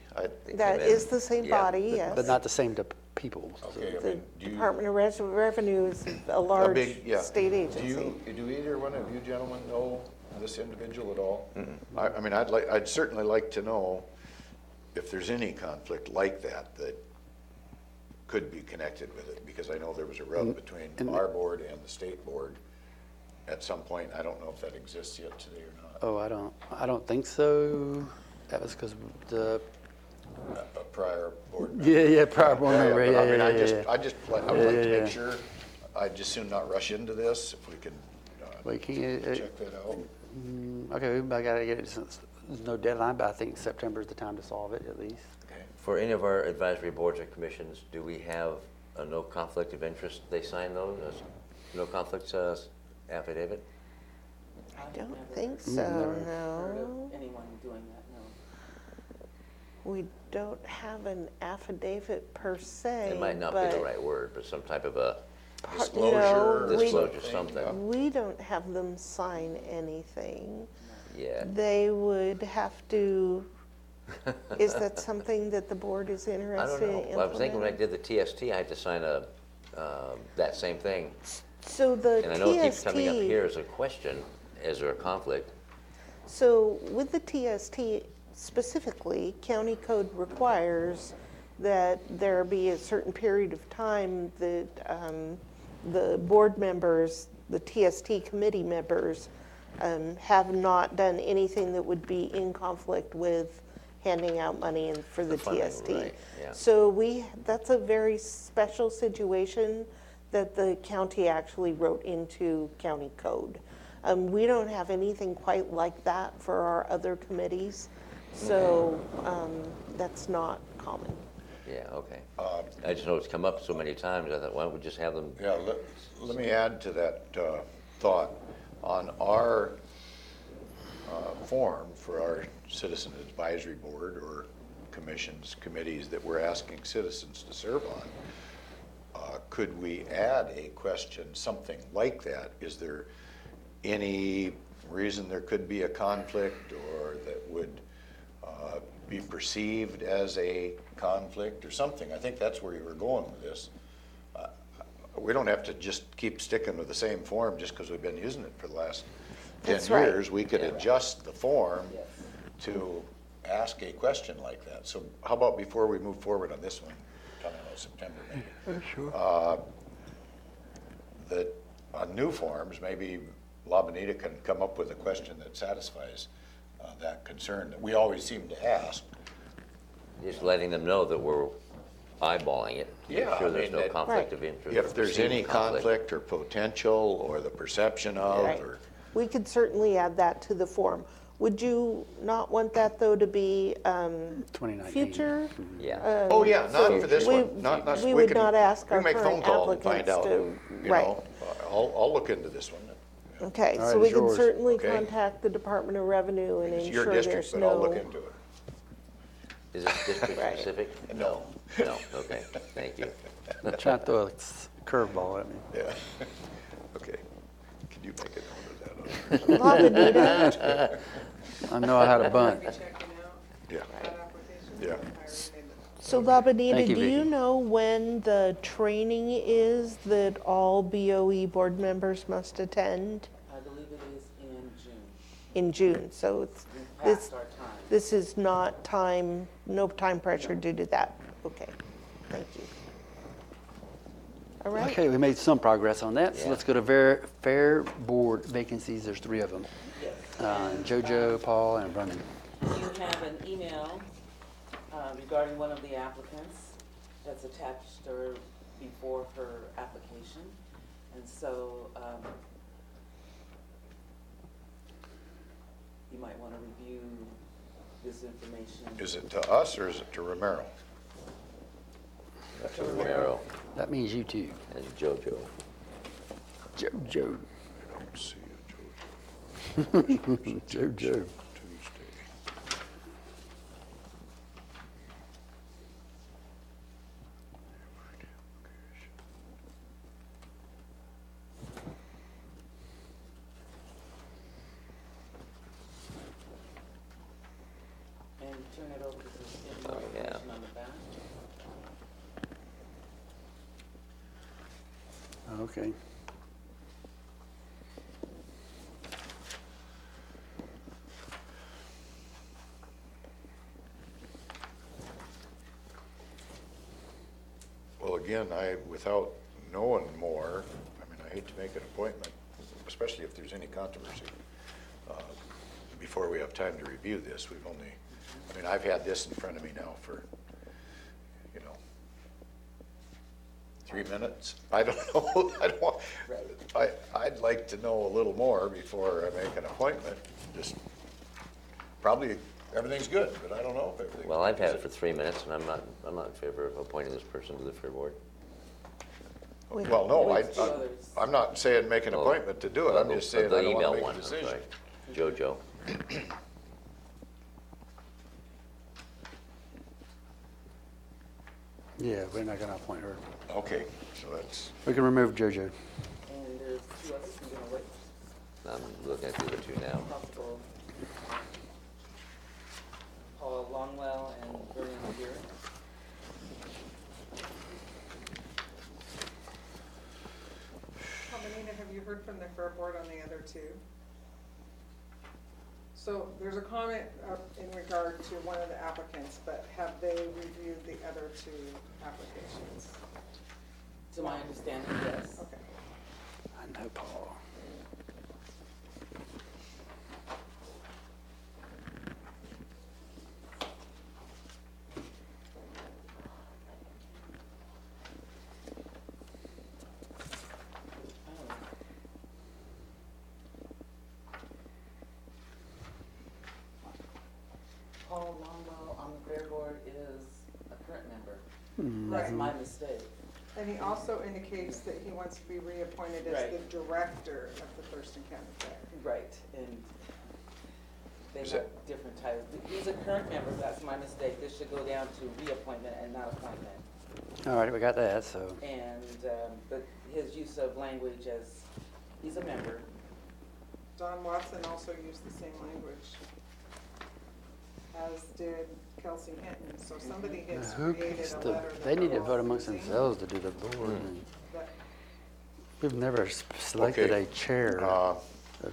That is the same Yeah. body, yes. But not the same people. Okay, I The mean, do you? Department of Revenue is a large big- yeah. state agency. Do either one of you gentlemen know this individual at all? I mean, I'd certainly like to know if there's any conflict like that that could be connected with it, because I know there was a rub between our board and the state board at some point. I don't know if that exists yet today or not. Oh, I don't think so. That was because the, A prior board member. yeah, prior board member, but yeah, I mean, yeah, I yeah. would like to Yeah. make sure, I'd just soon not rush into this, if we can Well, you can't, check that out. okay, I gotta get it, since there's no deadline, but I think September is the time to solve it at least. For any of our advisory boards or commissions, do we have a no conflict of interest? They sign those, no conflicts affidavit? I don't think so, Heard no. of anyone doing that, no. We don't have an affidavit per se, It might not be the but right word, but some type of a Disclosure. we- disclosure, something. we don't have them sign anything. Yeah. They would have to, is that something that the board is I don't interested know. in Well, I was thinking when I implementing? did the TST, I had to sign that same thing. So the And I know it keeps coming up TST here as a question, is there a conflict? So with the TST specifically, county code requires that there be a certain period of time that the board members, the TST committee members, have not done anything that would be in conflict with handing out money for the funding, TST. right, yeah. So that's a very special situation that the county actually wrote into county code. We don't have anything quite like that for our other committees, so that's not common. Yeah, okay. I just know it's come up so many times, I thought, why don't we just have them? Yeah, let me add to that thought. On our form for our citizen advisory board or commissions, committees that we're asking citizens to serve on, could we add a question, something like that? Is there any reason there could be a conflict or that would be perceived as a conflict or something? I think that's where you were going with this. We don't have to just keep sticking with the same form just because we've been using it for the last 10 That's right. years. We could adjust the form to ask a question like that. So how about before we move forward on this one, talking about September maybe? Sure. That on new forms, maybe Labanita can come up with a question that satisfies that concern that we always seem to ask. Just letting them know that we're eyeballing it. to make Yeah, sure I there's mean, no that- conflict of interest. If or there's perceived any conflict or potential or the perception of, Right. or, We could certainly add that to the form. Would you not want that, though, to be 2019. future? Yeah. oh yeah, not So for this we- one, not, we would can- not ask we our can make phone current calls and find applicants out, to- you right. know. I'll look into this one. Okay, All so right, we it's can yours. certainly Okay. contact the Department of Revenue and It's your ensure district, there's but I'll look no, into it. Is it district Right. specific? No. No, okay, thank you. Trying to throw a curveball at me. Yeah. Okay. Can you make a note of that? Labanita, I know I had a bunt. Be checking out Yeah, that application? yeah. I already made the- so Labanita, Thank you, do you Vicki. know when the training is that all BOE board members must attend? I believe it is in June. In June, so it's, We've this, passed our time. this is not time, no time pressure due to that. Okay, thank you. All right. Okay, we made some progress on that, so Yeah. let's go to fair board vacancies. There's 3 of them. Yes. JoJo, Paul, and Brennan. You have an email regarding one of the applicants that's attached or before her application. And so you might want to review this information. Is it to us or is it to Romero? Dr. Romero That means you too. and JoJo. JoJo. I don't see it, JoJo. Tuesday. And turn it over to the Oh, yeah. information on the back. Okay. Well, again, without knowing more, I mean, I hate to make an appointment, especially if there's any controversy, before we have time to review this. We've only, I mean, I've had this in front of me now for, 3 minutes. I don't know. I'd like to know a little more before I make an appointment. Just, probably everything's good, but I don't know if everything. Well, I've had it for 3 minutes, and I'm not in favor of appointing this person to the Fair Board. Well, no, With 2 others. I'm not saying make an appointment to do it. I'm just saying I don't want to make a decision. JoJo. Yeah, we're not gonna appoint her. Okay, so that's, We can remove JoJo. And there's 2 others, you're going to wait. I'm looking at the other 2 now. Possible Paul Longwell and Vernon Geary. Labanita, have you heard from the Fair Board on the other 2? So there's a comment in regard to one of the applicants, but have they reviewed the other 2 applications? To my understanding, yes. Okay. I know Paul. Paul Longwell on the Fair Board is a current member. Mm-hmm. That's my mistake. And he also indicates that he wants to be reappointed as the Right. director of the Thurston County Fair. Right, and they Is have it- different titles. He's a current member, that's my mistake. This should go down to reappointment and not appointment. All right, we got that, so. And, but his use of language as, he's a member. Don Watson also used the same language, as did Kelsey Hinton. So somebody has Who created picks a the, letter. that they need to they're all vote amongst using, themselves to do the board. and but We've never selected Okay. a chair of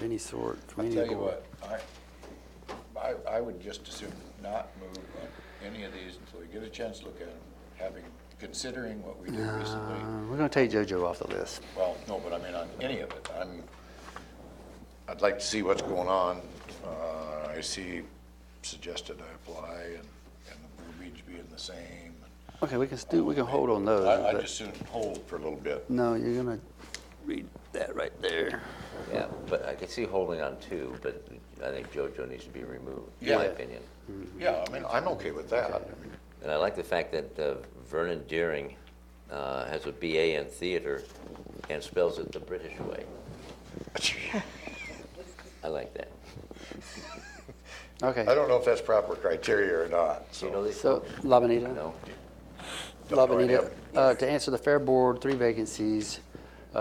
any sort from I'll any tell you board. what, I would just as soon not move on any of these until we get a chance to look at them, considering what we did recently. We're gonna take JoJo off the list. Well, no, but I mean, on any of it, I'd like to see what's going on. I see suggested I apply and the verbiage being the same. Okay, we can hold on those. I'd but- just soon hold for a little bit. No, you're gonna read that right there. Yeah, but I can see holding on 2, but I think JoJo needs to be removed, in Yeah. my opinion. Yeah, I mean, I'm okay with that. And I like the fact that Vernon Deering has a BA in theater and spells it the British way. I like that. Okay. I don't know if that's proper criteria or not, Do you know so. these So, folks? La Bonita. No? La Don't know any Bonita, of to answer the Fair Board, 3 vacancies. We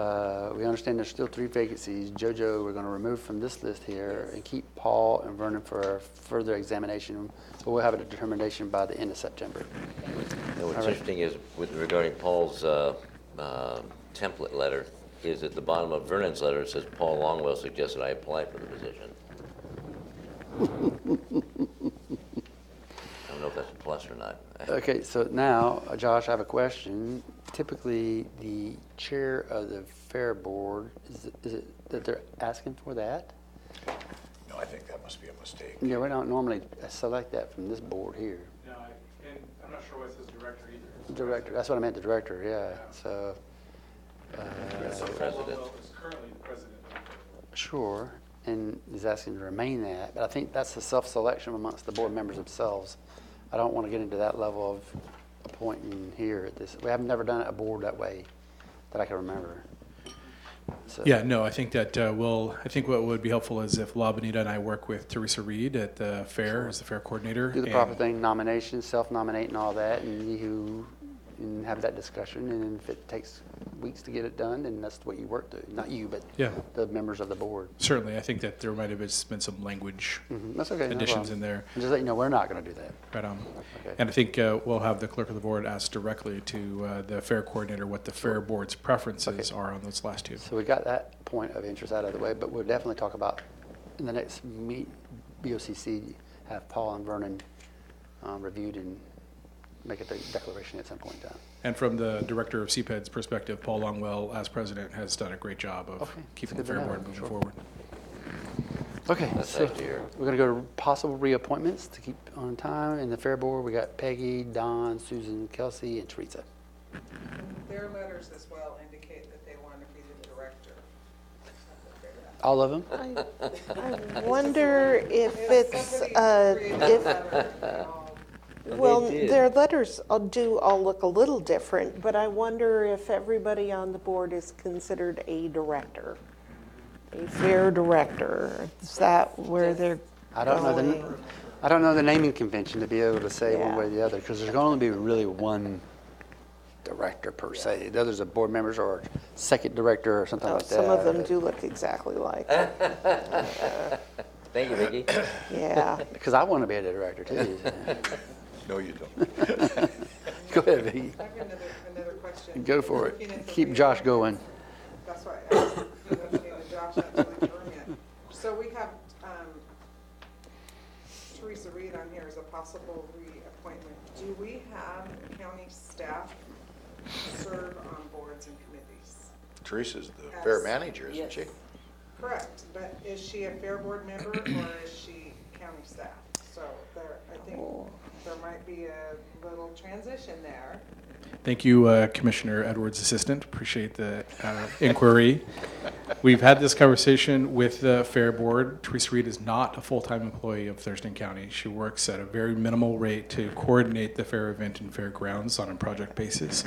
understand there's still 3 vacancies. JoJo, we're going to remove from this list here and keep Paul and Vernon for further examination. But we'll have a determination by the end of September. And what's All right. interesting is, regarding Paul's template letter, is at the bottom of Vernon's letter, it says, Paul Longwell suggested I apply for the position. I don't know if that's a plus or not. Okay, so now, Josh, I have a question. Typically, the chair of the Fair Board, is it that they're asking for that? No, I think that must be a mistake. Yeah, we don't normally select that from this board here. No, and I'm not sure what it says director either. Director, that's what I meant, the director, yeah, so. So president. Is currently the president of the board. Sure, and is asking to remain that, but I think that's the self-selection amongst the board members themselves. I don't want to get into that level of appointing here at this, we have never done a board that way that I can remember. So- Yeah, no, I think that I think what would be helpful is if La Bonita and I work with Teresa Reed at the fair as the fair coordinator. Do the proper and- thing, nomination, self-nominate and all that, and have that discussion, and if it takes weeks to get it done, then that's what you work to, not you, but Yeah. the members of the board. Certainly, I think that there might have been some language That's okay, no additions problem. in there. And just let you know, we're not going to do that. Right on. Okay. And I think we'll have the clerk of the board ask directly to the fair coordinator what the fair board's preferences are on those last 2. So we got that point of interest out of the way, but we'll definitely talk about, in the next BoCC, have Paul and Vernon reviewed and make a declaration at some point in time. And from the director of CPED's perspective, Paul Longwell, as president, has done a great job of Okay, keeping that's the good fair to know, board moving sure. forward. Okay, That's so nice to hear. we're going to go to possible reappointments to keep on time. In the Fair Board, we got Peggy, Don, Susan, Kelsey, and Teresa. Their letters as well indicate that they want to be the director. All of them? I wonder if it's, well, did. their letters all look a little different, but I wonder if everybody on the board is considered a director, a fair director. Is that where they're I don't know going? I don't know the naming convention to be able to say one Yeah. way or the other, because there's going to be really one director per se. The others are board members or second director or something Oh, like that. some of them do look exactly like. Thank you, Vicki. Yeah. Because I want to be a director too. No, you don't. Go ahead, Vicki. I have another question. Go for Looking at it. the Keep Josh going. That's why I asked you to Josh actually confirm it. So we have Teresa Reed on here as a possible reappointment. Do we have county staff serve on boards and committees? Teresa's the fair manager, isn't she? Yes. Correct, but is she a fair board member or is she county staff? So there, I think there might be a little transition there. Thank you, Commissioner Edwards' assistant. Appreciate the inquiry. We've had this conversation with the Fair Board. Teresa Reed is not a full-time employee of Thurston County. She works at a very minimal rate to coordinate the fair event and fairgrounds on a project basis.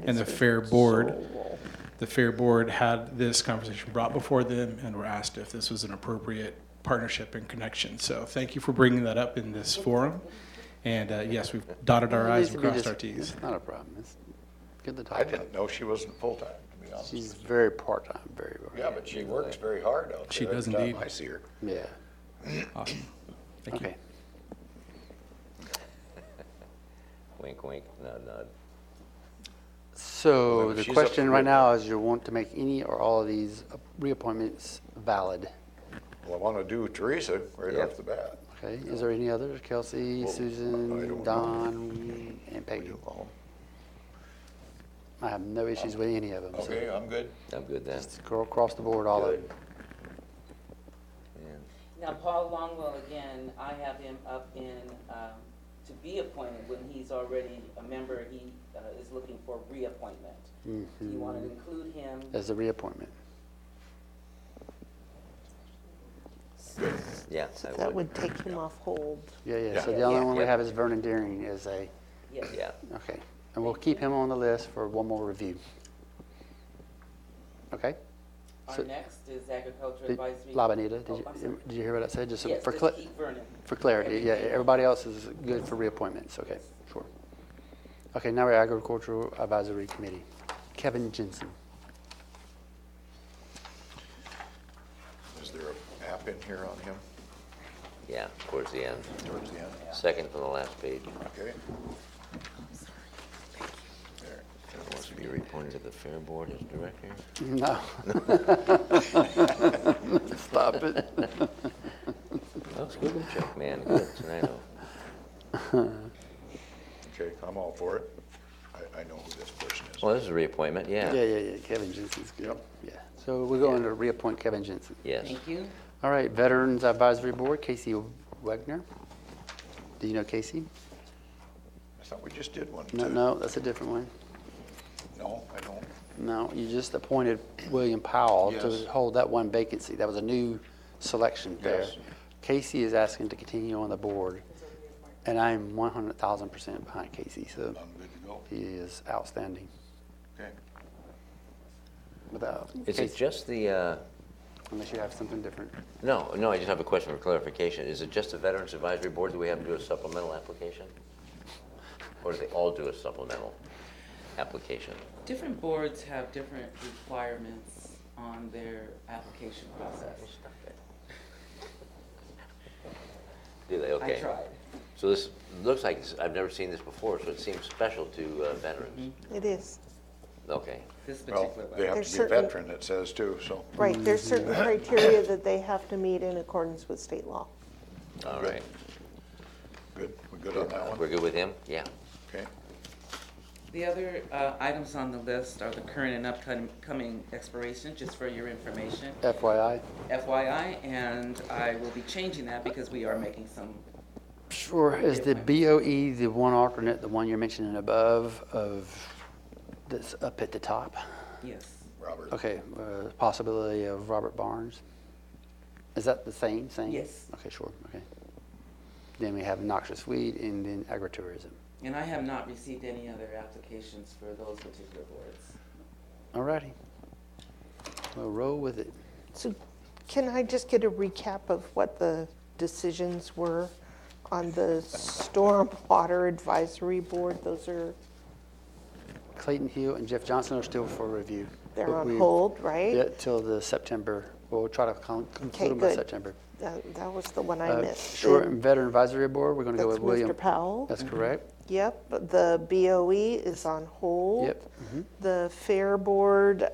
And the Fair Board had this conversation brought before them and were asked if this was an appropriate partnership and connection. So thank you for bringing that up in this forum. And yes, we've dotted our I's and crossed our T's. It's not a problem. It's good to talk I about. didn't know she wasn't full-time, to be honest. She's very part-time, very. Yeah, but she works very hard out there. She does every time indeed. I see her. Yeah. Awesome. Thank you. Okay. Wink, wink, nod, nod. So Well, the she's up question for right now reappointment. is you want to make any or all of these reappointments valid? Well, I want to do Teresa right Yep. off the bat. Okay, is there any others? Kelsey, Well, I Susan, don't Don, and Peggy? I have no issues with any of them. so Okay, I'm good. I'm good then. just go across the board, all of Good. them. And Now, Paul Longwell, again, I have him up in, to be appointed when he's already a member, he is looking for reappointment. Do you want to include him? As a reappointment. yeah, So I that would take him off hold. Yeah, so Yeah. the only Yeah. one we Yep. have is Vernon Deering as a, Yes. Yeah. okay. And we'll keep him on the list for one more review. Okay? Our next is Agriculture Did- Advisory. Labanita, Oh, I'm sorry. did you hear what I said? Just Yes, for just keep Vernon. for clarity, yeah, Everything. everybody else is good for reappointments, okay, sure. Okay, now we're Agricultural Advisory Committee. Kevin Jensen. Is there an app in here on him Yeah, towards the end. towards the end? Second from the last page. Okay. There. Wants to be reappointed to the Fair Board as director. No. Stop it. Oh, Google check, man. Good, so I know. Okay, I'm all for it. I know who this person is. Well, this is a reappointment, yeah. Yeah, Kevin Jensen's good, yeah. So we're going to reappoint Kevin Jensen. Yes. Thank you. All right, Veterans Advisory Board, Casey Wegner. Do you know Casey? I thought we just did one. No, too. no, that's a different one. No, I don't. No, you just appointed William Powell to Yes. hold that one vacancy. That was a new selection there. Yes. Casey is asking to continue on the board, and I'm 100,000% behind Casey, so I'm good to go. he is outstanding. Okay. Without Is it Casey, just the, unless you have something different. no, I just have a question for clarification. Is it just the Veterans Advisory Board that we have to do a supplemental application? Or do they all do a supplemental application? Different boards have different requirements on their application process. Do they? Okay. I tried. So this looks like, I've never seen this before, so it seems special to veterans. It is. Okay. This Well, particular they one. have There's to be a certain- veteran, it says too, so. Right, there's certain criteria that they have to meet in accordance with state law. All right. Good, we're good on that We're one? good with him? Yeah. Okay. The other items on the list are the current and upcoming expiration, just for your information. FYI. FYI, and I will be changing that because we are making some. Sure. Is the BOE the one alternate, the one you're mentioning above of, that's up at the top? Yes. Robert. Okay, possibility of Robert Barnes. Is that the same? Yes. Okay, sure, okay. Then we have noxious weed and then agritourism. And I have not received any other applications for those particular boards. All righty. We'll roll with it. So can I just get a recap of what the decisions were on the Stormwater Advisory Board? Those are, Clayton Hill and Jeff Johnson are still for review. they're But on we- hold, right? Yeah, till the September. We'll try to conclude Okay, them by good. September. That was the one I missed. Short The- and Veteran Advisory Board, we're going to go That's with William. Mr. Powell? That's correct. Yep, but the BOE is on hold. Yep. The Fair Board,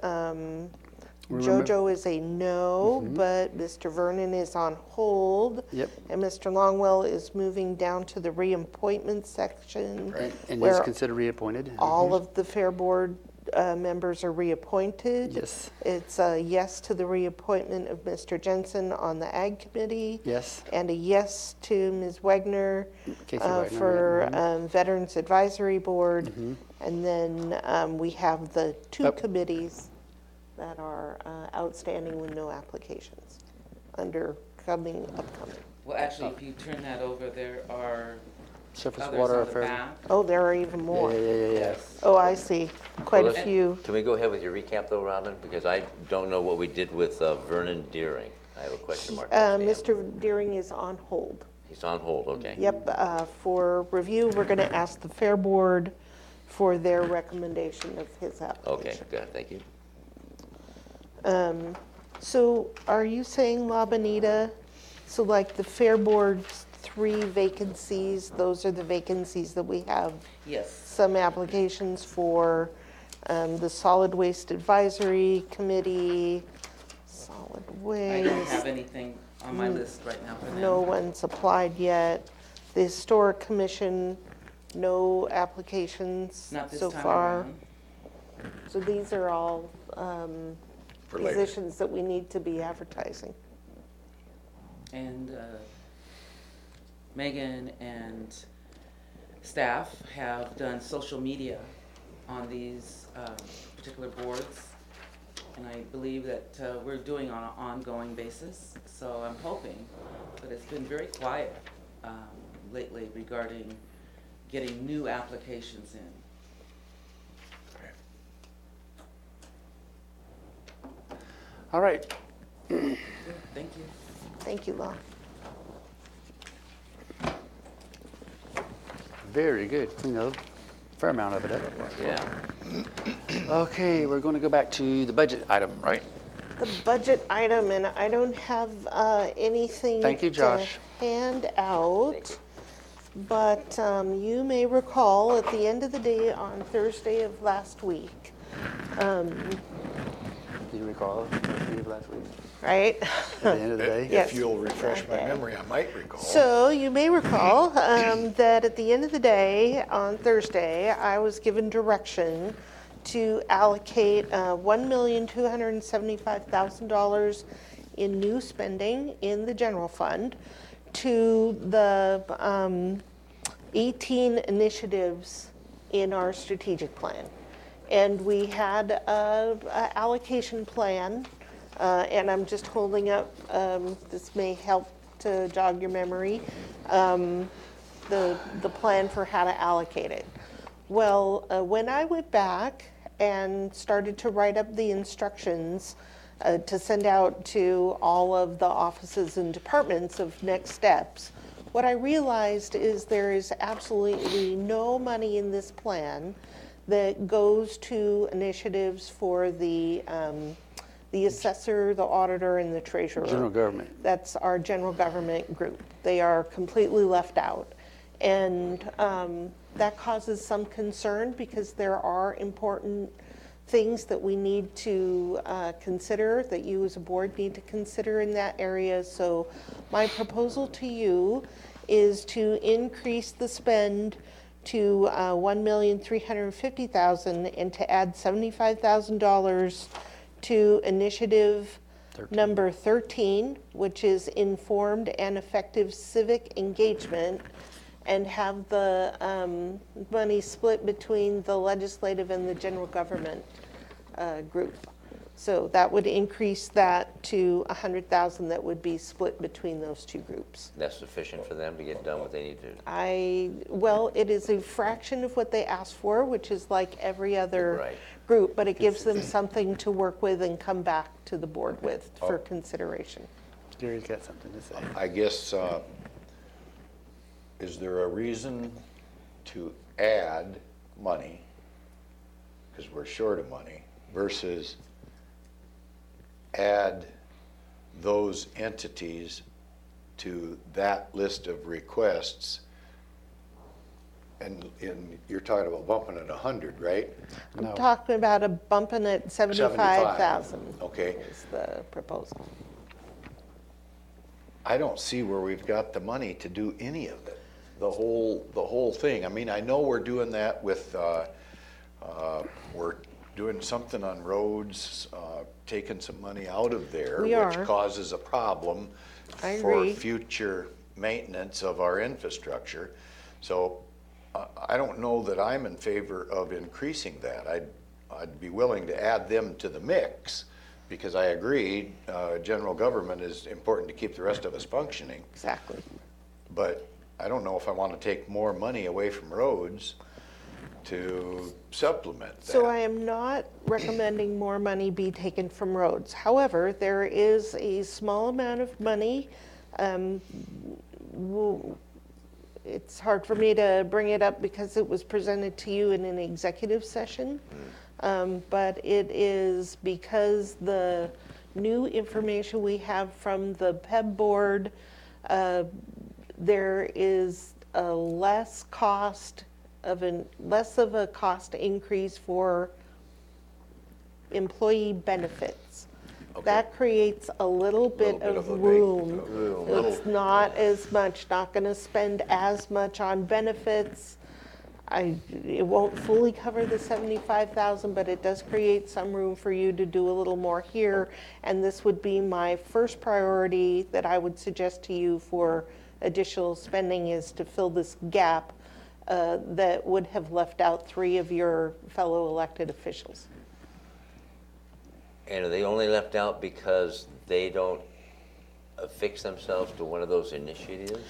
Remember- JoJo is a no, but Mr. Vernon is on hold. Yep. And Mr. Longwell is moving down to the reappointment section. And where is considered reappointed. all of the Fair Board members are reappointed. Yes. It's a yes to the reappointment of Mr. Jensen on the Ag Committee. Yes. And a yes to Ms. Wegner Casey Wegner, for yeah. Veterans Advisory Board. And then we have the two Yep. committees that are outstanding with no applications under upcoming. Well, actually, if you turn that over, there are Surface others water on the affairs. back. Oh, there are even more. Yeah. Yes. Oh, I see. Quite a Well, let's- few. Can we go ahead with your recap though, Robin? Because I don't know what we did with Vernon Deering. I have a question mark next to him. Mr. Deering is on hold. He's on hold, okay. Yep, for review, we're going to ask the Fair Board for their recommendation of his Okay, application. good, thank you. So are you saying, La Bonita, so like the Fair Board's 3 vacancies, those are the vacancies that we have Yes. some applications for, the Solid Waste Advisory Committee, Solid I don't have Waste, anything on my list right now for them. no one's applied yet. The Historic Commission, no applications Not this so time far. around. So these are all For later. positions that we need to be advertising. And Megan and staff have done social media on these particular boards. And I believe that we're doing on an ongoing basis. So I'm hoping, but it's been very quiet lately regarding getting new applications in. All right. Thank you. Thank you, Law. Very good. Cleaned a fair amount of it up. Yeah. Okay, we're going to go back to the budget item, right? The budget item, and I don't have anything Thank you, Josh. to hand out, but you may recall at the end of the day on Thursday of last week, Do you recall the meeting of last week? right? At the end of the day? Yes. If you'll refresh my Okay. memory, I might recall. So you may recall that at the end of the day on Thursday, I was given direction to allocate $1,275,000 in new spending in the general fund to the 18 initiatives in our strategic plan. And we had a allocation plan, and I'm just holding up, this may help to jog your memory, the plan for how to allocate it. Well, when I went back and started to write up the instructions to send out to all of the offices and departments of next steps, what I realized is there is absolutely no money in this plan that goes to initiatives for the assessor, the auditor, and the treasurer. General government. That's our general government group. They are completely left out. And that causes some concern because there are important things that we need to consider, that you as a board need to consider in that area. So my proposal to you is to increase the spend to $1,350,000 and to add $75,000 to initiative number 13, which is informed and effective civic engagement, and have the money split between the legislative and the general government group. So that would increase that to $100,000 that would be split between those two groups. That's sufficient for them to get done what they need to? Well, it is a fraction of what they asked for, which is like every other Right. group, but it gives them something to work with and come back to the board with for consideration. Gary's got something to say. I guess, is there a reason to add money, because we're short of money, versus add those entities to that list of requests? And you're talking about bumping it 100, right? No. I'm talking about a bumping at 75,000. Okay. Is the proposal. I don't see where we've got the money to do any of it, the whole thing. I mean, I know we're doing that with, we're doing something on roads, taking some money out of there, We which are. causes a problem I for agree. future maintenance of our infrastructure. So I don't know that I'm in favor of increasing that. I'd be willing to add them to the mix, because I agree, general government is important to keep the rest of us functioning. Exactly. But I don't know if I want to take more money away from roads to supplement that. So I am not recommending more money be taken from roads. However, there is a small amount of money. It's hard for me to bring it up because it was presented to you in an executive session. But it is because the new information we have from the PEB board, there is a less of a cost increase for employee benefits. Okay. That creates a little bit of a room. little- It's not as much, not gonna spend as much on benefits. It won't fully cover the 75,000, but it does create some room for you to do a little more here. And this would be my first priority that I would suggest to you for additional spending, is to fill this gap that would have left out 3 of your fellow elected officials. And are they only left out because they don't affix themselves to one of those initiatives?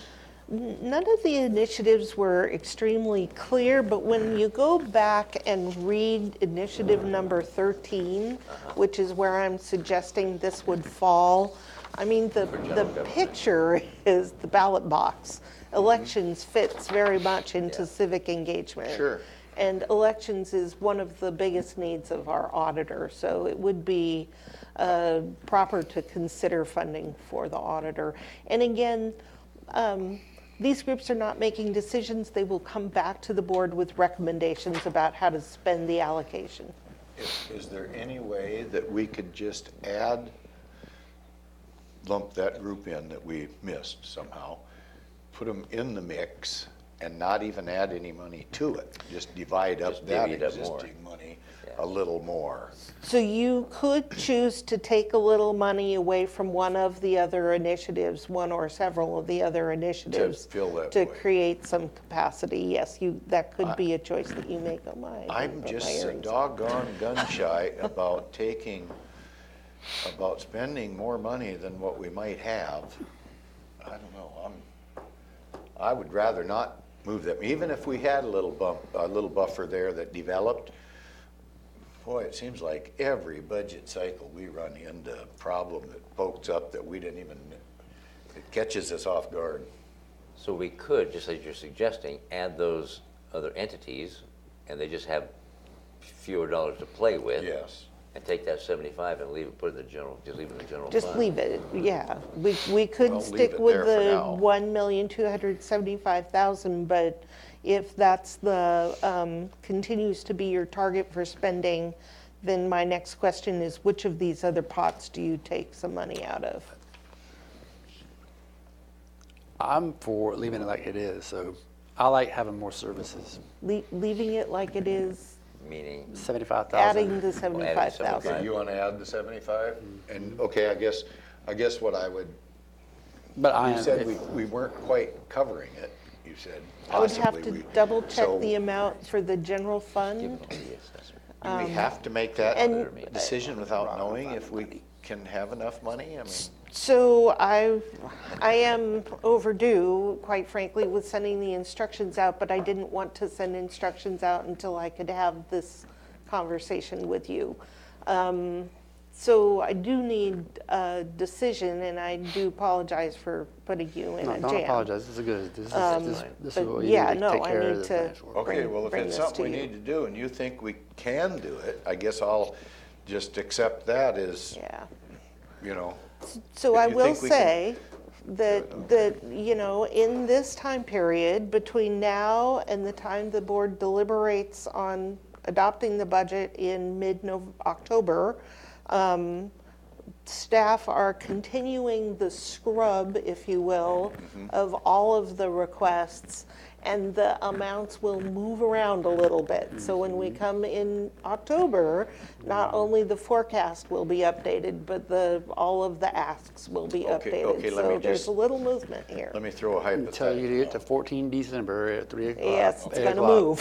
None of the initiatives were extremely clear, but when you go back and read initiative number 13, which is where I'm suggesting this would fall, I mean, the picture is the ballot box. Elections fits very much into civic engagement. Sure. And elections is one of the biggest needs of our auditor, so it would be proper to consider funding for the auditor. And again, these groups are not making decisions. They will come back to the board with recommendations about how to spend the allocation. Is there any way that we could just lump that group in that we missed somehow, put them in the mix, and not even add any money to it? Just divide up that existing money a little more. So you could choose to take a little money away from one of the other initiatives, one or several of the other initiatives, to create some capacity. Yes, that could be a choice that you make on mine. I'm just so doggone gun shy about spending more money than what we might have. I don't know. I would rather not move them, even if we had a little buffer there that developed. Boy, it seems like every budget cycle we run into a problem that pokes up that we didn't even, it catches us off guard. So we could, just as you're suggesting, add those other entities, and they just have fewer dollars to play with. Yes. And take that 75 and leave it, put it in the general, just leave it in the general Just fund. leave it, yeah. We could stick with the 1,275,000, but if that's the, continues to be your target for spending, then my next question is, which of these other pots do you take some money out of? I'm for leaving it like it is, so I like having more services. Leaving it like it is? Meaning? 75,000. Adding the 75,000. Okay, you want to add the 75? And, okay, I guess what I would, you said we weren't quite covering it, you said. I would have to double check so the amount for the general fund. do we have to make that decision without knowing if we can have enough money? I mean. So I am overdue, quite frankly, with sending the instructions out, but I didn't want to send instructions out until I could have this conversation with you. So I do need a decision, and I do apologize for putting you in a jam. Don't apologize. This is good. This is what you need to take care of the plans for. Okay, well, if it's something we need to do and you think we can do it, I guess I'll just accept that as, you know. So I will say that, you know, in this time period, between now and the time the board deliberates on adopting the budget in mid-October, staff are continuing the scrub, if you will, of all of the requests, and the amounts will move around a little bit. So when we come in October, not only the forecast will be updated, but all of the asks will be updated. Okay, let me so there's a little movement here. Let me throw a hypothetical. Tell you to get to 14 December at 3 o'clock. Yes, it's going to move.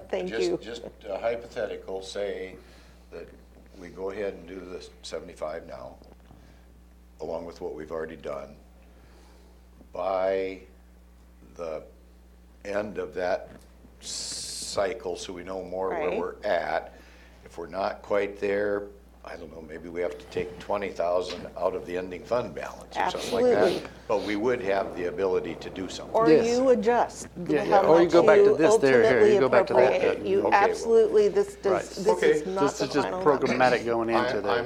Thank you. Just a hypothetical, say that we go ahead and do the 75 now, along with what we've already done. By the end of that cycle, so we know more where we're at. If we're not quite there, I don't know, maybe we have to take 20,000 out of the ending fund balance or something like that. But we would have the ability to do something. Or you adjust. Or you go back to this here, you go back to that. You absolutely, this is not the final. This is just programmatic going into there.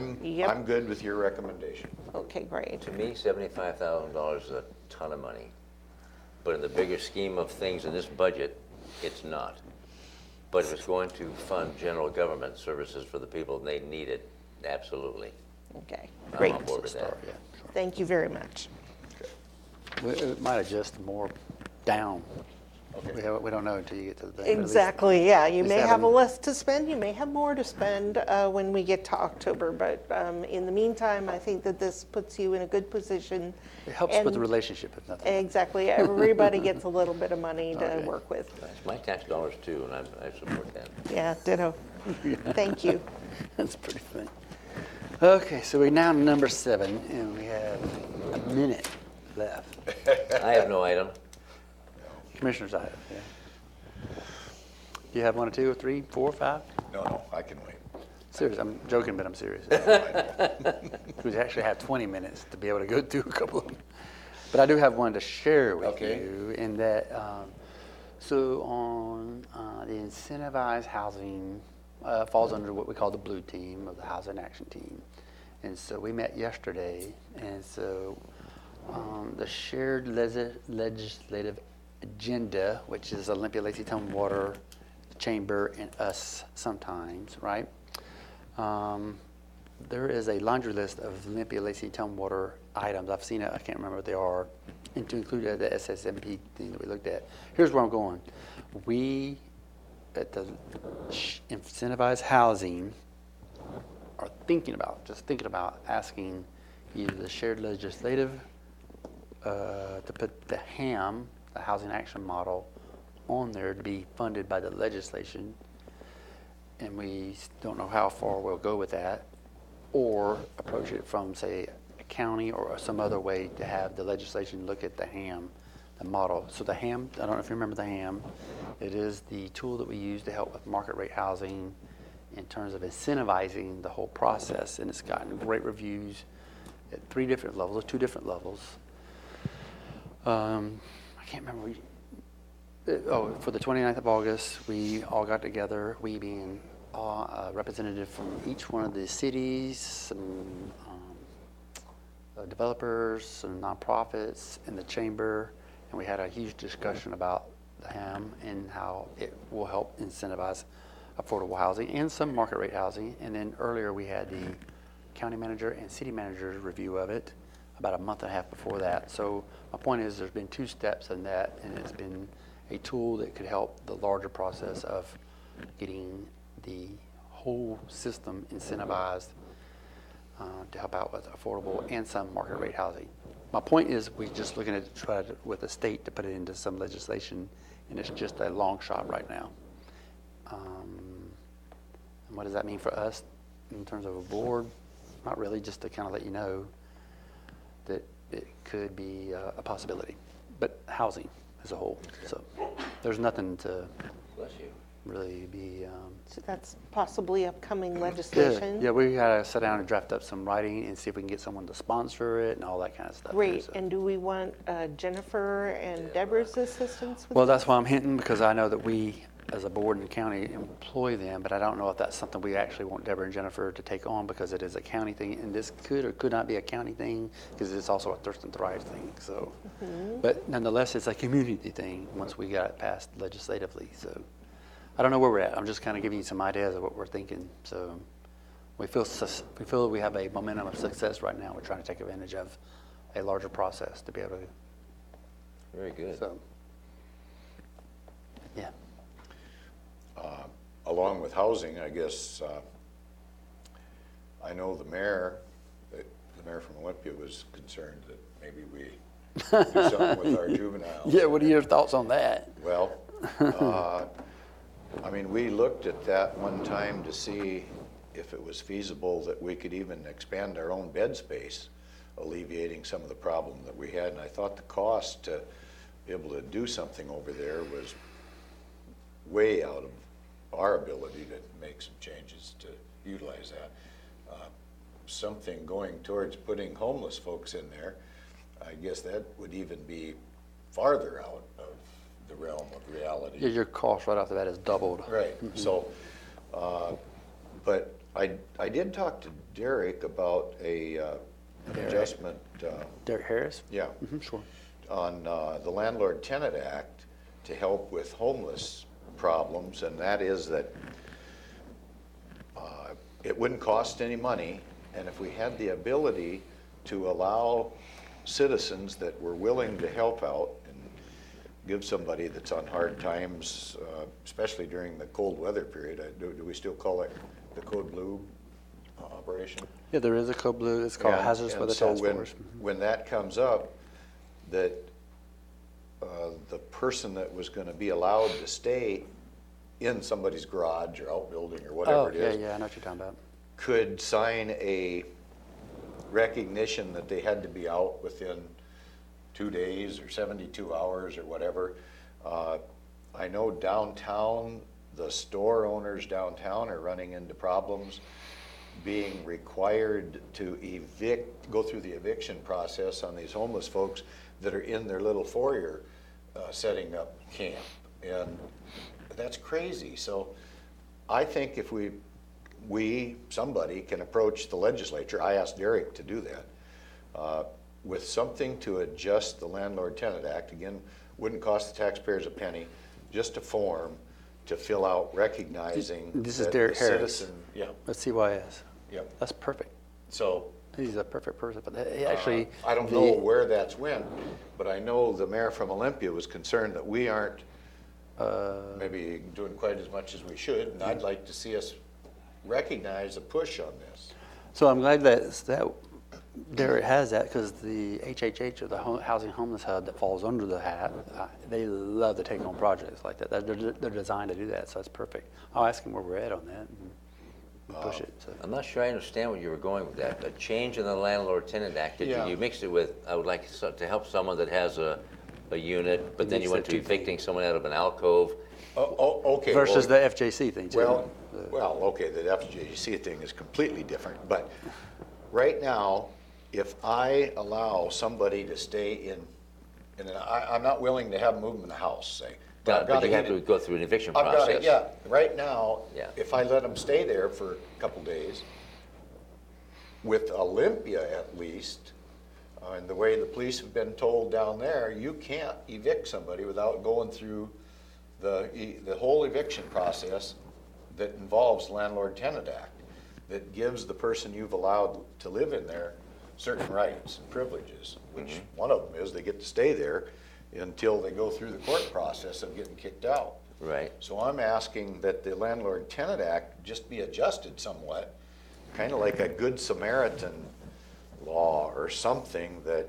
I'm good with your recommendation. Okay, great. To me, $75,000 is a ton of money. But in the bigger scheme of things in this budget, it's not. But if it's going to fund general government services for the people and they need it, absolutely. Okay, great. I'm on board with that. Thank you very much. We might adjust more down. We don't know until you get to the bank. Exactly, yeah. You may have less to spend, you may have more to spend when we get to October, but in the meantime, I think that this puts you in a good position. It helps with the relationship, if nothing. Exactly. Everybody gets a little bit of money to work with. It's my tax dollars too, and I support that. Yeah, ditto. Thank you. That's pretty funny. Okay, so we're now number 7, and we have a minute left. I have no item. Commissioners item, yeah. Do you have 1 or 2 or 3, 4, 5? No, I can wait. Serious, I'm joking, but I'm serious. We actually have 20 minutes to be able to go through a couple of them. But I do have one to share with you in that, so on the incentivized housing falls under what we call the blue team of the housing action team. And so we met yesterday, and so the shared legislative agenda, which is Olympia Lacey Tumwater Chamber and us sometimes, right? There is a laundry list of Olympia Lacey Tumwater items. I've seen it, I can't remember what they are, and to include the SSMP thing that we looked at. Here's where I'm going. We, at the incentivized housing, are thinking about asking either the shared legislative to put the HAM, the Housing Action Model, on there to be funded by the legislation, and we don't know how far we'll go with that, or approach it from, say, a county or some other way to have the legislation look at the HAM, the model. So the HAM, I don't know if you remember the HAM, it is the tool that we use to help with market rate housing in terms of incentivizing the whole process, and it's gotten great reviews at 3 different levels, 2 different levels. I can't remember. For the 29th of August, we all got together, we being a representative from each one of the cities, some developers, some nonprofits, and the chamber, and we had a huge discussion about the HAM and how it will help incentivize affordable housing and some market rate housing. And then earlier we had the county manager and city manager's review of it about a month and a half before that. So my point is there's been 2 steps in that, and it's been a tool that could help the larger process of getting the whole system incentivized to help out with affordable and some market rate housing. My point is we're just looking at try to, with the state to put it into some legislation, and it's just a long shot right now. And what does that mean for us in terms of a board? Not really, just to kind of let you know that it could be a possibility, but housing as a whole. So there's nothing to really be. So that's possibly upcoming legislation? Yeah, we gotta sit down and draft up some writing and see if we can get someone to sponsor it and all that kind of stuff. Great, and do we want Jennifer and Deborah's assistance with Well, this? that's why I'm hinting, because I know that we, as a board and county, employ them, but I don't know if that's something we actually want Deborah and Jennifer to take on, because it is a county thing, and this could or could not be a county thing, because it's also a Thurston Thrive thing, so. But nonetheless, it's a community thing once we got it passed legislatively, so. I don't know where we're at. I'm just kind of giving you some ideas of what we're thinking, so. We feel we have a momentum of success right now. We're trying to take advantage of a larger process to be able to. Very good. So, yeah. Along with housing, I guess, I know the mayor from Olympia was concerned that maybe we do something with our juveniles. Yeah, what are your thoughts on that? Well, I mean, we looked at that one time to see if it was feasible that we could even expand our own bed space, alleviating some of the problem that we had. And I thought the cost to be able to do something over there was way out of our ability to make some changes to utilize that. Something going towards putting homeless folks in there, I guess that would even be farther out of the realm of reality. Yeah, your cost right off the bat is doubled. Right. So, but I did talk to Derek about an adjustment. Derek Harris? Yeah. Sure. On the Landlord-Tenant Act to help with homeless problems, and that is that it wouldn't cost any money, and if we had the ability to allow citizens that were willing to help out and give somebody that's on hard times, especially during the cold weather period, do we still call it the Code Blue operation? Yeah, there is a Code Blue. It's called Hazardous Weather Task Force. When that comes up, that the person that was going to be allowed to stay in somebody's garage or outbuilding or whatever it is, yeah, I know what you're talking about, could sign a recognition that they had to be out within 2 days or 72 hours or whatever. I know downtown, the store owners downtown are running into problems being required to evict, go through the eviction process on these homeless folks that are in their little foyer setting up camp. And that's crazy. So I think if somebody can approach the legislature, I asked Derek to do that, with something to adjust the Landlord-Tenant Act. Again, wouldn't cost the taxpayers a penny, just a form to fill out recognizing This is that Derek the Harris. citizen, yeah, Let's CYS. yep. That's perfect. So He's a perfect person, but actually. I don't know where that's went, but I know the mayor from Olympia was concerned that we aren't maybe doing quite as much as we should, and I'd like to see us recognize a push on this. So I'm glad that Derek has that, because the HHH, or the Housing Homeless Hub that falls under the hat, they love to take on projects like that. They're designed to do that, so that's perfect. I'll ask him where we're at on that and push it. So. I'm not sure I understand where you were going with that. A change in the Landlord-Tenant Act, Yeah. you mixed it with, I would like to help someone that has a unit, but then you went to evicting someone out of an alcove. Okay. Versus well, the FJC thing, too. Well, okay, the FJC thing is completely different, but right now, if I allow somebody to stay in I'm not willing to have them move in the house, say. But you have to go through an eviction I've got process. it, yeah. Right now, Yeah. if I let them stay there for a couple days, with Olympia at least, and the way the police have been told down there, you can't evict somebody without going through the whole eviction process that involves Landlord-Tenant Act, that gives the person you've allowed to live in there certain rights and privileges, which one of them is they get to stay there until they go through the court process of getting kicked out. Right. So I'm asking that the Landlord-Tenant Act just be adjusted somewhat, kind of like a Good Samaritan law or something that,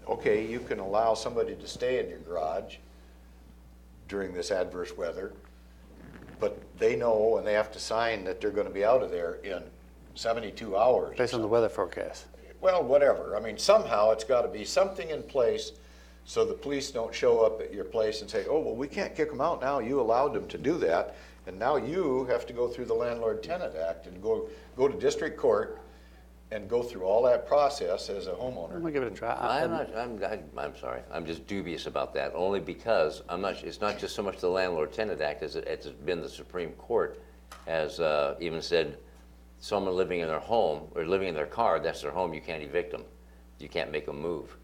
okay, you can allow somebody to stay in your garage during this adverse weather, but they know and they have to sign that they're going to be out of there in 72 hours. Based on the weather forecast. Well, whatever. I mean, somehow it's got to be something in place so the police don't show up at your place and say, oh, well, we can't kick them out now. You allowed them to do that. And now you have to go through the Landlord-Tenant Act and go to district court and go through all that process as a homeowner. I'm gonna give it a try. I'm sorry. I'm just dubious about that, only because it's not just so much the Landlord-Tenant Act as it's been the Supreme Court has even said someone living in their home or living in their car, that's their home, you can't evict them. You can't make them move.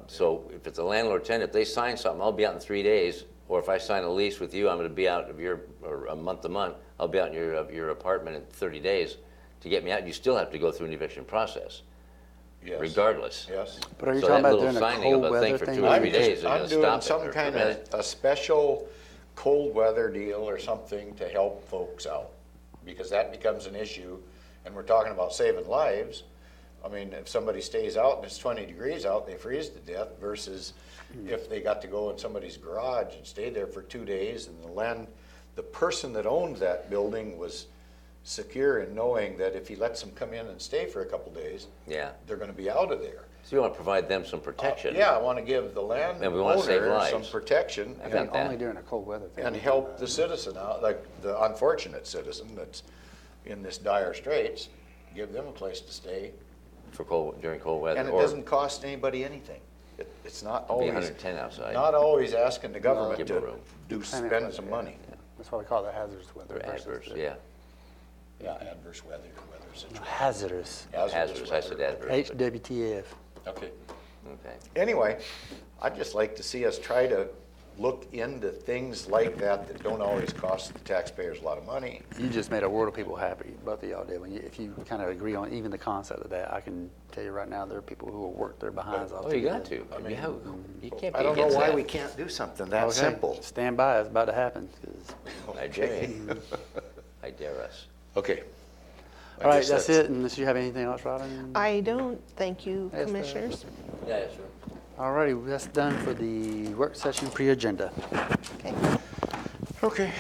So if it's a landlord-tenant, if they sign something, I'll be out in 3 days, or if I sign a lease with you, I'm going to be out of or a month to month, I'll be out in your apartment in 30 days. To get me out, you still have to go through an eviction process. Yes. Regardless. Yes. But are you So talking that about little doing a signing cold of a thing weather for thing? 2 or 3 days is I'm going to doing stop some it or kind prevent of it. a special cold weather deal or something to help folks out, because that becomes an issue, and we're talking about saving lives. I mean, if somebody stays out and it's 20 degrees out, they freeze to death, versus if they got to go in somebody's garage and stay there for 2 days, and the person that owned that building was secure in knowing that if he lets them come in and stay for a couple days, Yeah. they're going to be out of there. So you want to provide them some protection. Yeah, I want to give the And we want to save landowner some lives. protection I got that. Only during a cold weather thing. and help the citizen out, like the unfortunate citizen that's in this dire straits, give them a place to stay. During cold weather. And it or doesn't cost anybody anything. It's not be always, 110 outside. not always asking the government Give to them room. Plenty of spend weather, some yeah. money. That's why we call it hazardous weather. Or versus adverse, the- yeah. Yeah, adverse weather situation. Hazardous. Hazardous, I said weather. adverse. but- HWTF. Okay. Okay. Anyway, I'd just like to see us try to look into things like that that don't always cost the taxpayers a lot of money. You just made a world of people happy, both of y'all did. If you kind of agree on even the concept of that, I can tell you right now, there are people who will work their behinds off. Oh, you got to. I mean, you can't be I don't know against why that. we can't do something that Okay, simple. Stand by, it's about to happen. 'Cause- I dare you. I dare us. Okay. I All right, guess that's it, unless you have anything else, Robin? I don't, thank you, Yes, commissioners. Yeah, that's right. All righty, that's done for the work session pre-agenda. Okay. Okay.